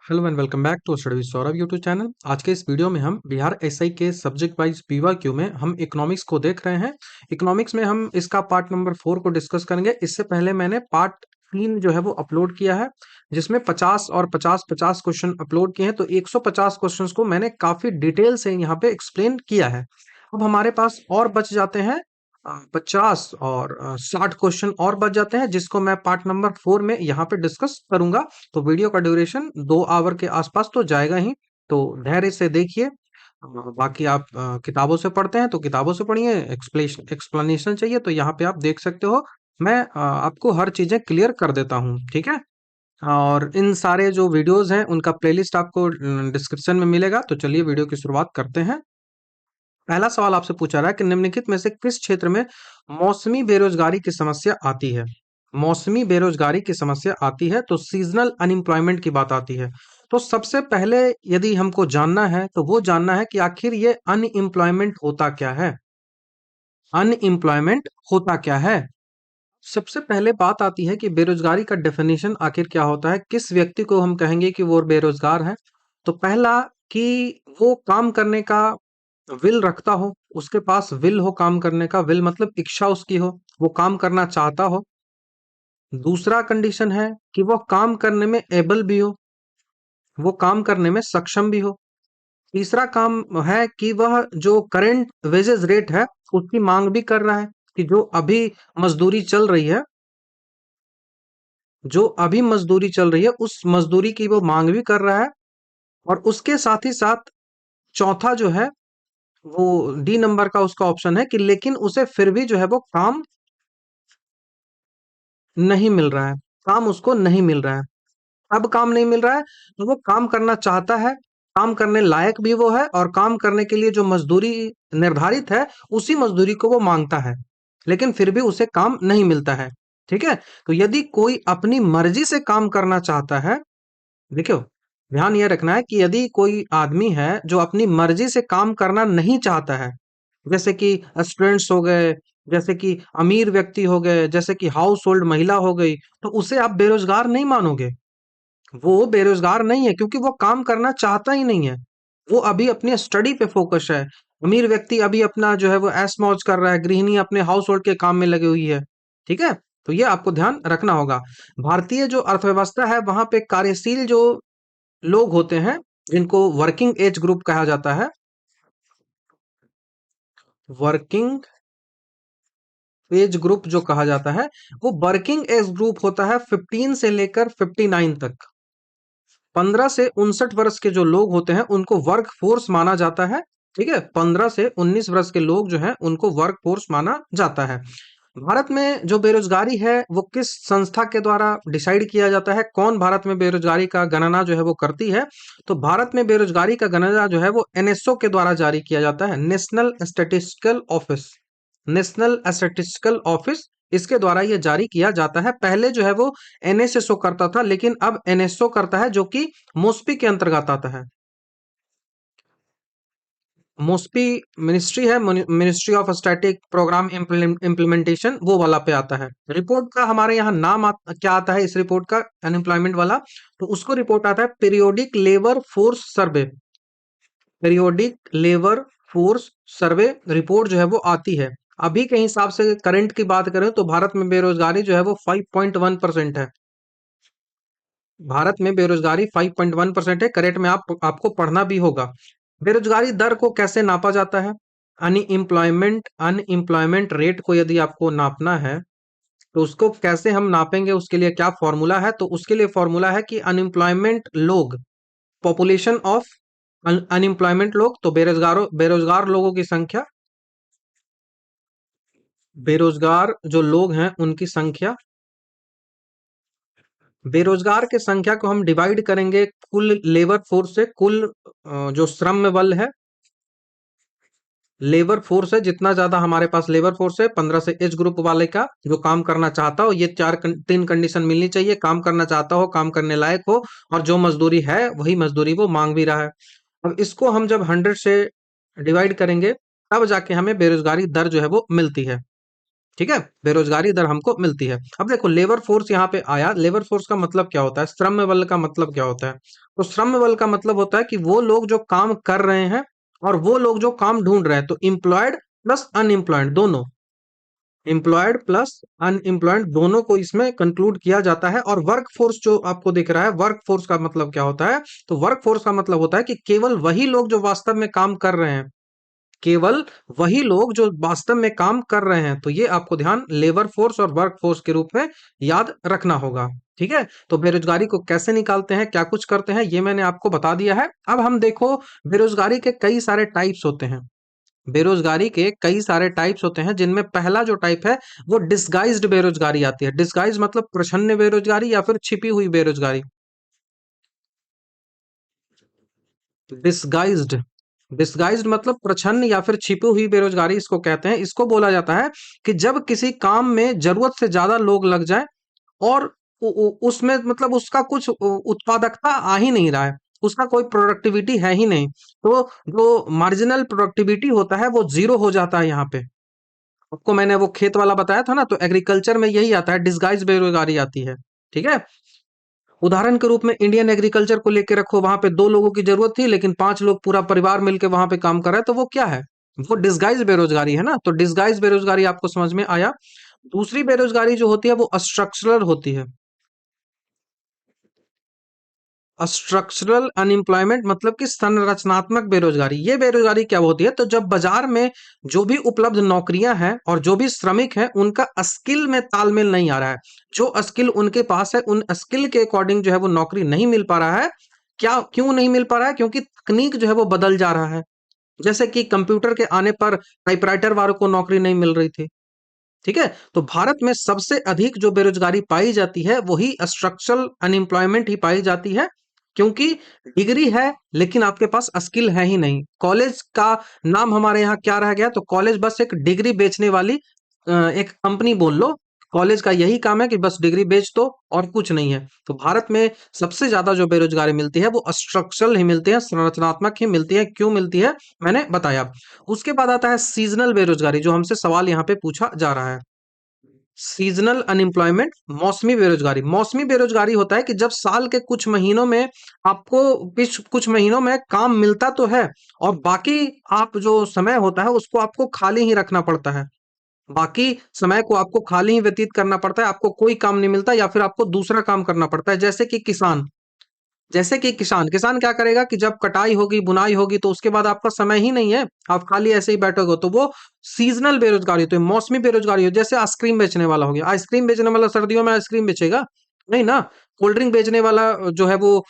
Hello and welcome back to study with Saurabh YouTube channel. आज के इस वीडियो में हम बिहार एसआई के सब्जेक्ट वाइज पीवा क्यू में हम इकोनॉमिक्स को देख रहे हैं। इकोनॉमिक्स में हम इसका पार्ट नंबर 4 को डिस्कस करेंगे। इससे पहले मैंने पार्ट 3 जो है वो अपलोड किया है, जिसमें 50 और 50-50 क्वेश्चन अपलोड किए हैं। तो 150 क्वेश्चंस को मैंने काफी डिटेल से यहाँ पे एक्सप्लेन किया है। अब हमारे पास और बच जाते हैं 50 और 60 क्वेश्चन और बच जाते हैं, जिसको मैं पार्ट नंबर 4 में यहाँ पे डिस्कस करूंगा। तो वीडियो का ड्यूरेशन 2 आवर के आसपास तो जाएगा ही, तो धैर्य से देखिए। बाकी आप किताबों से पढ़ते हैं तो किताबों से पढ़िए, एक्सप्लेनेशन चाहिए तो यहाँ पे आप देख सकते हो। मैं आपको हर चीजें क्लियर कर देता हूँ, ठीक है। और इन सारे जो वीडियोस हैं उनका प्लेलिस्ट आपको डिस्क्रिप्शन में मिलेगा। तो चलिए वीडियो की शुरुआत करते हैं। पहला सवाल आपसे पूछा रहा है कि निम्नलिखित में से किस क्षेत्र में मौसमी बेरोजगारी की समस्या आती है। मौसमी बेरोजगारी की समस्या आती है तो सीजनल अनएम्प्लॉयमेंट की बात आती है। तो सबसे पहले यदि हमको जानना है तो वो जानना है कि आखिर ये अनएम्प्लॉयमेंट होता क्या है। अनएम्प्लॉयमेंट होता क्या है। सबसे पहले बात आती है कि बेरोजगारी का डेफिनेशन आखिर क्या होता है, किस व्यक्ति को हम कहेंगे कि वो बेरोजगार है। तो पहला कि वो काम करने का विल रखता हो, उसके पास विल हो काम करने का, विल मतलब इच्छा उसकी हो, वो काम करना चाहता हो। दूसरा कंडीशन है कि वो काम करने में एबल भी हो, वो काम करने में सक्षम भी हो। तीसरा काम है कि वह जो करंट वेजेस रेट है उसकी मांग भी कर रहा है, कि जो अभी मजदूरी चल रही है, जो अभी मजदूरी चल रही है उस मजदूरी की वो मांग भी कर रहा है। और उसके साथ ही साथ चौथा जो है वो डी नंबर का उसका ऑप्शन है कि लेकिन उसे फिर भी जो है वो काम नहीं मिल रहा है, काम उसको नहीं मिल रहा है। अब काम नहीं मिल रहा है तो वो काम करना चाहता है, काम करने लायक भी वो है, और काम करने के लिए जो मजदूरी निर्धारित है उसी मजदूरी को वो मांगता है, लेकिन फिर भी उसे काम नहीं मिलता है। ठीक है। तो यदि कोई अपनी मर्जी से काम करना चाहता है, देखो ध्यान यह रखना है कि यदि कोई आदमी है जो अपनी मर्जी से काम करना नहीं चाहता है, जैसे कि स्टूडेंट्स हो गए, जैसे कि अमीर व्यक्ति हो गए, जैसे कि हाउस होल्ड महिला हो गई, तो उसे आप बेरोजगार नहीं मानोगे। वो बेरोजगार नहीं है क्योंकि वो काम करना चाहता ही नहीं है, वो अभी अपनी स्टडी पे फोकस है। अमीर व्यक्ति अभी अपना जो है वो ऐश मौज कर रहा है, गृहिणी अपने हाउस होल्ड के काम में लगी हुई है। ठीक है। तो ये आपको ध्यान रखना होगा। भारतीय जो अर्थव्यवस्था है वहां पे कार्यशील जो लोग होते हैं, जिनको वर्किंग एज ग्रुप कहा जाता है, वर्किंग एज ग्रुप जो कहा जाता है, वो वर्किंग एज ग्रुप होता है 15 से लेकर 59 तक। 15 से 59 वर्ष के जो लोग होते हैं उनको वर्क फोर्स माना जाता है। ठीक है। 15 से 19 वर्ष के लोग जो हैं उनको वर्क फोर्स माना जाता है। भारत में जो बेरोजगारी है वो किस संस्था के द्वारा डिसाइड किया जाता है, कौन भारत में बेरोजगारी का गणना जो है वो करती है। तो भारत में बेरोजगारी का गणना जो है वो एनएसओ के द्वारा जारी किया जाता है, national statistical office. National statistical office, इसके द्वारा ये जारी किया जाता है। पहले जो है वो एनएसएसओ करता था, लेकिन अब एनएसओ करता है, जो कि मोस्पी के अंतर्गत आता है। मोस्पी मिनिस्ट्री है, ministry of static programme implementation, वो वाला पे आता है। रिपोर्ट का हमारे यहाँ नाम क्या आता है इस रिपोर्ट का, अनएम्प्लॉयमेंट वाला। तो उसको रिपोर्ट आता है periodic labour force survey. Periodic labour force survey report जो है वो आती है। अभी के हिसाब से करंट की बात करें तो भारत में बेरोजगारी जो है वो 5.1% है। भारत में बेरोजगारी 5.1% है। करेक्ट में आपको पढ़ना भी होगा। बेरोजगारी दर को कैसे नापा जाता है। अनएम्प्लॉयमेंट रेट को यदि आपको नापना है तो उसको कैसे हम नापेंगे, उसके लिए क्या फॉर्मूला है। तो उसके लिए फॉर्मूला है कि अनएम्प्लॉयमेंट लोग, पॉपुलेशन ऑफ अनएम्प्लॉयमेंट लोग, तो बेरोजगार लोगों की संख्या, बेरोजगार जो लोग हैं उनकी संख्या, बेरोजगार के संख्या को हम डिवाइड करेंगे कुल लेबर फोर्स से। कुल जो श्रम बल है, लेबर फोर्स है, जितना ज्यादा हमारे पास लेबर फोर्स है 15 से एज ग्रुप वाले का जो काम करना चाहता हो, ये तीन कंडीशन मिलनी चाहिए, काम करना चाहता हो, काम करने लायक हो, और जो मजदूरी है वही मजदूरी वो मांग भी रहा है। अब इसको हम जब 100 से डिवाइड करेंगे तब जाके हमें बेरोजगारी दर जो है वो मिलती है। ठीक है, बेरोजगारी दर हमको मिलती है। अब देखो लेबर फोर्स यहाँ पे आया, लेबर फोर्स का मतलब क्या होता है, श्रम बल का मतलब क्या होता है? तो श्रम बल का मतलब होता है कि वो लोग जो काम कर रहे हैं और वो लोग जो काम ढूंढ रहे हैं, तो एम्प्लॉयड प्लस अनएम्प्लॉयड दोनों, एम्प्लॉयड प्लस अनएम्प्लॉयड दोनों को इसमें कंक्लूड किया जाता है। और वर्क फोर्स जो आपको दिख रहा है, वर्क फोर्स का मतलब क्या होता है? तो वर्क फोर्स का मतलब होता है कि केवल वही लोग जो वास्तव में काम कर रहे हैं, केवल वही लोग जो वास्तव में काम कर रहे हैं। तो ये आपको ध्यान लेबर फोर्स और वर्क फोर्स के रूप में याद रखना होगा। ठीक है, तो बेरोजगारी को कैसे निकालते हैं, क्या कुछ करते हैं, ये मैंने आपको बता दिया है। अब हम देखो, बेरोजगारी के कई सारे टाइप्स होते हैं। बेरोजगारी के कई सारे टाइप्स होते हैं, जिनमें पहला जो टाइप है वो डिस्गाइज्ड बेरोजगारी आती है। डिस्गाइज मतलब प्रछन्न बेरोजगारी या फिर छिपी हुई बेरोजगारी। डिस्गाइज्ड, डिस्गाइज्ड मतलब प्रछन्न या फिर छिपी हुई बेरोजगारी इसको कहते हैं। इसको बोला जाता है कि जब किसी काम में जरूरत से ज्यादा लोग लग जाए और उसमें मतलब उसका कुछ उत्पादकता आ ही नहीं रहा है, उसका कोई प्रोडक्टिविटी है ही नहीं, तो जो मार्जिनल प्रोडक्टिविटी होता है वो जीरो हो जाता है यहाँ पे। आपको मैंने वो खेत वाला बताया था ना, तो एग्रीकल्चर में यही आता है, डिस्गाइज बेरोजगारी आती है। ठीक है, उदाहरण के रूप में इंडियन एग्रीकल्चर को लेके रखो, वहां पे दो लोगों की जरूरत थी लेकिन पांच लोग पूरा परिवार मिलकर वहां पे काम कर रहे हैं, तो वो क्या है? वो डिस्गाइज बेरोजगारी है ना। तो डिस्गाइज बेरोजगारी आपको समझ में आया। दूसरी बेरोजगारी जो होती है वो स्ट्रक्चरल होती है। स्ट्रक्चरल अनएम्प्लॉयमेंट मतलब कि संरचनात्मक बेरोजगारी। ये बेरोजगारी क्या होती है? तो जब बाजार में जो भी उपलब्ध नौकरियां हैं और जो भी श्रमिक हैं उनका स्किल में तालमेल नहीं आ रहा है, जो स्किल उनके पास है उन स्किल के अकॉर्डिंग जो है वो नौकरी नहीं मिल पा रहा है। क्या क्यों नहीं मिल पा रहा है? क्योंकि तकनीक जो है वो बदल जा रहा है। जैसे कि कंप्यूटर के आने पर टाइपराइटर वालों को नौकरी नहीं मिल रही थी। ठीक है, तो भारत में सबसे अधिक जो बेरोजगारी पाई जाती है वही स्ट्रक्चरल अनएम्प्लॉयमेंट ही पाई जाती है। क्योंकि डिग्री है लेकिन आपके पास स्किल है ही नहीं। कॉलेज का नाम हमारे यहाँ क्या रह गया? तो कॉलेज बस एक डिग्री बेचने वाली एक कंपनी बोल लो। कॉलेज का यही काम है कि बस डिग्री बेच दो और कुछ नहीं है। तो भारत में सबसे ज्यादा जो बेरोजगारी मिलती है वो स्ट्रक्चरल ही मिलती है, संरचनात्मक ही मिलती है। क्यों मिलती है मैंने बताया। उसके बाद आता है सीजनल बेरोजगारी, जो हमसे सवाल यहाँ पे पूछा जा रहा है। सीजनल अनएम्प्लॉयमेंट, मौसमी बेरोजगारी। मौसमी बेरोजगारी होता है कि जब साल के कुछ महीनों में आपको कुछ कुछ महीनों में काम मिलता तो है और बाकी आप जो समय होता है उसको आपको खाली ही रखना पड़ता है। बाकी समय को आपको खाली ही व्यतीत करना पड़ता है, आपको कोई काम नहीं मिलता या फिर आपको दूसरा काम करना पड़ता है। जैसे कि किसान, जैसे कि किसान किसान क्या करेगा कि जब कटाई होगी, बुनाई होगी, तो उसके बाद आपका समय ही नहीं है, आप खाली ऐसे ही बैठोगे, तो वो सीजनल बेरोजगारी होती है, मौसमी बेरोजगारी हो। जैसे आइसक्रीम बेचने वाला हो गया, आइसक्रीम बेचने वाला सर्दियों में आइसक्रीम बेचेगा नहीं ना। कोल्ड ड्रिंक बेचने वाला जो है वो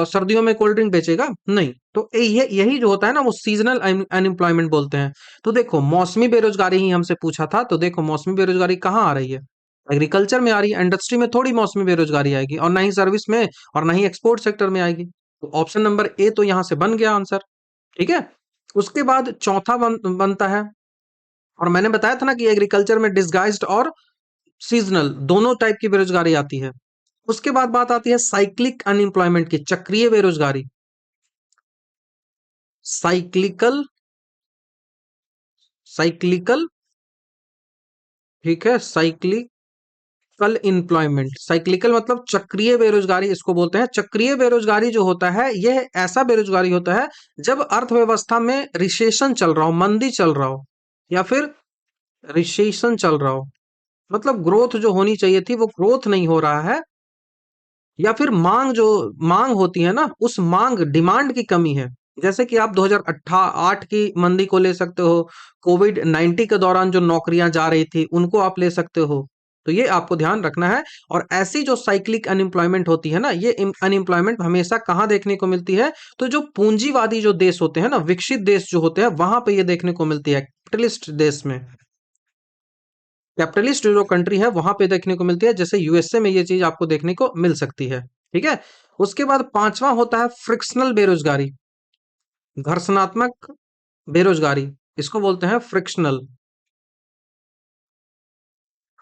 सर्दियों में कोल्ड ड्रिंक बेचेगा नहीं। तो ये यही जो होता है ना वो सीजनल अनएम्प्लॉयमेंट बोलते हैं। तो देखो मौसमी बेरोजगारी ही हमसे पूछा था, तो देखो मौसमी बेरोजगारी कहाँ आ रही है? एग्रीकल्चर में आ रही है। इंडस्ट्री में थोड़ी मौसमी बेरोजगारी आएगी, और ना ही सर्विस में, और ना ही एक्सपोर्ट सेक्टर में आएगी। तो ऑप्शन नंबर ए तो यहां से बन गया आंसर। ठीक है, उसके बाद चौथा बनता है, और मैंने बताया था ना कि एग्रीकल्चर में डिस्गाइज्ड और सीजनल दोनों टाइप की बेरोजगारी आती है। उसके बाद बात आती है साइक्लिक अनएम्प्लॉयमेंट की, चक्रीय बेरोजगारी। साइक्लिकल, साइक्लिकल, ठीक है, साइक्लिकल एम्प्लॉयमेंट। साइक्लिकल मतलब चक्रीय बेरोजगारी इसको बोलते हैं। चक्रीय बेरोजगारी जो होता है यह ऐसा बेरोजगारी होता है जब अर्थव्यवस्था में रिसेशन चल रहा हो, मंदी चल रहा हो, या फिर रिसेशन चल रहा हो, मतलब ग्रोथ जो होनी चाहिए थी वो ग्रोथ नहीं हो रहा है, या फिर मांग जो मांग होती है ना उस मांग डिमांड की कमी है। जैसे कि आप 2008 की मंदी को ले सकते हो, कोविड 19 के दौरान जो नौकरियां जा रही थी उनको आप ले सकते हो। तो ये आपको ध्यान रखना है। और ऐसी जो साइक्लिक अनएम्प्लॉयमेंट होती है ना, ये अनएम्प्लॉयमेंट हमेशा कहाँ देखने को मिलती है? तो जो पूंजीवादी जो देश होते हैं ना, विकसित देश जो होते हैं, वहां पे ये देखने को मिलती है, कैपिटलिस्ट देश में। कैपिटलिस्ट जो कंट्री है वहां पे देखने को मिलती है, जैसे यूएसए में ये चीज आपको देखने को मिल सकती है। ठीक है, उसके बाद पांचवा होता है फ्रिक्शनल बेरोजगारी, घर्षणात्मक बेरोजगारी, इसको बोलते हैं फ्रिक्शनल,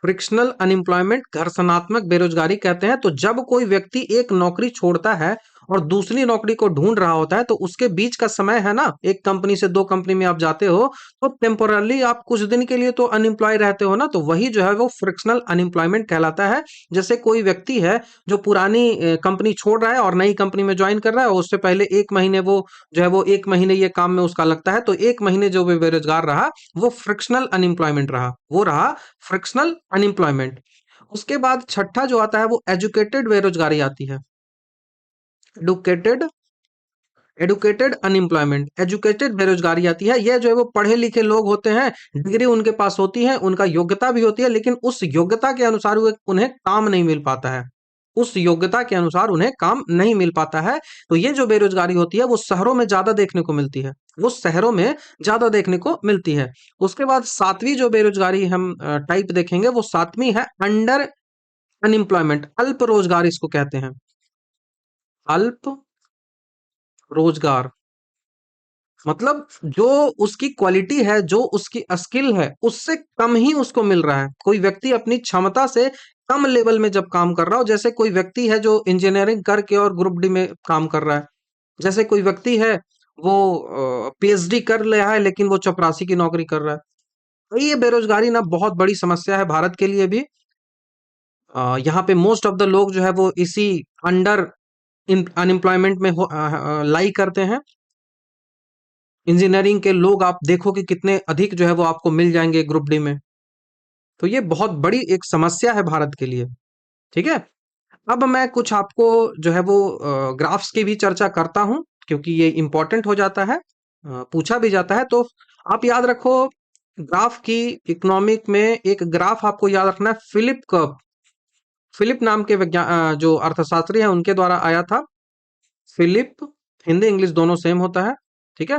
फ्रिक्शनल अनएम्प्लॉयमेंट, घर्षणात्मक बेरोजगारी कहते हैं। तो जब कोई व्यक्ति एक नौकरी छोड़ता है और दूसरी नौकरी को ढूंढ रहा होता है, तो उसके बीच का समय है ना, एक कंपनी से दो कंपनी में आप जाते हो, तो टेम्पोरली आप कुछ दिन के लिए तो अनएम्प्लॉय रहते हो ना, तो वही जो है वो फ्रिक्शनल अनएम्प्लॉयमेंट कहलाता है। जैसे कोई व्यक्ति है जो पुरानी कंपनी छोड़ रहा है और नई कंपनी में ज्वाइन कर रहा है, और उससे पहले 1 महीने वो जो है वो 1 महीने ये काम में उसका लगता है, तो 1 महीने जो वो बेरोजगार रहा, वो फ्रिक्शनल अनएम्प्लॉयमेंट रहा, वो रहा फ्रिक्शनल अनएम्प्लॉयमेंट। उसके बाद छठा जो आता है वो एजुकेटेड बेरोजगारी आती है। एडुकेटेड एडुकेटेड अनएम्प्लॉयमेंट, एजुकेटेड बेरोजगारी आती है। ये जो है वो पढ़े लिखे लोग होते हैं, डिग्री उनके पास होती है, उनका योग्यता भी होती है, लेकिन उस योग्यता के अनुसार उन्हें काम नहीं मिल पाता है, उस योग्यता के अनुसार उन्हें काम नहीं मिल पाता है। तो ये जो बेरोजगारी होती है वो शहरों में ज्यादा देखने को मिलती है, वो शहरों में ज्यादा देखने को मिलती है। उसके बाद सातवीं जो बेरोजगारी हम टाइप देखेंगे, वो सातवीं है अंडर अनएम्प्लॉयमेंट, अल्प रोजगार इसको कहते हैं, अल्प रोजगार। मतलब जो उसकी क्वालिटी है, जो उसकी स्किल है, उससे कम ही उसको मिल रहा है। कोई व्यक्ति अपनी क्षमता से कम लेवल में जब काम कर रहा हो, जैसे कोई व्यक्ति है जो इंजीनियरिंग करके और ग्रुप डी में काम कर रहा है, जैसे कोई व्यक्ति है वो पीएचडी कर लिया है लेकिन वो चपरासी की नौकरी कर रहा है। तो ये बेरोजगारी ना बहुत बड़ी समस्या है भारत के लिए भी। यहाँ पे मोस्ट ऑफ द लोग जो है वो इसी अंडर अनएम्प्लॉयमेंट में लाई करते हैं। इंजीनियरिंग के लोग आप देखो कि कितने अधिक जो है वो आपको मिल जाएंगे ग्रुप डी में। तो ये बहुत बड़ी एक समस्या है भारत के लिए। ठीक है, अब मैं कुछ आपको जो है वो ग्राफ्स की भी चर्चा करता हूं, क्योंकि ये इंपॉर्टेंट हो जाता है, पूछा भी जाता है। तो आप याद रखो, ग्राफ की इकोनॉमिक में एक ग्राफ आपको याद रखना है, फिलिप कर्व। फिलिप नाम के जो अर्थशास्त्री हैं उनके द्वारा आया था। फिलिप, हिंदी इंग्लिश दोनों सेम होता है, ठीक है।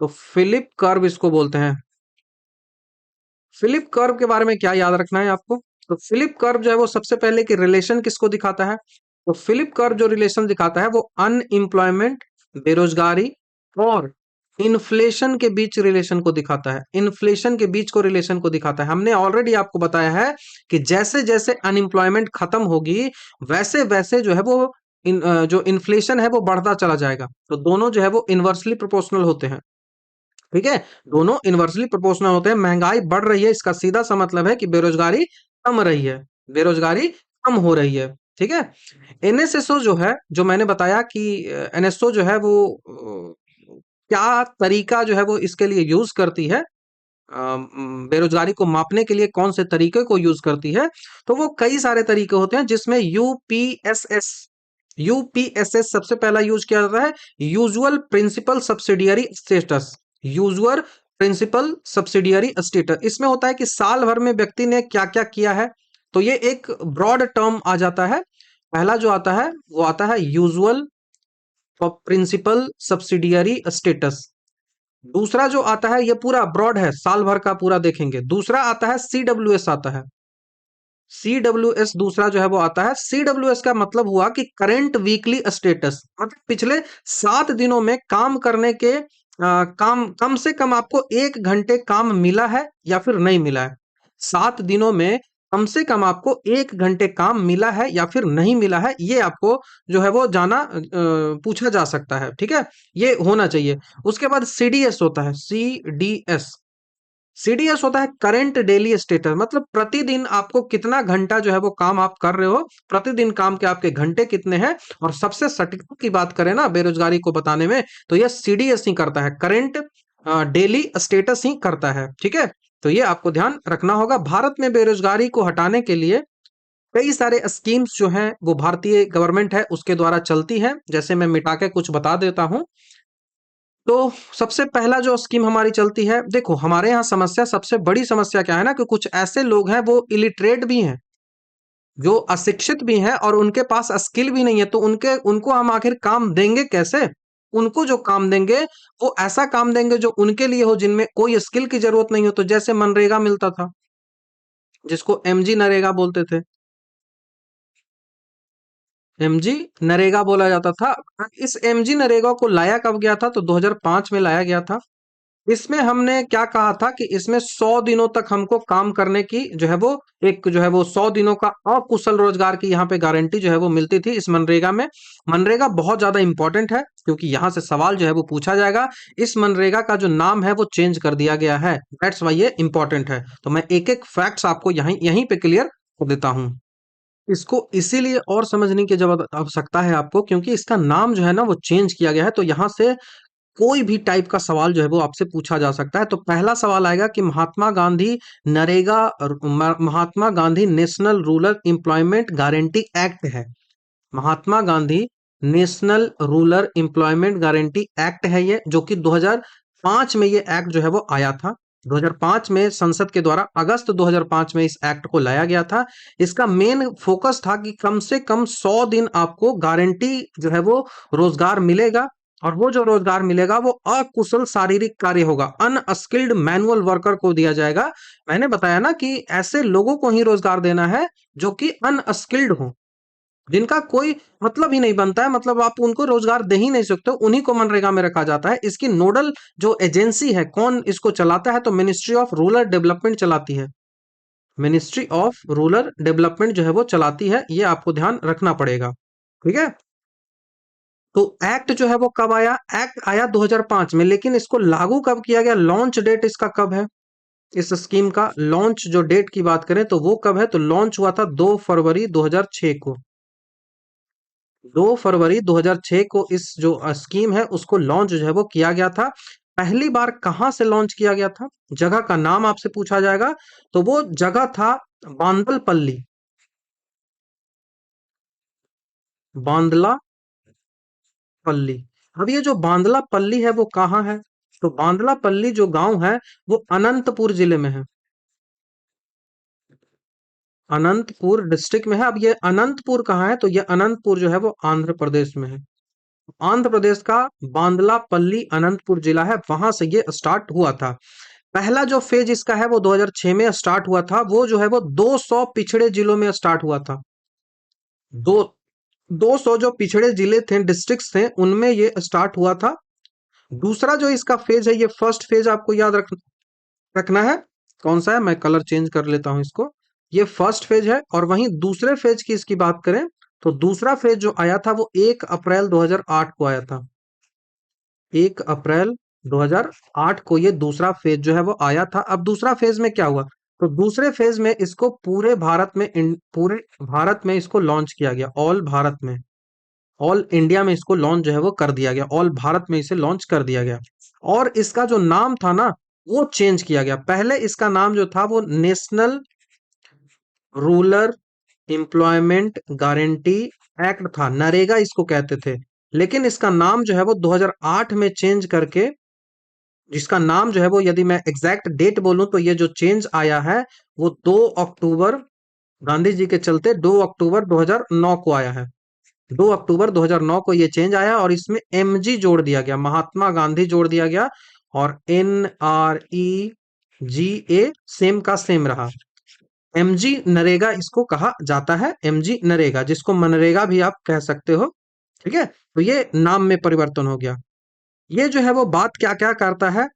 तो फिलिप कर्व इसको बोलते हैं। फिलिप कर्व के बारे में क्या याद रखना है आपको? तो फिलिप कर्व जो है वो सबसे पहले कि रिलेशन किसको दिखाता है? तो फिलिप कर्व जो रिलेशन दिखाता है वो अनएम्प्लॉयमेंट, बेरोजगारी और इन्फ्लेशन के बीच रिलेशन को दिखाता है। इन्फ्लेशन के बीच को रिलेशन को दिखाता है। हमने ऑलरेडी आपको बताया है कि जैसे जैसे अनएम्प्लॉयमेंट खत्म होगी, वैसे वैसे जो है वो जो इन्फ्लेशन है वो बढ़ता चला जाएगा। तो दोनों जो है वो इनवर्सली प्रोपोर्शनल होते हैं। ठीक है, दोनों इनवर्सली प्रोपोर्शनल होते हैं। महंगाई बढ़ रही है, इसका सीधा सा मतलब है कि बेरोजगारी कम रही है, बेरोजगारी कम हो रही है। ठीक है, एनएसएसओ जो है, जो मैंने बताया कि एनएसओ जो है वो क्या तरीका जो है वो इसके लिए यूज करती है, बेरोजगारी को मापने के लिए कौन से तरीके को यूज करती है। तो वो कई सारे तरीके होते हैं, जिसमें यूपीएसएस, यूपीएसएस सबसे पहला यूज किया जाता है, usual principal subsidiary status. Usual principal subsidiary status, इसमें होता है कि साल भर में व्यक्ति ने क्या क्या किया है। तो ये एक ब्रॉड टर्म आ जाता है। पहला जो आता है वो आता है यूजुअल प्रिंसिपल सब्सिडियरी स्टेटस। दूसरा जो आता है ये पूरा ब्रॉड है, साल भर का पूरा देखेंगे। दूसरा आता है सीडब्ल्यूएस आता है, सीडब्ल्यूएस दूसरा जो है वो आता है। सीडब्ल्यूएस का मतलब हुआ कि करंट वीकली स्टेटस, मतलब पिछले 7 दिनों में काम करने के काम कम से कम आपको 1 घंटे काम मिला है या फिर नहीं मिला है। 7 दिनों में कम से कम आपको 1 घंटे काम मिला है या फिर नहीं मिला है, ये आपको जो है वो पूछा जा सकता है। ठीक है, ये होना चाहिए। उसके बाद सीडीएस होता है, सीडीएस। सीडीएस होता है करंट डेली स्टेटस, मतलब प्रतिदिन आपको कितना घंटा जो है वो काम आप कर रहे हो, प्रतिदिन काम के आपके घंटे कितने हैं। और सबसे सटीकता की बात करें ना बेरोजगारी को बताने में, तो यह सीडीएस ही करता है, करंट डेली स्टेटस ही करता है। ठीक है, तो ये आपको ध्यान रखना होगा। भारत में बेरोजगारी को हटाने के लिए कई सारे स्कीम्स जो हैं वो भारतीय गवर्नमेंट है उसके द्वारा चलती है। जैसे मैं मिटा के कुछ बता देता हूं। तो सबसे पहला जो स्कीम हमारी चलती है, देखो हमारे यहाँ समस्या, सबसे बड़ी समस्या क्या है ना, कि कुछ ऐसे लोग हैं वो इलिटरेट भी हैं, जो अशिक्षित भी हैं और उनके पास स्किल भी नहीं है। तो उनके उनको हम आखिर काम देंगे कैसे? उनको जो काम देंगे वो ऐसा काम देंगे जो उनके लिए हो, जिनमें कोई स्किल की जरूरत नहीं हो। तो जैसे मनरेगा मिलता था, जिसको एमजी नरेगा बोलते थे, एमजी नरेगा बोला जाता था। इस एमजी नरेगा को लाया कब गया था? तो 2005 में लाया गया था। इसमें हमने क्या कहा था कि इसमें 100 दिनों तक हमको काम करने की जो है वो एक जो है वो 100 दिनों का अकुशल रोजगार की यहाँ पे गारंटी जो है वो मिलती थी इस मनरेगा में। मनरेगा बहुत ज्यादा इंपॉर्टेंट है क्योंकि यहाँ से सवाल जो है वो पूछा जाएगा। इस मनरेगा का जो नाम है वो चेंज कर दिया गया है, दैट्स वाई ये इंपॉर्टेंट है। तो मैं एक एक फैक्ट्स आपको यहीं यहीं पे क्लियर कर देता हूँ। इसको इसीलिए और समझने की जरूरत आवश्यकता है आपको क्योंकि इसका नाम जो है ना वो चेंज किया गया है। तो यहाँ से कोई भी टाइप का सवाल जो है वो आपसे पूछा जा सकता है। तो पहला सवाल आएगा कि Mahatma Gandhi NREGA Mahatma Gandhi national rural employment guarantee act है। Mahatma Gandhi national rural employment guarantee act है ये, जो कि 2005 में ये एक्ट जो है वो आया था। 2005 में संसद के द्वारा अगस्त 2005 में इस एक्ट को लाया गया था। इसका मेन फोकस था कि कम से कम 100 दिन आपको गारंटी जो है वो रोजगार मिलेगा, और वो जो रोजगार मिलेगा वो अकुशल शारीरिक कार्य होगा, अनस्किल्ड मैनुअल वर्कर को दिया जाएगा। मैंने बताया ना कि ऐसे लोगों को ही रोजगार देना है जो कि अनस्किल्ड हो, जिनका कोई मतलब ही नहीं बनता है, मतलब आप उनको रोजगार दे ही नहीं सकते, उन्हीं को मनरेगा में रखा जाता है। इसकी नोडल जो एजेंसी है, कौन इसको चलाता है, तो मिनिस्ट्री ऑफ रूरल डेवलपमेंट चलाती है। मिनिस्ट्री ऑफ रूरल डेवलपमेंट जो है वो चलाती है, ये आपको ध्यान रखना पड़ेगा। ठीक है। तो एक्ट जो है वो कब आया? एक्ट आया 2005 में, लेकिन इसको लागू कब किया गया, लॉन्च डेट इसका कब है? इस स्कीम का लॉन्च जो डेट की बात करें तो वो कब है, तो लॉन्च हुआ था 2 फरवरी 2006 को। 2 फरवरी 2006 को इस जो स्कीम है उसको लॉन्च जो है वो किया गया था। पहली बार कहां से लॉन्च किया गया था, जगह का नाम आपसे पूछा जाएगा, तो वो जगह था बांदलपल्ली। बांदला पल्ली। अब ये जो बांदला पल्ली है वो कहाँ है, तो बांदला पल्ली जो गांव है वो अनंतपुर जिले में है। अनंतपुर डिस्ट्रिक्ट में है। अब ये अनंतपुर कहाँ है, तो ये अनंतपुर जो है वो आंध्र प्रदेश में है। आंध्र प्रदेश का बांदलापल्ली अनंतपुर जिला है, वहां से ये स्टार्ट हुआ था। पहला जो फेज इसका है वो 2006 में स्टार्ट हुआ था। वो जो है वो 200 पिछड़े जिलों में स्टार्ट हुआ था। दो 200 जो पिछड़े जिले थे, डिस्ट्रिक्ट्स थे, उनमें ये स्टार्ट हुआ था। दूसरा जो इसका फेज है, ये फर्स्ट फेज आपको याद रखना है। कौन सा है, मैं कलर चेंज कर लेता हूं इसको। ये फर्स्ट फेज है। और वहीं दूसरे फेज की इसकी बात करें तो दूसरा फेज जो आया था वो 1 अप्रैल 2008 को आया था। 1 अप्रैल 2008 को ये दूसरा फेज जो है वो आया था। अब दूसरा फेज में क्या हुआ, तो दूसरे फेज में इसको पूरे भारत में पूरे भारत में इसको लॉन्च किया गया। ऑल भारत में, ऑल इंडिया में इसको लॉन्च जो है वो कर दिया गया। ऑल भारत में इसे लॉन्च कर दिया गया। और इसका जो नाम था ना वो चेंज किया गया। पहले इसका नाम जो था वो national rural employment guarantee act था, नरेगा इसको कहते थे। लेकिन इसका नाम जो है वो 2008 में चेंज करके, जिसका नाम जो है वो, यदि मैं एग्जैक्ट डेट बोलूं तो ये जो चेंज आया है वो 2 अक्टूबर, गांधी जी के चलते 2 अक्टूबर 2009 को आया है। 2 अक्टूबर 2009 को ये चेंज आया और इसमें एमजी जोड़ दिया गया, महात्मा गांधी जोड़ दिया गया। और NREGA सेम का सेम रहा। एमजी नरेगा इसको कहा जाता है, एमजी नरेगा, जिसको मनरेगा भी आप कह सकते हो। ठीक है। तो ये नाम में परिवर्तन हो गया। ये जो है वो बात क्या क्या करता है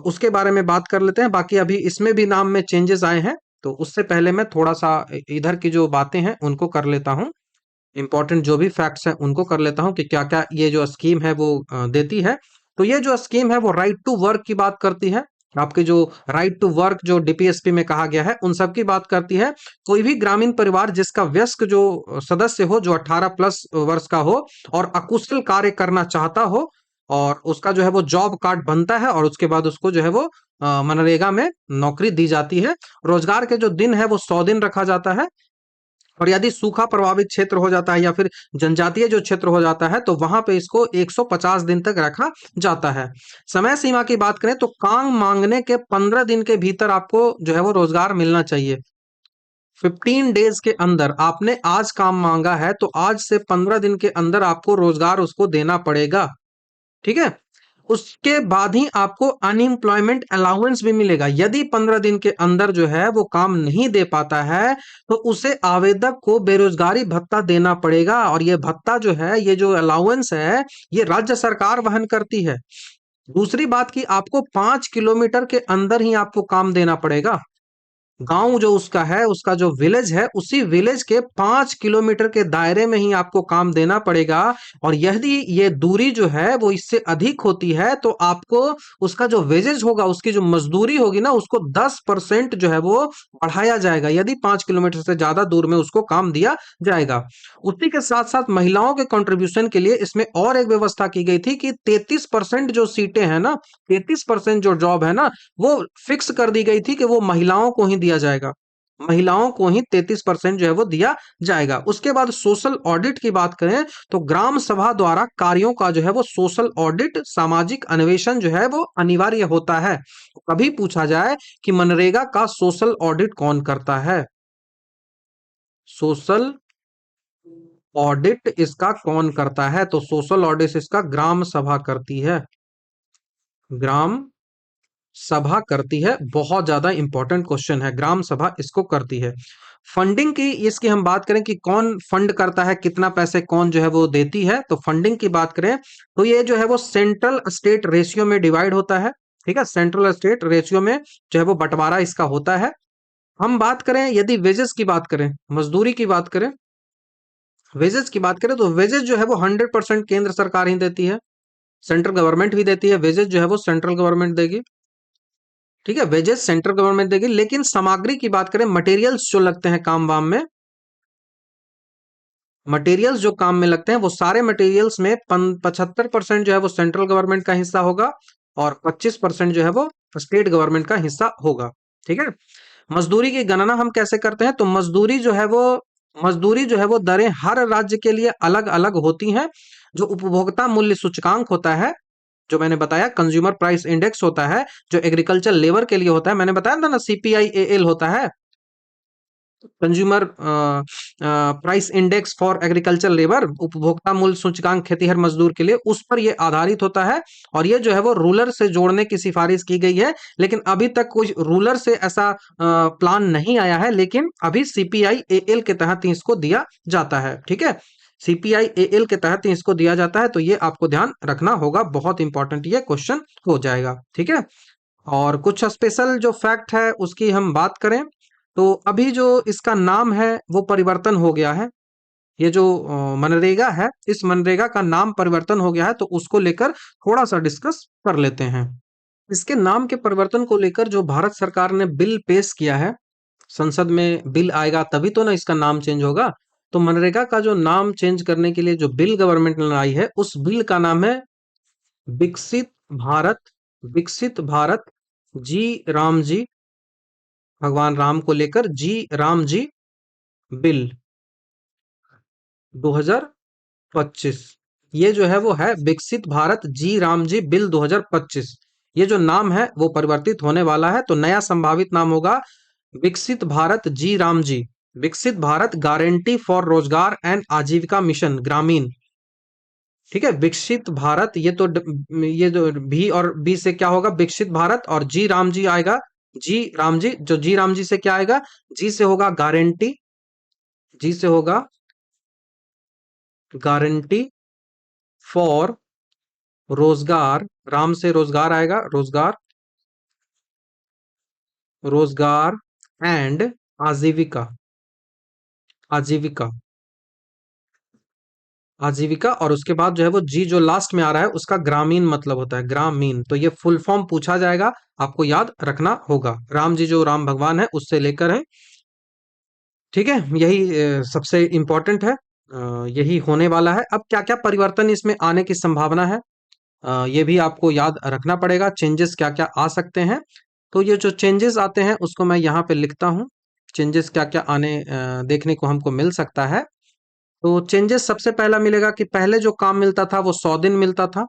उसके बारे में बात कर लेते हैं। बाकी अभी इसमें भी नाम में चेंजेस आए हैं, तो उससे पहले मैं थोड़ा सा इधर की जो बातें हैं उनको कर लेता हूँ। इंपॉर्टेंट जो भी फैक्ट्स हैं उनको कर लेता हूँ कि क्या क्या ये जो स्कीम है वो देती है। तो ये जो स्कीम है वो राइट टू वर्क की बात करती है। आपके जो राइट टू वर्क जो डीपीएसपी में कहा गया है उन सब की बात करती है। कोई भी ग्रामीण परिवार जिसका वयस्क जो सदस्य हो, जो 18 प्लस वर्ष का हो और अकुशल कार्य करना चाहता हो, और उसका जो है वो जॉब कार्ड बनता है, और उसके बाद उसको जो है वो मनरेगा में नौकरी दी जाती है। रोजगार के जो दिन है वो 100 दिन रखा जाता है। और यदि सूखा प्रभावित क्षेत्र हो जाता है या फिर जनजातीय जो क्षेत्र हो जाता है तो वहां पे इसको 150 दिन तक रखा जाता है। समय सीमा की बात करें तो काम मांगने के 15 दिन के भीतर आपको जो है वो रोजगार मिलना चाहिए। 15 डेज के अंदर, आपने आज काम मांगा है तो आज से 15 दिन के अंदर आपको रोजगार उसको देना पड़ेगा। ठीक है। उसके बाद ही आपको अनएम्प्लॉयमेंट अलाउंस भी मिलेगा। यदि 15 दिन के अंदर जो है वो काम नहीं दे पाता है तो उसे आवेदक को बेरोजगारी भत्ता देना पड़ेगा। और ये भत्ता जो है, ये जो अलाउंस है, ये राज्य सरकार वहन करती है। दूसरी बात कि आपको 5 किलोमीटर के अंदर ही आपको काम देना पड़ेगा। गांव जो उसका है, उसका जो विलेज है, उसी विलेज के 5 किलोमीटर के दायरे में ही आपको काम देना पड़ेगा। और यदि ये दूरी जो है वो इससे अधिक होती है तो आपको उसका जो वेजेज होगा, उसकी जो मजदूरी होगी ना, उसको 10% जो है वो बढ़ाया जाएगा, यदि 5 किलोमीटर से ज्यादा दूर में उसको काम दिया जाएगा। उसी के साथ साथ महिलाओं के कंट्रीब्यूशन के लिए इसमें और एक व्यवस्था की गई थी कि 33% जो सीटें हैं ना, 33% जो जॉब है ना, वो फिक्स कर दी गई थी कि वो महिलाओं को ही दिया जाएगा। महिलाओं को ही 33% जो है वो दिया जाएगा। उसके बाद सोशल ऑडिट की बात करें तो ग्राम सभा द्वारा कार्यों का जो है वो सोशल ऑडिट, सामाजिक अन्वेषण जो है वो अनिवार्य होता है। कभी पूछा जाए कि मनरेगा का सोशल ऑडिट कौन करता है, सोशल ऑडिट इसका कौन करता है, तो सोशल ऑडिट इसका ग्राम सभा करती है। ग्राम सभा करती है। बहुत ज्यादा इंपॉर्टेंट क्वेश्चन है, ग्राम सभा इसको करती है। फंडिंग की इसकी हम बात करें कि कौन फंड करता है, कितना पैसे कौन जो है वो देती है, तो फंडिंग की बात करें तो ये जो है वो सेंट्रल स्टेट रेशियो में डिवाइड होता है। ठीक है, सेंट्रल स्टेट रेशियो में जो है वो बंटवारा इसका होता है। हम बात करें यदि वेजेस की बात करें, मजदूरी की बात करें, वेजेस की बात करें तो वेजेस जो है वो 100% केंद्र सरकार ही देती है, सेंट्रल गवर्नमेंट भी देती है। वेजेस जो है वो सेंट्रल गवर्नमेंट देगी। ठीक है, वेजेस सेंट्रल गवर्नमेंट देगी। लेकिन सामग्री की बात करें, मटेरियल्स जो लगते हैं काम वाम में, मटेरियल्स जो काम में लगते हैं वो सारे मटेरियल्स में 75% जो है वो सेंट्रल गवर्नमेंट का हिस्सा होगा और 25% जो है वो स्टेट गवर्नमेंट का हिस्सा होगा। ठीक है, मजदूरी की गणना हम कैसे करते हैं, तो मजदूरी जो है वो दरें हर राज्य के लिए अलग अलग होती हैं। जो उपभोक्ता मूल्य सूचकांक होता है, जो मैंने बताया कंज्यूमर प्राइस इंडेक्स होता है, जो एग्रीकल्चर लेबर के लिए होता है, मैंने बताया था ना CPI-AL होता है, consumer price index for agriculture labour, उपभोक्ता मूल्य सूचकांक खेतीहर मजदूर के लिए, उस पर ये आधारित होता है। और ये जो है वो रूलर से जोड़ने की सिफारिश की गई है, लेकिन अभी तक कोई रूलर से ऐसा प्लान नहीं आया है, लेकिन अभी CPI-AL के तहत ही इसको दिया जाता है। ठीक है, CPI-AL के तहत ही इसको दिया जाता है, तो ये आपको ध्यान रखना होगा, बहुत इंपॉर्टेंट ये क्वेश्चन हो जाएगा। ठीक है, और कुछ स्पेशल जो फैक्ट है उसकी हम बात करें तो अभी जो इसका नाम है वो परिवर्तन हो गया है। ये जो मनरेगा है, इस मनरेगा का नाम परिवर्तन हो गया है, तो उसको लेकर थोड़ा सा डिस्कस कर लेते हैं। इसके नाम के परिवर्तन को लेकर जो भारत सरकार ने बिल पेश किया है, संसद में बिल आएगा तभी तो ना इसका नाम चेंज होगा। तो मनरेगा का जो नाम चेंज करने के लिए जो बिल गवर्नमेंट ने लाई है, उस बिल का नाम है विकसित भारत, विकसित भारत जी राम जी, भगवान राम को लेकर जी राम जी बिल 2025। ये जो है वो है विकसित भारत जी राम जी बिल 2025। ये जो नाम है वो परिवर्तित होने वाला है, तो नया संभावित नाम होगा विकसित भारत जी राम जी, विकसित भारत गारंटी फॉर रोजगार एंड आजीविका मिशन ग्रामीण। ठीक है, विकसित भारत, ये जो भी और बी से क्या होगा, विकसित भारत, और जी राम जी आएगा, जी राम जी, जो जी राम जी से क्या आएगा, जी से होगा गारंटी, जी से होगा गारंटी फॉर रोजगार, राम से रोजगार आएगा, रोजगार, रोजगार एंड आजीविका, आजीविका, आजीविका। और उसके बाद जो है वो जी जो लास्ट में आ रहा है उसका ग्रामीण मतलब होता है, ग्रामीण। तो ये फुल फॉर्म पूछा जाएगा, आपको याद रखना होगा। राम जी जो राम भगवान है उससे लेकर है। ठीक है, यही सबसे इम्पोर्टेंट है, यही होने वाला है। अब क्या क्या परिवर्तन इसमें आने की संभावना है, ये भी आपको याद रखना पड़ेगा, चेंजेस क्या क्या आ सकते हैं। तो ये जो चेंजेस आते हैं उसको मैं यहाँ पे लिखता हूँ, चेंजेस क्या क्या देखने को हमको मिल सकता है। तो चेंजेस सबसे पहला मिलेगा कि पहले जो काम मिलता था वो 100 दिन मिलता था,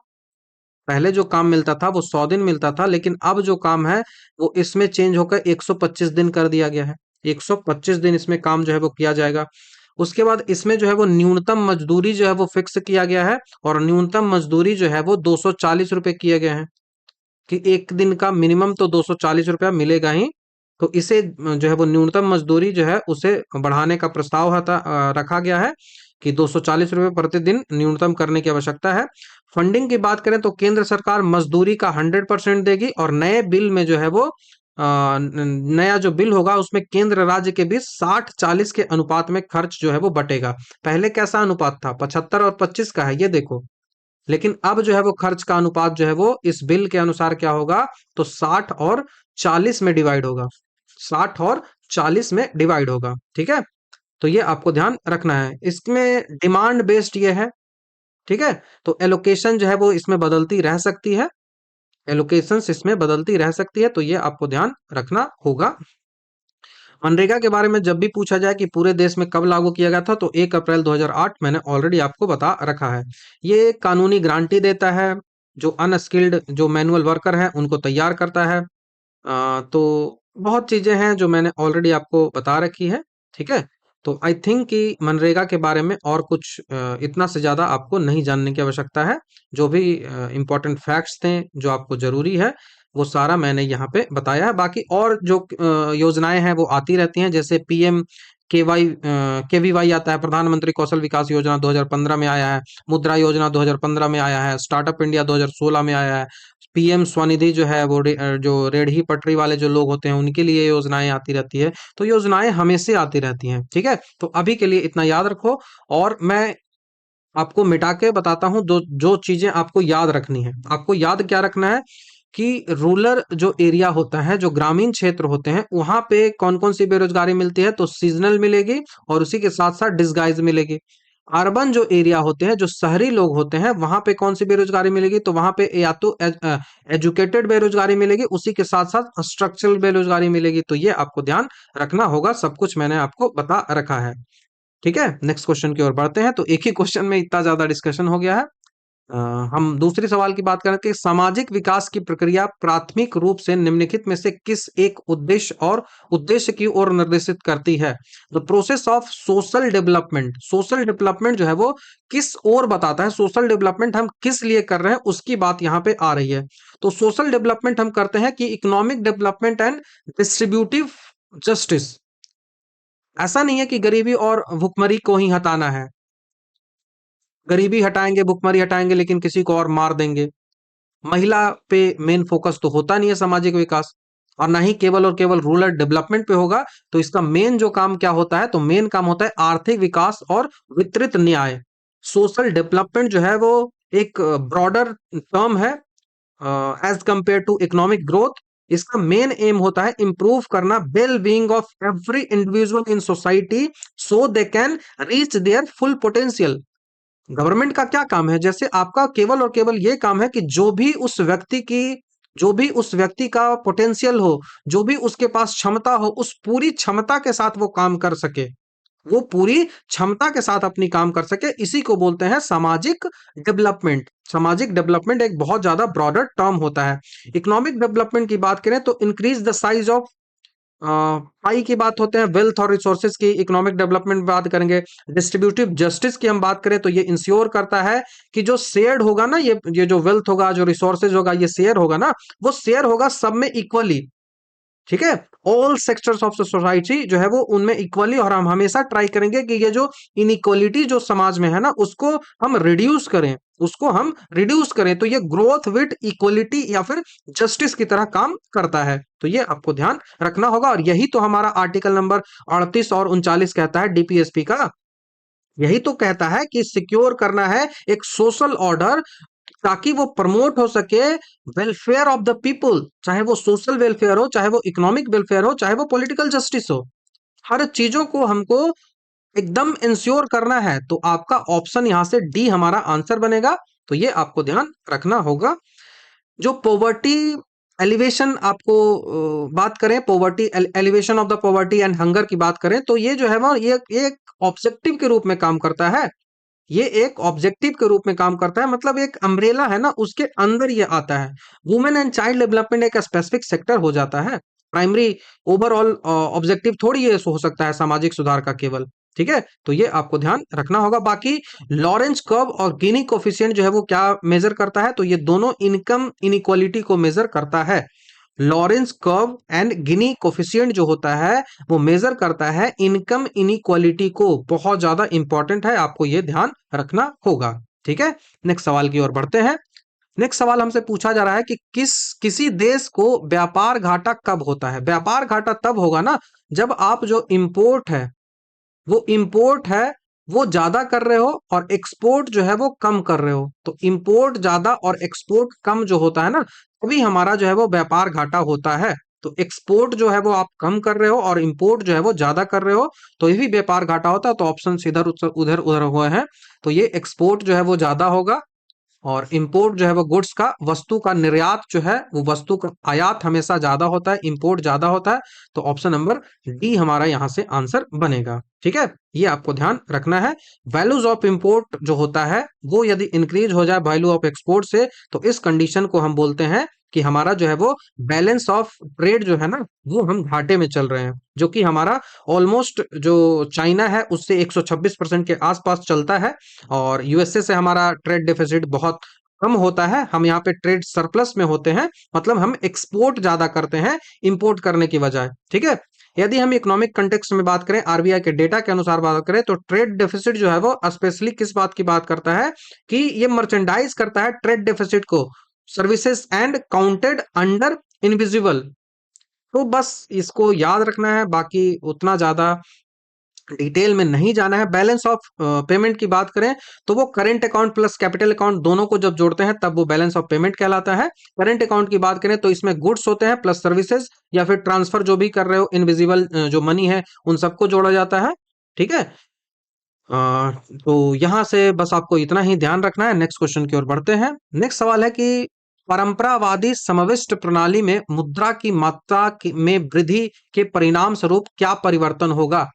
पहले जो काम मिलता था वो 100 दिन मिलता था, लेकिन अब जो काम है वो इसमें चेंज होकर 125 दिन कर दिया गया है। 125 दिन इसमें काम जो है वो किया जाएगा। उसके बाद इसमें जो है वो न्यूनतम मजदूरी जो है वो फिक्स किया गया है, और न्यूनतम मजदूरी जो है वो 240 रुपए किए गए हैं, कि एक दिन का मिनिमम तो 240 रुपया मिलेगा ही। तो इसे जो है वो न्यूनतम मजदूरी जो है उसे बढ़ाने का प्रस्ताव रखा गया है। कि 240 रुपए प्रतिदिन न्यूनतम करने की आवश्यकता है। फंडिंग की बात करें तो केंद्र सरकार मजदूरी का 100% देगी और नए बिल में जो है वो नया जो बिल होगा उसमें केंद्र राज्य के बीच 60-40 के अनुपात में खर्च जो है वो बटेगा। पहले कैसा अनुपात था? 75 और 25 का है, ये देखो। लेकिन अब जो है वो खर्च का अनुपात जो है वो इस बिल के अनुसार क्या होगा, तो 60 और 40 में डिवाइड होगा। 60 और 40 में डिवाइड होगा, ठीक है। तो ये आपको ध्यान रखना है। इसमें डिमांड बेस्ड ये है, ठीक है। तो एलोकेशन जो है वो इसमें बदलती रह सकती है, एलोकेशंस इसमें बदलती रह सकती है, तो ये आपको ध्यान रखना होगा। मनरेगा के बारे में जब भी पूछा जाए कि पूरे देश में कब लागू किया गया था, तो 1 अप्रैल 2008 मैंने ऑलरेडी आपको बता रखा है। ये कानूनी गारंटी देता है, जो अनस्किल्ड जो मैनुअल वर्कर हैं उनको तैयार करता है। तो बहुत चीजें हैं जो मैंने ऑलरेडी आपको बता रखी है, ठीक है। तो आई थिंक कि मनरेगा के बारे में और कुछ इतना से ज्यादा आपको नहीं जानने की आवश्यकता है। जो भी इम्पोर्टेंट फैक्ट्स थे जो आपको जरूरी है वो सारा मैंने यहाँ पे बताया है। बाकी और जो योजनाएं हैं वो आती रहती हैं, जैसे पीएम केवीवाई आता है, प्रधानमंत्री कौशल विकास योजना 2015 में आया है। मुद्रा योजना 2015 में आया है। स्टार्टअप इंडिया 2016 में आया है। पीएम स्वनिधि जो है वो जो रेहड़ी पटरी वाले जो लोग होते हैं उनके लिए योजनाएं आती रहती है। तो योजनाएं हमेशा आती रहती हैं, ठीक है। तो अभी के लिए इतना याद रखो, और मैं आपको मिटा के बताता हूँ दो जो चीजें आपको याद रखनी है। आपको याद क्या रखना है कि रूरल जो एरिया होता है, जो ग्रामीण क्षेत्र होते हैं, वहां पे कौन कौन सी बेरोजगारी मिलती है, तो सीजनल मिलेगी और उसी के साथ साथ डिसगाइज मिलेगी। अर्बन जो एरिया होते हैं, जो शहरी लोग होते हैं, वहां पे कौन सी बेरोजगारी मिलेगी, तो वहां पे या तो एजुकेटेड बेरोजगारी मिलेगी, उसी के साथ साथ स्ट्रक्चरल बेरोजगारी मिलेगी। तो ये आपको ध्यान रखना होगा, सब कुछ मैंने आपको बता रखा है, ठीक है। नेक्स्ट क्वेश्चन की ओर बढ़ते हैं। तो एक ही क्वेश्चन में इतना ज्यादा डिस्कशन हो गया है। अ, हम दूसरी सवाल की बात करें कि सामाजिक विकास की प्रक्रिया प्राथमिक रूप से निम्नलिखित में से किस एक उद्देश्य की ओर निर्देशित करती है। The process of social development, social development जो है वो किस ओर बताता है, सोशल डेवलपमेंट हम किस लिए कर रहे हैं उसकी बात यहाँ पे आ रही है। तो सोशल डेवलपमेंट हम करते हैं कि economic development and distributive justice. ऐसा नहीं है कि गरीबी और भुखमरी को ही हटाना है। गरीबी हटाएंगे, भुखमरी हटाएंगे, लेकिन किसी को और मार देंगे। महिला पे मेन फोकस तो होता नहीं है सामाजिक विकास, और ना ही केवल और केवल रूरल डेवलपमेंट पे होगा। तो इसका मेन जो काम क्या होता है, तो मेन काम होता है आर्थिक विकास और वितरित न्याय। सोशल डेवलपमेंट जो है वो एक ब्रॉडर टर्म है as compare to economic growth. इसका मेन एम होता है इंप्रूव करना well being of every individual in society so they can reach their full potential. Government का क्या काम है, जैसे आपका केवल और केवल ये काम है कि जो भी उस व्यक्ति का पोटेंशियल हो, जो भी उसके पास क्षमता हो, उस पूरी क्षमता के साथ वो काम कर सके, वो पूरी क्षमता के साथ अपनी काम कर सके। इसी को बोलते हैं सामाजिक डेवलपमेंट। सामाजिक डेवलपमेंट एक बहुत ज्यादा ब्रॉडर टर्म होता है। इकोनॉमिक डेवलपमेंट की बात करें तो इंक्रीज द साइज ऑफ पाई की बात होते हैं, वेल्थ और रिसोर्सेज की इकोनॉमिक डेवलपमेंट बात करेंगे। डिस्ट्रीब्यूटिव जस्टिस की हम बात करें तो ये इंश्योर करता है कि जो शेयर्ड होगा ना, ये जो वेल्थ होगा, जो रिसोर्सेज होगा, ये शेयर होगा ना, वो शेयर होगा सब में इक्वली, ठीक है। ऑल सेक्टर्स ऑफ सोसाइटी जो है वो उनमें इक्वली, और हम हमेशा ट्राई करेंगे कि ये जो इनइक्वलिटी जो समाज में है ना, उसको हम रिड्यूस करें। तो ये ग्रोथ विद इक्वलिटी या फिर जस्टिस की तरह काम करता है। तो ये आपको ध्यान रखना होगा, और यही तो हमारा आर्टिकल नंबर 38 और 39 कहता है डीपीएसपी का। यही तो कहता है कि सिक्योर करना है एक सोशल ऑर्डर, ताकि वो प्रमोट हो सके वेलफेयर ऑफ द पीपल, चाहे वो सोशल वेलफेयर हो, चाहे वो इकोनॉमिक वेलफेयर हो, चाहे वो पॉलिटिकल जस्टिस हो। हर चीजों को हमको एकदम इंश्योर करना है। तो आपका ऑप्शन यहां से डी हमारा आंसर बनेगा। तो ये आपको ध्यान रखना होगा। जो पॉवर्टी एलिवेशन आपको बात करें, poverty alleviation of the poverty and hunger की बात करें, तो ये जो है वो ये एक ऑब्जेक्टिव के रूप में काम करता है। ये एक ऑब्जेक्टिव के रूप में काम करता है, मतलब एक अम्ब्रेला है ना, उसके अंदर ये आता है। वुमेन एंड चाइल्ड डेवलपमेंट एक स्पेसिफिक सेक्टर हो जाता है। प्राइमरी ओवरऑल ऑब्जेक्टिव थोड़ी ये हो सकता है सामाजिक सुधार का केवल, ठीक है। तो ये आपको ध्यान रखना होगा। बाकी लॉरेंस कर्व और गिनी कोफिशिएंट जो है वो क्या मेजर करता है, तो ये दोनों इनकम इनइक्वालिटी को मेजर करता है। Lawrence curve and Guinea coefficient जो होता है वो मेजर करता है इनकम इनइक्वालिटी को। बहुत ज्यादा इंपॉर्टेंट है, आपको ये ध्यान रखना होगा। ठीक है, नेक्स्ट सवाल की ओर बढ़ते हैं। नेक्स्ट सवाल हमसे पूछा जा रहा है कि किसी देश को व्यापार घाटा कब होता है। व्यापार घाटा तब होगा ना जब आप जो इंपोर्ट है वो ज्यादा कर रहे हो और एक्सपोर्ट जो है वो कम कर रहे हो। तो इंपोर्ट ज्यादा और एक्सपोर्ट कम जो होता है ना, तभी हमारा जो है वो व्यापार घाटा होता है। तो एक्सपोर्ट जो है वो आप कम कर रहे हो और इंपोर्ट जो है वो ज्यादा कर रहे हो, तो ये भी व्यापार घाटा होता है। तो ऑप्शन इधर उधर उधर हुए हैं, तो ये एक्सपोर्ट जो है वो ज्यादा होगा और इंपोर्ट जो है वो गुड्स का, वस्तु का निर्यात जो है वो, वस्तु का आयात हमेशा ज्यादा होता है, इंपोर्ट ज्यादा होता है। तो ऑप्शन नंबर डी हमारा यहां से आंसर बनेगा। ठीक है, ये आपको ध्यान रखना है। वैल्यूज ऑफ इंपोर्ट जो होता है वो यदि इंक्रीज हो जाए वैल्यू ऑफ एक्सपोर्ट से, तो इस कंडीशन को हम बोलते हैं कि हमारा जो है वो बैलेंस ऑफ ट्रेड जो है ना, वो हम घाटे में चल रहे हैं। जो कि हमारा ऑलमोस्ट जो चाइना है उससे 126% के आसपास चलता है, और यूएसए से हमारा ट्रेड डेफिसिट बहुत कम होता है। हम यहाँ पे ट्रेड सरप्लस में होते हैं, मतलब हम एक्सपोर्ट ज्यादा करते हैं इंपोर्ट करने की बजाय। ठीक है, यदि हम इकोनॉमिक कंटेक्स्ट में बात करें, आरबीआई के डेटा के अनुसार बात करें, तो ट्रेड डेफिसिट जो है वो स्पेशली किस बात की बात करता है कि ये मर्चेंडाइज करता है ट्रेड डेफिसिट को, services and counted under invisible. तो बस इसको याद रखना है, बाकी उतना ज्यादा डिटेल में नहीं जाना है। बैलेंस ऑफ पेमेंट की बात करें तो वो current account plus capital account दोनों को जब जोड़ते हैं तब वो बैलेंस ऑफ पेमेंट कहलाता है। करेंट अकाउंट की बात करें तो इसमें गुड्स होते हैं प्लस सर्विसेज, या फिर ट्रांसफर जो भी कर रहे हो इनविजिबल जो मनी है उन सबको जोड़ा जाता है। ठीक है, तो यहां से बस आपको इतना ही ध्यान रखना है। नेक्स्ट क्वेश्चन की ओर बढ़ते हैं। नेक्स्ट सवाल है कि परंपरावादी समविष्ट प्रणाली में मुद्रा की मात्रा में वृद्धि के परिणाम स्वरूप क्या परिवर्तन होगा।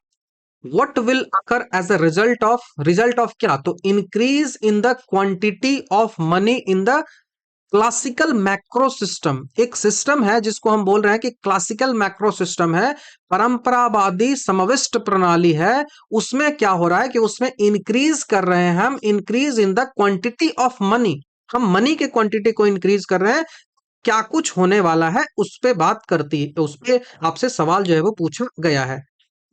what will occur as a result of क्या, तो increase in the quantity of money in the classical macro system. एक सिस्टम है जिसको हम बोल रहे हैं कि क्लासिकल मैक्रो सिस्टम है, परंपरावादी समविष्ट प्रणाली है। उसमें क्या हो रहा है कि उसमें इंक्रीज कर रहे हैं हम, increase in the quantity of money, हम मनी के क्वांटिटी को इंक्रीज कर रहे हैं। क्या कुछ होने वाला है उस पे बात करती है, उस पे आपसे सवाल जो है वो पूछा गया है।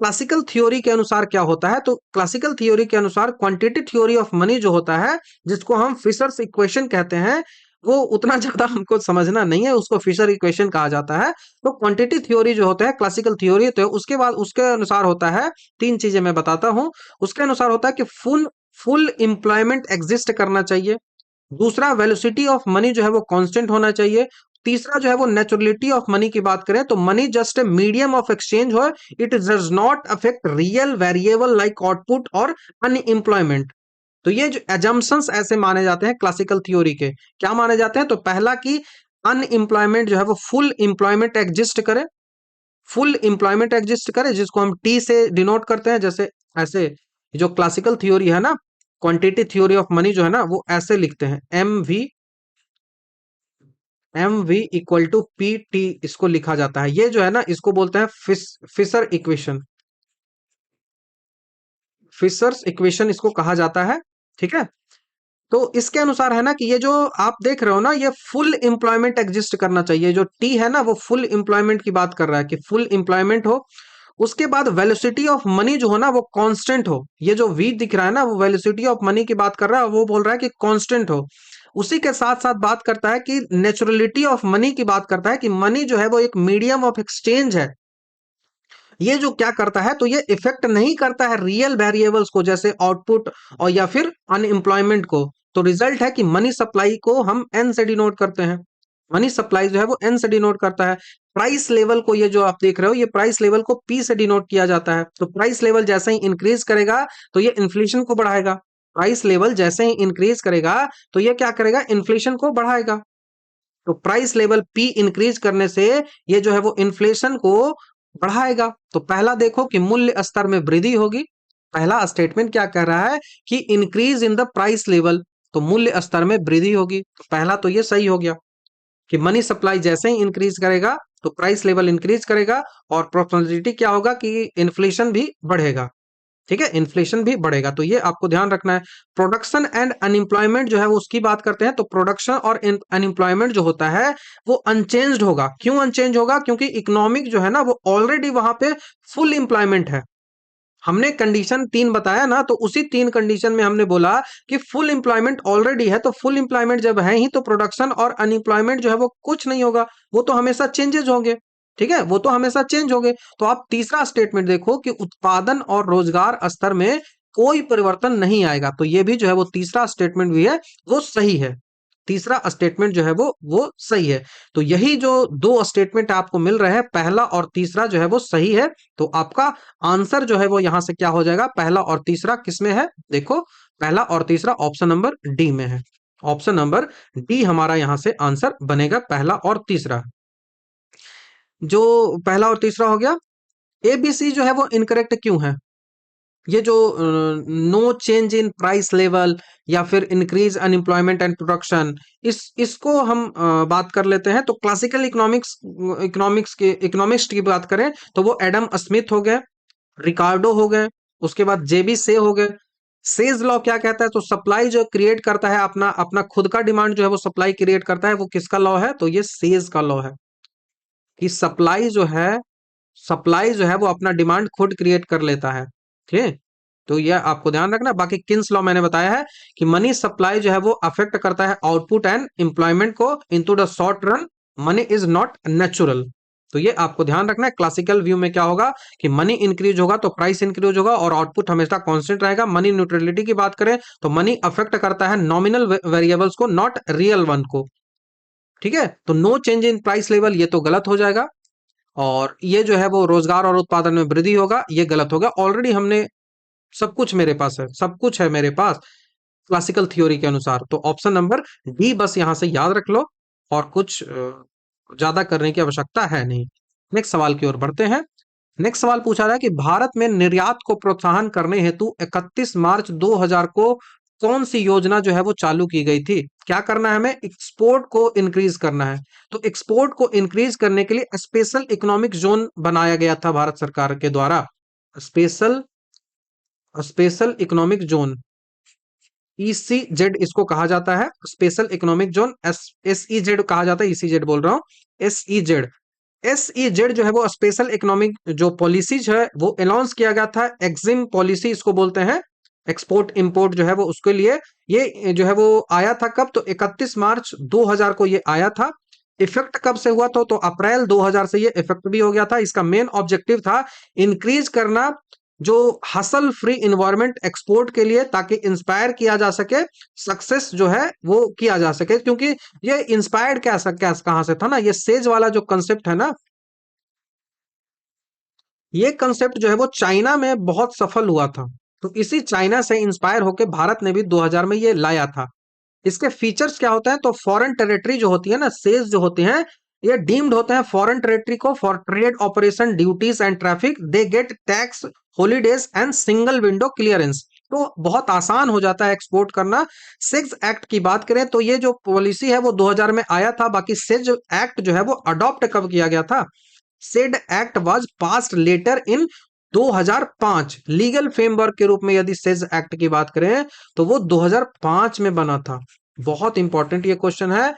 क्लासिकल थ्योरी के अनुसार क्या होता है, तो क्लासिकल थ्योरी के अनुसार क्वांटिटी थ्योरी ऑफ मनी जो होता है, जिसको हम फिशर्स इक्वेशन कहते हैं, वो उतना ज्यादा हमको समझना नहीं है, उसको फिशर इक्वेशन कहा जाता है। तो क्वांटिटी थ्योरी जो होता है क्लासिकल थ्योरी, तो उसके बाद उसके अनुसार होता है, तीन चीजें मैं बताता हूं। उसके अनुसार होता है कि फुल फुल एम्प्लॉयमेंट एग्जिस्ट करना चाहिए। दूसरा, वेलोसिटी ऑफ मनी जो है वो कांस्टेंट होना चाहिए। तीसरा जो है वो नेचुरलिटी ऑफ मनी की बात करें तो money just a medium of exchange हो, it does not affect real variable like output और अनएम्प्लॉयमेंट। तो ये जो एजम्पशंस ऐसे माने जाते हैं क्लासिकल थ्योरी के, क्या माने जाते हैं, तो पहला कि अनएम्प्लॉयमेंट जो है वो फुल एम्प्लॉयमेंट एग्जिस्ट करे, फुल एम्प्लॉयमेंट एग्जिस्ट करे, जिसको हम टी से डिनोट करते हैं। जैसे ऐसे जो क्लासिकल थ्योरी है ना, क्वांटिटी थ्योरी ऑफ मनी जो है ना, वो ऐसे लिखते हैं, M V equal to P T, इसको लिखा जाता है। ये जो है ना, इसको बोलते हैं फिशर इक्वेशन, फिशर्स इक्वेशन इसको कहा जाता है। ठीक है, तो इसके अनुसार है ना कि ये जो आप देख रहे हो ना, ये फुल एम्प्लॉयमेंट एग्जिस्ट करना चाहिए। जो टी है ना वो फुल एम्प्लॉयमेंट की बात कर रहा है कि फुल एम्प्लॉयमेंट हो। उसके बाद वेलोसिटी ऑफ मनी जो हो ना वो कांस्टेंट हो। ये जो वी दिख रहा है ना, वो वेलोसिटी ऑफ मनी की बात कर रहा है, वो बोल रहा है कि कांस्टेंट हो। उसी के साथ साथ बात करता है कि नेचुरलिटी ऑफ मनी की बात करता है कि मनी जो है वो एक मीडियम ऑफ एक्सचेंज है। ये जो क्या करता है, तो ये इफेक्ट नहीं करता है रियल वेरिएबल्स को, जैसे आउटपुट और या फिर अनएम्प्लॉयमेंट को। तो रिजल्ट है कि मनी सप्लाई को हम एन से डिनोट करते हैं। मनी सप्लाई जो है वो एन से डिनोट करता है। प्राइस लेवल को, ये जो आप देख रहे हो, ये प्राइस लेवल को पी से डिनोट किया जाता है। तो प्राइस लेवल जैसे ही इंक्रीज करेगा तो ये इन्फ्लेशन को बढ़ाएगा। प्राइस लेवल जैसे ही इंक्रीज करेगा तो ये क्या करेगा, इन्फ्लेशन को बढ़ाएगा। तो प्राइस लेवल पी इंक्रीज करने से ये जो है वो इन्फ्लेशन को बढ़ाएगा। तो पहला देखो कि मूल्य स्तर में वृद्धि होगी। पहला स्टेटमेंट क्या कह रहा है कि increase in the price level, तो मूल्य स्तर में वृद्धि होगी। तो पहला तो ये सही हो गया कि मनी सप्लाई जैसे ही इंक्रीज करेगा तो प्राइस लेवल इंक्रीज करेगा, और प्रोपोर्शनलिटी क्या होगा कि इन्फ्लेशन भी बढ़ेगा। ठीक है, इन्फ्लेशन भी बढ़ेगा, तो ये आपको ध्यान रखना है। प्रोडक्शन एंड अनएम्प्लॉयमेंट जो है वो उसकी बात करते हैं, तो प्रोडक्शन और अनएम्प्लॉयमेंट जो होता है वो अनचेंज्ड होगा। क्यों अनचेंज होगा? क्योंकि इकोनॉमिक जो है ना वो ऑलरेडी वहां पे फुल एम्प्लॉयमेंट है। हमने कंडीशन 3 बताया ना, तो उसी 3 कंडीशन में हमने बोला कि फुल एम्प्लॉयमेंट ऑलरेडी है, तो फुल एम्प्लॉयमेंट जब है ही तो प्रोडक्शन और अनएम्प्लॉयमेंट जो है वो कुछ नहीं होगा, वो तो हमेशा चेंजेस होंगे। ठीक है, वो तो हमेशा चेंज होंगे। तो आप तीसरा स्टेटमेंट देखो कि उत्पादन और रोजगार स्तर में कोई परिवर्तन नहीं आएगा, तो ये भी जो है वो तीसरा स्टेटमेंट भी है वो सही है। तीसरा स्टेटमेंट जो है वो सही है। तो यही जो दो स्टेटमेंट आपको मिल रहे हैं, पहला और तीसरा जो है वो सही है। तो आपका आंसर जो है वो यहां से क्या हो जाएगा, पहला और तीसरा किसमें है? देखो, पहला और तीसरा ऑप्शन नंबर डी में है। ऑप्शन नंबर डी हमारा यहां से आंसर बनेगा, पहला और तीसरा। जो पहला और तीसरा हो गया, एबीसी जो है वो इनकरेक्ट क्यों है? ये जो no change in price level या फिर इंक्रीज अनएम्प्लॉयमेंट एंड प्रोडक्शन, इसको हम बात कर लेते हैं। तो क्लासिकल इकोनॉमिक्स की बात करें तो वो एडम स्मिथ हो गए, रिकार्डो हो गए, उसके बाद जेबी से हो गए। सेज लॉ क्या कहता है? तो सप्लाई जो क्रिएट करता है, अपना अपना खुद का डिमांड जो है वो सप्लाई क्रिएट करता है, वो किसका लॉ है? तो ये सेज का लॉ है कि सप्लाई जो है वो अपना डिमांड खुद क्रिएट कर लेता है। ठीक है, तो ये आपको ध्यान रखना। बाकी किन्स लॉ मैंने बताया है कि मनी सप्लाई जो है वो अफेक्ट करता है आउटपुट एंड एम्प्लॉयमेंट को into the short run. Money is not natural, तो ये आपको ध्यान रखना है। क्लासिकल व्यू में क्या होगा कि मनी इंक्रीज होगा तो प्राइस इंक्रीज होगा और आउटपुट हमेशा कांस्टेंट रहेगा। मनी न्यूट्रलिटी की बात करें तो मनी अफेक्ट करता है नॉमिनल वेरिएबल्स को, नॉट रियल वन को। ठीक है, तो no change in price level ये तो गलत हो जाएगा। और ये जो है वो रोजगार और उत्पादन में वृद्धि होगा, ये गलत होगा। ऑलरेडी हमने सब कुछ मेरे पास है, सब कुछ है मेरे पास क्लासिकल थ्योरी के अनुसार। तो ऑप्शन नंबर डी बस यहां से याद रख लो, और कुछ ज्यादा करने की आवश्यकता है नहीं। नेक्स्ट सवाल की ओर बढ़ते हैं। नेक्स्ट सवाल पूछा रहा है कि भारत में निर्यात को प्रोत्साहन करने हेतु 31 मार्च 2000 को कौन सी योजना जो है वो चालू की गई थी? क्या करना है हमें? एक्सपोर्ट को इंक्रीज करना है। तो एक्सपोर्ट को इंक्रीज करने के लिए स्पेशल इकोनॉमिक जोन बनाया गया था भारत सरकार के द्वारा। स्पेशल स्पेशल इकोनॉमिक जोन, ईसीजेड इसको कहा जाता है। स्पेशल इकोनॉमिक जोन, एसईजेड कहा जाता है, ईसीजेड बोल रहा हूं, एसईजेड। एसईजेड जो है वो स्पेशल इकोनॉमिक जो पॉलिसीज है वो अनाउंस किया गया था। एक्सिम पॉलिसी इसको बोलते हैं, एक्सपोर्ट इंपोर्ट जो है वो उसके लिए। ये जो है वो आया था कब? तो 31 मार्च 2000 को ये आया था। इफेक्ट कब से हुआ? तो अप्रैल 2000 से ये इफेक्ट भी हो गया था। इसका मेन ऑब्जेक्टिव था इंक्रीज करना जो हसल फ्री इन्वायरमेंट एक्सपोर्ट के लिए, ताकि इंस्पायर किया जा सके, सक्सेस जो है वो किया जा सके। क्योंकि ये इंस्पायर्ड क्या कहां से था ना, ये सेज वाला जो कंसेप्ट है ना, ये कंसेप्ट जो है वो चाइना में बहुत सफल हुआ था। तो इसी चाइना से इंस्पायर होकर भारत ने भी 2000 में ये लाया था। इसके फीचर्स क्या होते हैं? तो फॉरेन टेरिटरी जो होती है ना, सेज जो होते हैं, ये डीम्ड होते हैं फॉरेन टेरिटरी को for trade operation duties and traffic. They get tax holidays and single window clearance. तो बहुत आसान हो जाता है एक्सपोर्ट करना। सिक्स एक्ट की बात करें तो ये जो पॉलिसी है वो 2000 में आया था। बाकी सेज एक्ट जो है वो अडॉप्ट कब किया गया था? Said act was passed later in 2005। Legal framework के रूप में यदि सेज एक्ट की बात करें तो वो 2005 में बना था। बहुत इंपॉर्टेंट ये क्वेश्चन है।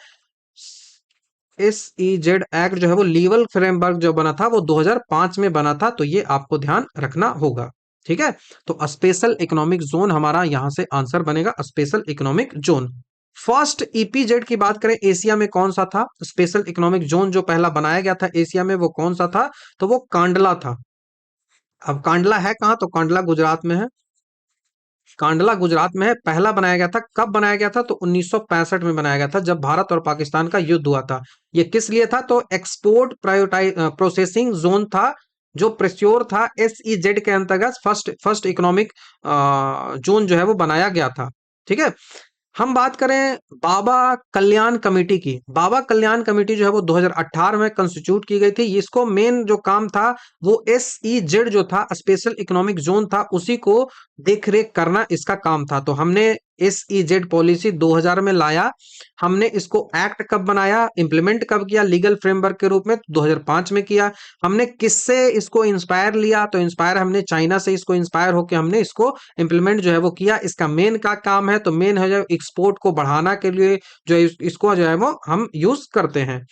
एसईजेड एक्ट जो है वो लीगल फ्रेमवर्क जो बना था वो 2005 में बना था, तो ये आपको ध्यान रखना होगा। ठीक है, तो स्पेशल इकोनॉमिक जोन हमारा यहां से आंसर बनेगा, स्पेशल इकोनॉमिक जोन। फर्स्ट ईपीजेड की बात करें एशिया में कौन सा था? स्पेशल इकोनॉमिक जोन जो पहला बनाया गया था एशिया में वो कौन सा था? तो वो कांडला था। अब कांडला है कहाँ? तो कांडला गुजरात में है। कांडला गुजरात में है, पहला बनाया गया था। कब बनाया गया था? तो 1965 में बनाया गया था, जब भारत और पाकिस्तान का युद्ध हुआ था। ये किस लिए था? तो एक्सपोर्ट प्रोसेसिंग जोन था, जो प्रेस्योर था। एसईजेड के अंतर्गत फर्स्ट फर्स्ट इकोनॉमिक जोन जो है वो बनाया गया था। ठीक है, हम बात करें बाबा कल्याण कमेटी की। बाबा कल्याण कमेटी जो है वो 2018 में कंस्टिट्यूट की गई थी। इसको मेन जो काम था वो एसईजेड जो था, स्पेशल इकोनॉमिक जोन था, उसी को देख रेख करना इसका काम था। तो हमने SEZ पॉलिसी 2000 में लाया। हमने इसको एक्ट कब बनाया, इंप्लीमेंट कब किया लीगल फ्रेमवर्क के रूप में, 2005 में किया। हमने किससे इसको इंस्पायर लिया, तो इंस्पायर हमने चाइना से इसको इंस्पायर होकर हमने इसको इंप्लीमेंट जो है वो किया। इसका मेन का काम है, तो मेन है जो एक्सपोर्ट को बढ़ाना के लिए जो इसको जो है वो हम यूज करते हैं।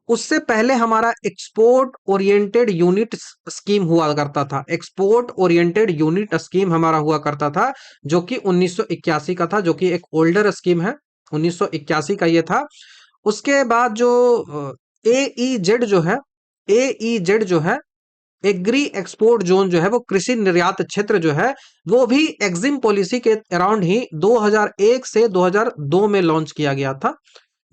उससे पहले हमारा एक्सपोर्ट ओरिएंटेड यूनिट स्कीम हुआ करता था। एक्सपोर्ट ओरिएंटेड यूनिट स्कीम हमारा हुआ करता था, जो कि 1981 का था, जो कि एक ओल्डर स्कीम है। 1981 का ये था। उसके बाद जो AEZ जो है, AEZ जो है, एग्री एक्सपोर्ट जोन जो है वो कृषि निर्यात क्षेत्र जो है, वो भी एक्जिम पॉलिसी के अराउंड ही 2001 से 2002 में लॉन्च किया गया था।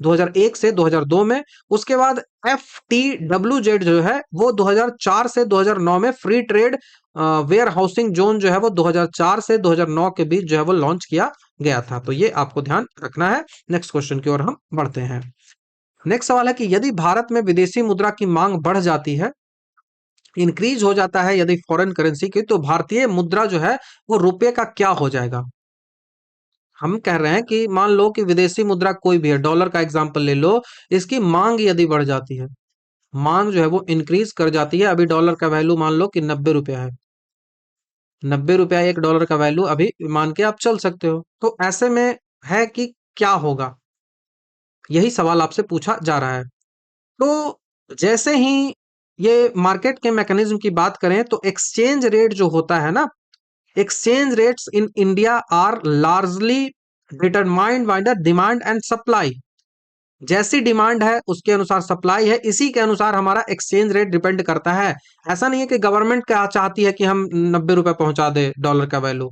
2001 से 2002 में। उसके बाद FTWZ जो है वो 2004 से 2009 में free trade warehousing zone जो है वो 2004 से 2009 के बीच जो है वो लॉन्च किया गया था। तो ये आपको ध्यान रखना है। नेक्स्ट क्वेश्चन की ओर हम बढ़ते हैं। नेक्स्ट सवाल है कि यदि भारत में विदेशी मुद्रा की मांग बढ़ जाती है, इंक्रीज हो जाता है यदि फॉरेन करेंसी की, तो भारतीय मुद्रा जो है वो रुपये का क्या हो जाएगा। हम कह रहे हैं कि मान लो कि विदेशी मुद्रा कोई भी है, डॉलर का एग्जांपल ले लो, इसकी मांग यदि बढ़ जाती है, मांग जो है वो इंक्रीज कर जाती है। अभी डॉलर का वैल्यू मान लो कि 90 रुपया है, 90 रुपया एक डॉलर का वैल्यू अभी मान के आप चल सकते हो। तो ऐसे में है कि क्या होगा, यही सवाल आपसे पूछा जा रहा है। तो जैसे ही ये मार्केट के मैकेनिज्म की बात करें, तो एक्सचेंज रेट जो होता है ना, exchange rates in India are largely determined by the demand and supply। जैसी डिमांड है उसके अनुसार सप्लाई है, इसी के अनुसार हमारा एक्सचेंज रेट डिपेंड करता है। ऐसा नहीं है कि गवर्नमेंट क्या चाहती है कि हम 90 रुपए पहुंचा दे डॉलर का वैल्यू।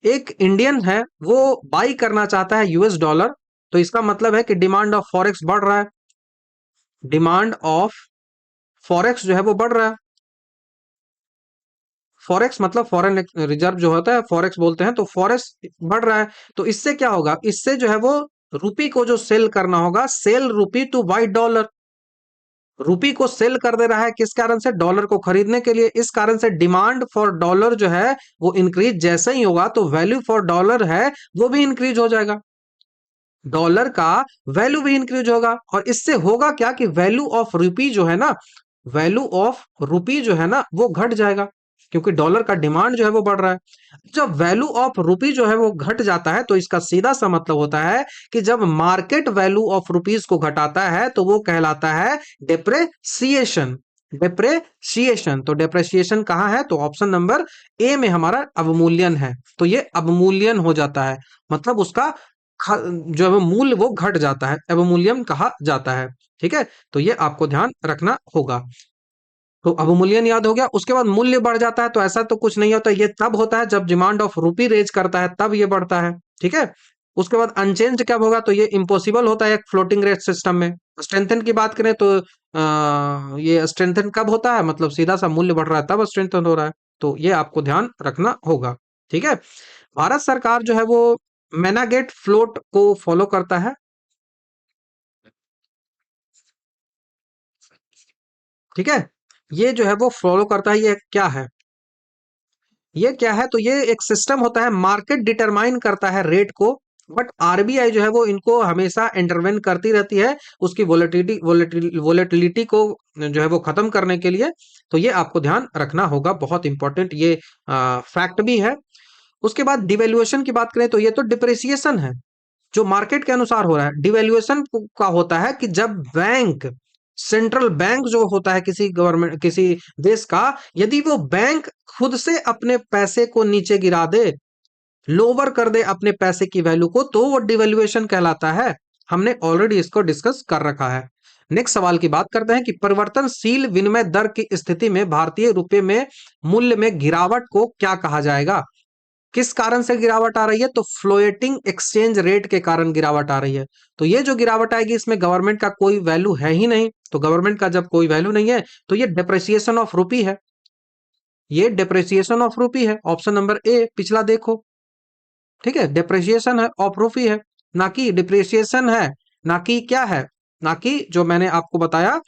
एक इंडियन है वो बाई करना चाहता है US डॉलर, तो इसका मतलब है कि डिमांड ऑफ फॉरेक्स बढ़ रहा है, डिमांड ऑफ फॉरेक्स जो है वो बढ़ रहा है। फॉरेक्स मतलब फॉरेन रिजर्व जो होता है, फॉरेक्स बोलते हैं, तो फॉरेक्स बढ़ रहा है। तो इससे क्या होगा, इससे जो है वो रुपी को जो सेल करना होगा, sell rupee to buy dollar. Rupee को सेल कर दे रहा है किस कारण से, डॉलर को खरीदने के लिए। इस कारण से डिमांड फॉर डॉलर जो है वो इंक्रीज जैसे ही होगा, तो वैल्यू फॉर डॉलर है वो भी इंक्रीज हो जाएगा, डॉलर का वैल्यू भी इंक्रीज होगा। और इससे होगा क्या कि वैल्यू ऑफ रुपी जो है ना, वैल्यू ऑफ रुपी जो है ना वो घट जाएगा, क्योंकि डॉलर का डिमांड जो है वो बढ़ रहा है। जब वैल्यू ऑफ रुपी जो है वो घट जाता है, तो इसका सीधा सा मतलब होता है कि जब मार्केट वैल्यू ऑफ रुपीज को घटाता है तो वो कहलाता है डेप्रेसिएशन। डेप्रेसिएशन, तो डेप्रेसिएशन कहाँ है, तो ऑप्शन नंबर ए में हमारा अवमूल्यन है। तो ये अवमूल्यन हो जाता है, मतलब उसका जो है वो मूल्य वो घट जाता है, अवमूल्यन कहा जाता है। ठीक है, तो ये आपको ध्यान रखना होगा। तो अवमूल्यन याद हो गया। उसके बाद मूल्य बढ़ जाता है, तो ऐसा तो कुछ नहीं होता, ये तब होता है जब डिमांड ऑफ रुपी रेज करता है, तब ये बढ़ता है। ठीक है, उसके बाद अनचेंज कब होगा, तो ये इम्पॉसिबल होता है एक फ्लोटिंग रेट सिस्टम में। स्ट्रेंथन की बात करें तो ये स्ट्रेंथन कब होता है, मतलब सीधा सा मूल्य बढ़ रहा है तब स्ट्रेंथन हो रहा है। तो ये आपको ध्यान रखना होगा। ठीक है, भारत सरकार जो है वो मेनागेट फ्लोट को फॉलो करता है। ठीक है, ये जो है वो फॉलो करता है। ये क्या है, ये क्या है, तो ये एक सिस्टम होता है, मार्केट डिटरमाइन करता है रेट को, बट आरबीआई जो है वो इनको हमेशा इंटरवेन करती रहती है उसकी वोलेटिलिटी को जो है वो खत्म करने के लिए। तो ये आपको ध्यान रखना होगा, बहुत इंपॉर्टेंट ये फैक्ट भी है। उसके बाद डिवेल्युएशन की बात करें तो ये तो डिप्रेसिएशन है जो मार्केट के अनुसार हो रहा है। डिवेल्युएशन का होता है कि जब बैंक, सेंट्रल बैंक जो होता है किसी गवर्नमेंट, किसी देश का, यदि वो बैंक खुद से अपने पैसे को नीचे गिरा दे, लोअर कर दे अपने पैसे की वैल्यू को, तो वो डिवेल्युएशन कहलाता है। हमने ऑलरेडी इसको डिस्कस कर रखा है। नेक्स्ट सवाल की बात करते हैं कि परिवर्तनशील विनिमय दर की स्थिति में भारतीय रुपए में मूल्य में गिरावट को क्या कहा जाएगा। किस कारण से गिरावट आ रही है, तो फ्लोएटिंग एक्सचेंज रेट के कारण गिरावट आ रही है। तो ये जो गिरावट आएगी इसमें गवर्नमेंट का कोई वैल्यू है ही नहीं, तो गवर्नमेंट का जब कोई वैल्यू नहीं है तो ये डेप्रिसिएशन ऑफ रुपी है, ये डेप्रिसिएशन ऑफ रुपी है। ऑप्शन नंबर ए पिछला देखो। ठीक है, डेप्रिसिएशन है ऑफ रुपी है, ना कि डिप्रिसिएशन है, ना कि क्या है, ना कि जो मैंने आपको बताया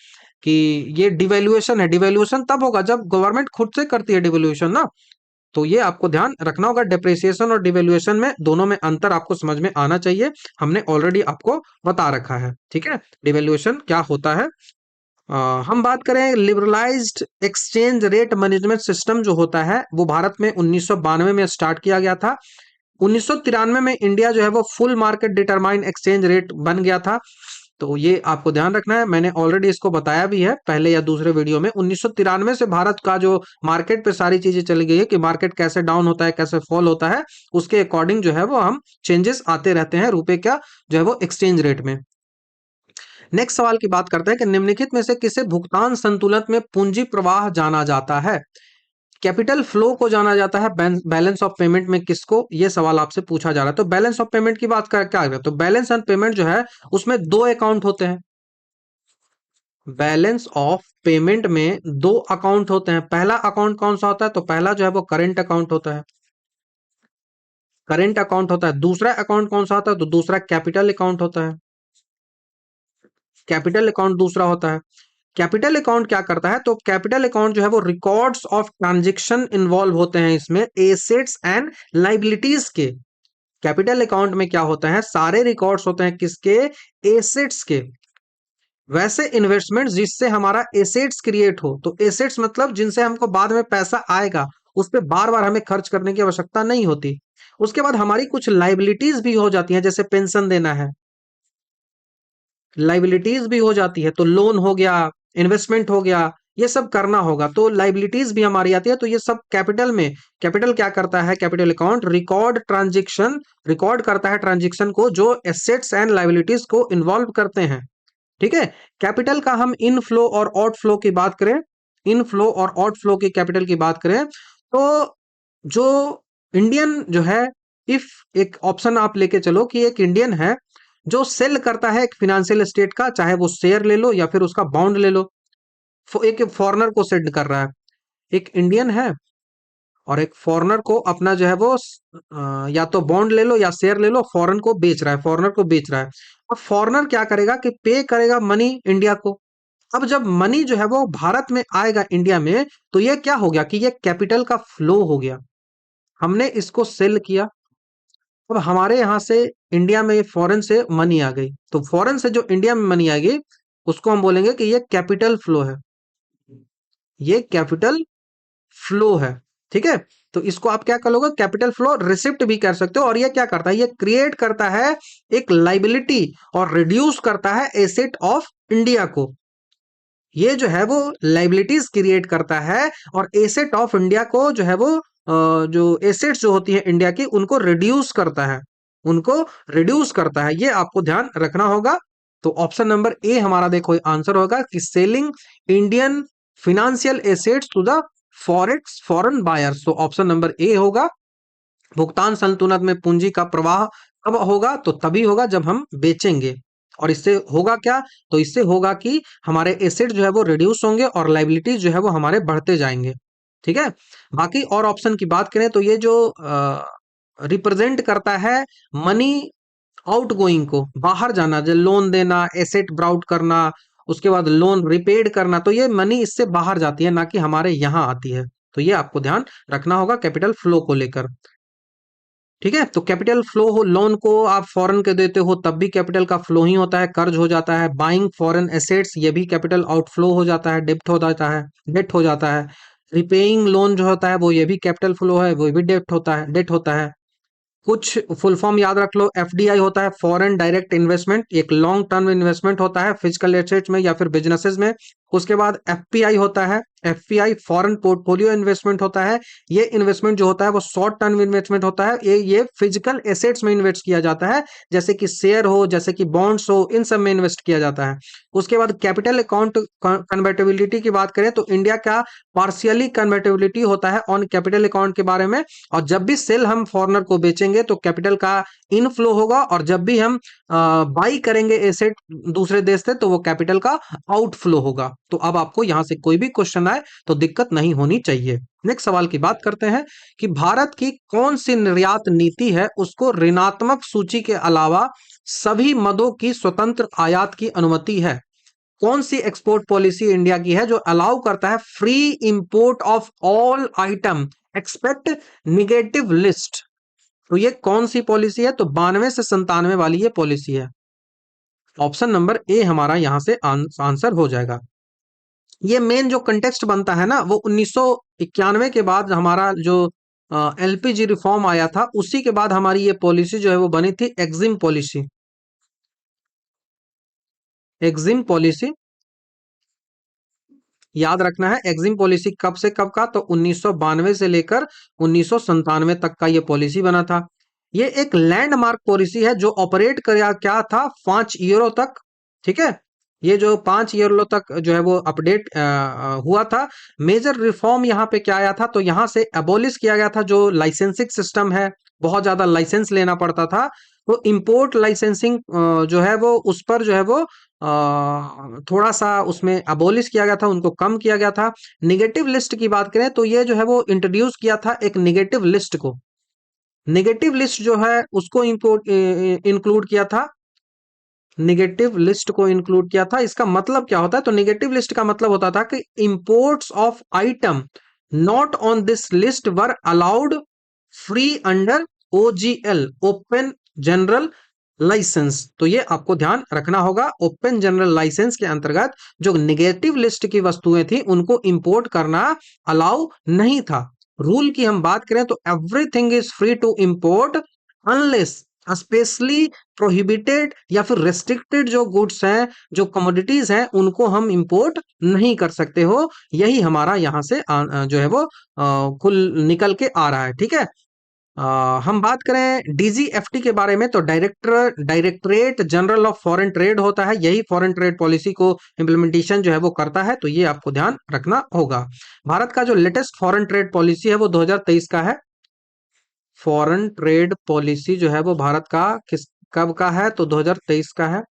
कि ये डिवेल्युएशन है। डिवेल्युएशन तब होगा जब गवर्नमेंट खुद से करती है डिवेल्युएशन ना, तो ये आपको ध्यान रखना होगा, डेप्रिसिएशन और डिवेल्युएशन में दोनों में अंतर आपको समझ में आना चाहिए। हमने ऑलरेडी आपको बता रखा है, ठीक है, डिवेल्युएशन क्या होता है। हम बात करें liberalised exchange rate management system जो होता है वो भारत में 1992 में स्टार्ट किया गया था। 1993 में इंडिया जो है वो full market determine exchange rate बन गया था। तो ये आपको ध्यान रखना है, मैंने ऑलरेडी इसको बताया भी है पहले या दूसरे वीडियो में। 1993 से भारत का जो मार्केट पे सारी चीजें चली गई है कि मार्केट कैसे डाउन होता है, कैसे फॉल होता है, उसके अकॉर्डिंग जो है वो हम चेंजेस आते रहते हैं रुपए का जो है वो एक्सचेंज रेट में। नेक्स्ट सवाल की बात करते हैं कि निम्नलिखित में से किसे भुगतान संतुलन में पूंजी प्रवाह जाना जाता है। कैपिटल फ्लो को जाना जाता है, बैलेंस ऑफ पेमेंट में किसको, ये सवाल आपसे पूछा जा रहा है। तो बैलेंस ऑफ पेमेंट की बात कर क्या करें, तो बैलेंस ऑफ पेमेंट जो है उसमें दो अकाउंट होते हैं। बैलेंस ऑफ पेमेंट में दो अकाउंट होते हैं। पहला अकाउंट कौन सा होता है, तो पहला जो है वो करेंट अकाउंट होता है, करेंट अकाउंट होता है। दूसरा अकाउंट कौन सा होता है, तो दूसरा कैपिटल अकाउंट होता है, कैपिटल अकाउंट दूसरा होता है। कैपिटल अकाउंट क्या करता है, तो कैपिटल अकाउंट जो है वो रिकॉर्ड्स ऑफ ट्रांजैक्शन इन्वॉल्व होते हैं इसमें, एसेट्स एंड लाइबिलिटीज के। कैपिटल अकाउंट में क्या होता है, सारे रिकॉर्ड्स होते हैं किसके, एसेट्स के। वैसे इन्वेस्टमेंट जिससे हमारा एसेट्स क्रिएट हो, तो एसेट्स मतलब जिनसे हमको बाद में पैसा आएगा, उस पर बार बार हमें खर्च करने की आवश्यकता नहीं होती। उसके बाद हमारी कुछ लाइबिलिटीज भी हो जाती हैं, जैसे पेंशन देना है, लाइबिलिटीज भी हो जाती है, तो लोन हो गया, इन्वेस्टमेंट हो गया, ये सब करना होगा, तो लाइबिलिटीज भी हमारी आती है। तो ये सब कैपिटल में, कैपिटल क्या करता है, capital account record transaction, record करता है ट्रांजेक्शन को जो एसेट्स एंड लाइबिलिटीज को इन्वॉल्व करते हैं, ठीक है। कैपिटल का हम इनफ्लो और आउटफ्लो की बात करें, इनफ्लो और आउटफ्लो की कैपिटल की बात करें, तो जो इंडियन जो है, इफ एक ऑप्शन आप लेके चलो कि एक इंडियन है जो सेल करता है एक फिनेंशियल स्टेट का, चाहे वो शेयर ले लो या फिर उसका बॉन्ड ले लो, एक फॉरेनर को सेंड कर रहा है। एक इंडियन है और एक फॉरेनर को अपना जो है वो या तो बॉन्ड ले लो या शेयर ले लो, फॉरेन को बेच रहा है, फॉरेनर को बेच रहा है। अब फॉरेनर क्या करेगा कि पे करेगा मनी इंडिया को। अब जब मनी जो है वो भारत में आएगा इंडिया में, तो ये क्या हो गया कि ये कैपिटल का फ्लो हो गया। हमने इसको सेल किया, अब हमारे यहाँ से इंडिया में फॉरेन से मनी आ गई, तो फॉरेन से जो इंडिया में मनी आ गई उसको हम बोलेंगे कि ये कैपिटल फ्लो है, ये कैपिटल फ्लो है, ठीक है। तो इसको आप क्या कर लोगे, कैपिटल फ्लो रिसिप्ट भी कर सकते हो। और ये क्या करता है, ये क्रिएट करता है एक लाइबिलिटी और रिड्यूस करता है एसेट ऑफ इंडिया को। ये जो है वो लाइबिलिटीज क्रिएट करता है और एसेट ऑफ इंडिया को जो है वो जो एसेट्स जो होती है इंडिया की उनको रिड्यूस करता है, उनको रिड्यूस करता है, ये आपको ध्यान रखना होगा। तो ऑप्शन नंबर ए हमारा देखो आंसर होगा कि selling Indian financial assets to the forex foreign buyers. तो ऑप्शन नंबर ए होगा। भुगतान संतुलन में पूंजी का प्रवाह कब होगा, तो तभी होगा जब हम बेचेंगे। और इससे होगा क्या, तो इससे होगा कि हमारे एसेट जो है वो रिड्यूस होंगे और लाइबिलिटीज जो है वो हमारे बढ़ते जाएंगे, ठीक है। बाकी और ऑप्शन की बात करें तो ये जो रिप्रेजेंट करता है मनी आउट गोइंग को, बाहर जाना, जो लोन देना, एसेट ब्राउट करना, उसके बाद लोन रिपेड करना, तो ये मनी इससे बाहर जाती है, ना कि हमारे यहाँ आती है। तो ये आपको ध्यान रखना होगा कैपिटल फ्लो को लेकर, ठीक है। तो कैपिटल फ्लो हो, लोन को आप फॉरेन के देते हो तब भी कैपिटल का फ्लो ही होता है, कर्ज हो जाता है। बाइंग फॉरेन एसेट्स, ये भी कैपिटल आउटफ्लो हो जाता है, डेप्ट हो जाता है, डेट हो जाता है। रिपेइंग लोन जो होता है वो ये भी कैपिटल फ्लो है, वो भी डेप्ट होता है, डेट होता है। कुछ फुल फॉर्म याद रख लो, एफडीआई होता है फॉरेन डायरेक्ट इन्वेस्टमेंट, एक लॉन्ग टर्म इन्वेस्टमेंट होता है फिजिकल एसेट्स में या फिर बिजनेसेस में। उसके बाद एफपीआई होता है, एफपीआई फॉरेन पोर्टफोलियो इन्वेस्टमेंट होता है। ये इन्वेस्टमेंट जो होता है वो शॉर्ट टर्म इन्वेस्टमेंट होता है, ये फिजिकल एसेट्स में इन्वेस्ट किया जाता है, जैसे कि शेयर हो, जैसे कि बॉन्ड्स हो, इन सब में इन्वेस्ट किया जाता है। उसके बाद कैपिटल अकाउंट कन्वर्टेबिलिटी की बात करें तो इंडिया का पार्शियली कन्वर्टेबिलिटी होता है ऑन कैपिटल अकाउंट के बारे में। और जब भी सेल हम फॉरनर को बेचेंगे तो कैपिटल का इनफ्लो होगा, और जब भी हम बाई करेंगे एसेट दूसरे देश से तो वो कैपिटल का आउटफ्लो होगा। तो अब आपको यहां से कोई भी क्वेश्चन आए तो दिक्कत नहीं होनी चाहिए। नेक्स्ट सवाल की बात करते हैं कि भारत की कौन सी निर्यात नीति है उसको ऋणात्मक सूची के अलावा सभी मदों की स्वतंत्र आयात की अनुमति है। कौन सी एक्सपोर्ट पॉलिसी इंडिया की है जो अलाउ करता है free import of all item expect negative list. तो ये कौन सी पॉलिसी है? तो 92 से 97 वाली ये पॉलिसी है। ऑप्शन नंबर ए हमारा यहां से आंसर हो जाएगा। ये मेन जो कंटेक्स्ट बनता है ना, वो 1991 के बाद हमारा जो एलपीजी रिफॉर्म आया था, उसी के बाद हमारी ये पॉलिसी जो है वो बनी थी, एक्जिम पॉलिसी। एक्जिम पॉलिसी याद रखना है। एक्जिम पॉलिसी कब से कब का? तो 1992 से लेकर 1997 तक का ये पॉलिसी बना था। ये एक लैंडमार्क पॉलिसी है जो ऑपरेट कर क्या था 5 ईयरों तक। ठीक है, ये जो 5 ईयरों तक जो है वो अपडेट हुआ था। मेजर रिफॉर्म यहाँ पे क्या आया था? तो यहाँ से एबोलिश किया गया था जो लाइसेंसिंग सिस्टम है, बहुत ज्यादा लाइसेंस लेना पड़ता था। तो इंपोर्ट लाइसेंसिंग जो है वो उस पर जो है वो थोड़ा सा उसमें अबोलिश किया गया था, उनको कम किया गया था। निगेटिव लिस्ट की बात करें तो ये जो है वो इंट्रोड्यूस किया था एक निगेटिव लिस्ट को। निगेटिव लिस्ट जो है उसको इंक्लूड किया था। निगेटिव लिस्ट को इंक्लूड किया था। इसका मतलब क्या होता है? तो निगेटिव लिस्ट का मतलब होता था कि imports of item not on this list were allowed free under OGL, open general licence. तो ये आपको ध्यान रखना होगा। ओपन जनरल लाइसेंस के अंतर्गत जो निगेटिव लिस्ट की वस्तुएं थी उनको इंपोर्ट करना अलाउ नहीं था। रूल की हम बात करें तो everything is free to import unless specially prohibited या फिर रेस्ट्रिक्टेड जो गुड्स हैं, जो कमोडिटीज हैं, उनको हम इंपोर्ट नहीं कर सकते हो। यही हमारा यहाँ से जो है वो कुल निकल के आ रहा है। ठीक है, हम बात करें डीजीएफटी के बारे में तो directorate general of foreign trade होता है, यही फॉरेन ट्रेड पॉलिसी को इम्प्लीमेंटेशन जो है वो करता है। तो ये आपको ध्यान रखना होगा। भारत का जो लेटेस्ट फॉरेन ट्रेड पॉलिसी है वो 2023 का है। फॉरेन ट्रेड पॉलिसी जो है वो भारत का किस कब का है? तो 2023 का है।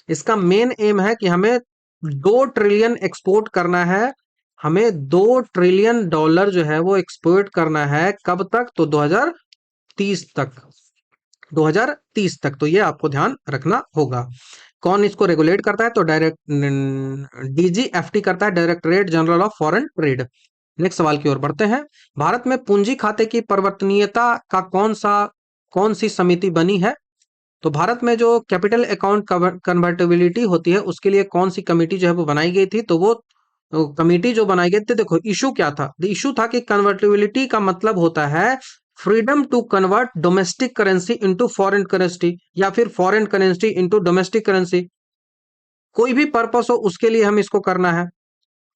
इसका मेन एम है कि हमें 2 ट्रिलियन एक्सपोर्ट करना है। हमें $2 ट्रिलियन जो है वो एक्सपोर्ट करना है। कब तक? तो 2030 तक। 2030 तक। तो ये आपको ध्यान रखना होगा। कौन इसको रेगुलेट करता है? तो डीजीएफटी करता है, directorate general of foreign trade. Next सवाल की ओर बढ़ते हैं। भारत में पूंजी खाते की परिवर्तनीयता का कौन सी समिति बनी है? तो भारत में जो कैपिटल अकाउंट कन्वर्टेबिलिटी होती है उसके लिए कौन सी कमेटी जो है वो बनाई गई थी? तो वो कमेटी जो बनाई गई थी, देखो इशू क्या था? इशू था कि कन्वर्टेबिलिटी का मतलब होता है freedom to convert domestic currency into foreign currency या फिर foreign currency into domestic currency. कोई भी पर्पस हो उसके लिए हम इसको करना है।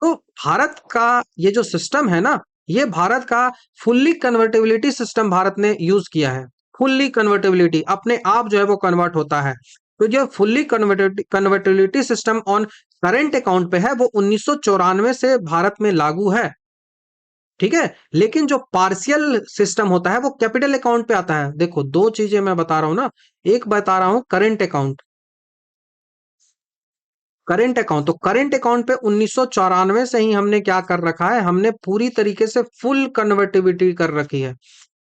तो भारत का ये जो सिस्टम है ना, ये भारत का फुल्ली कन्वर्टेबिलिटी सिस्टम भारत ने यूज किया है। फुल्ली कन्वर्टेबिलिटी अपने आप जो है वो कन्वर्ट होता है। तो जो fully convertibility system on current account पे है वो 1994 से भारत में लागू है। ठीक है, लेकिन जो पार्शियल सिस्टम होता है वो कैपिटल अकाउंट पे आता है। देखो दो चीजें मैं बता रहा हूं ना, एक बता रहा हूं करेंट अकाउंट, करेंट अकाउंट। तो करेंट अकाउंट पे 1994 से ही हमने क्या कर रखा है? हमने पूरी तरीके से फुल कन्वर्टिबिलिटी कर रखी है।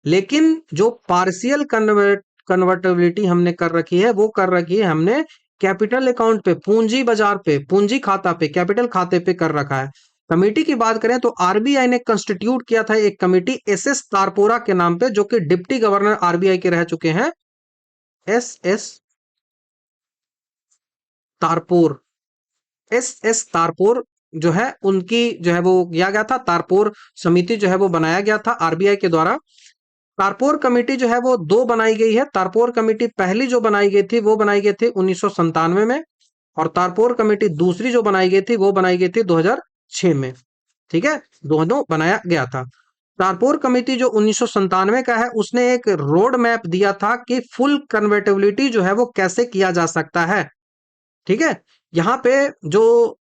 लेकिन जो पार्शियल कन्वर्टिबिलिटी हमने कर रखी है वो कर रखी है हमने कैपिटल अकाउंट पे, पूंजी बाजार पे, पूंजी खाता पे, कैपिटल खाते पे कर रखा है। कमेटी की बात करें तो आरबीआई ने कंस्टिट्यूट किया था एक कमेटी एस तारपोरा के नाम पे, जो कि डिप्टी गवर्नर आरबीआई के रह चुके हैं। एस तारपोर, एस तारपोर जो है उनकी जो है वो किया गया था। तारपोर समिति जो है वो बनाया गया था आरबीआई के द्वारा। तारपोर कमेटी जो है वो दो बनाई गई है। तारपोर कमेटी पहली जो बनाई गई थी वो बनाई गई थी 1997 में, और तारपोर कमेटी दूसरी जो बनाई गई थी वो बनाई गई थी 2006 में। ठीक है, दोनों बनाया गया था। तारपोर कमेटी जो 1997 का है उसने एक रोड मैप दिया था कि फुल कन्वर्टेबिलिटी जो है वो कैसे किया जा सकता है। ठीक है, यहाँ पे जो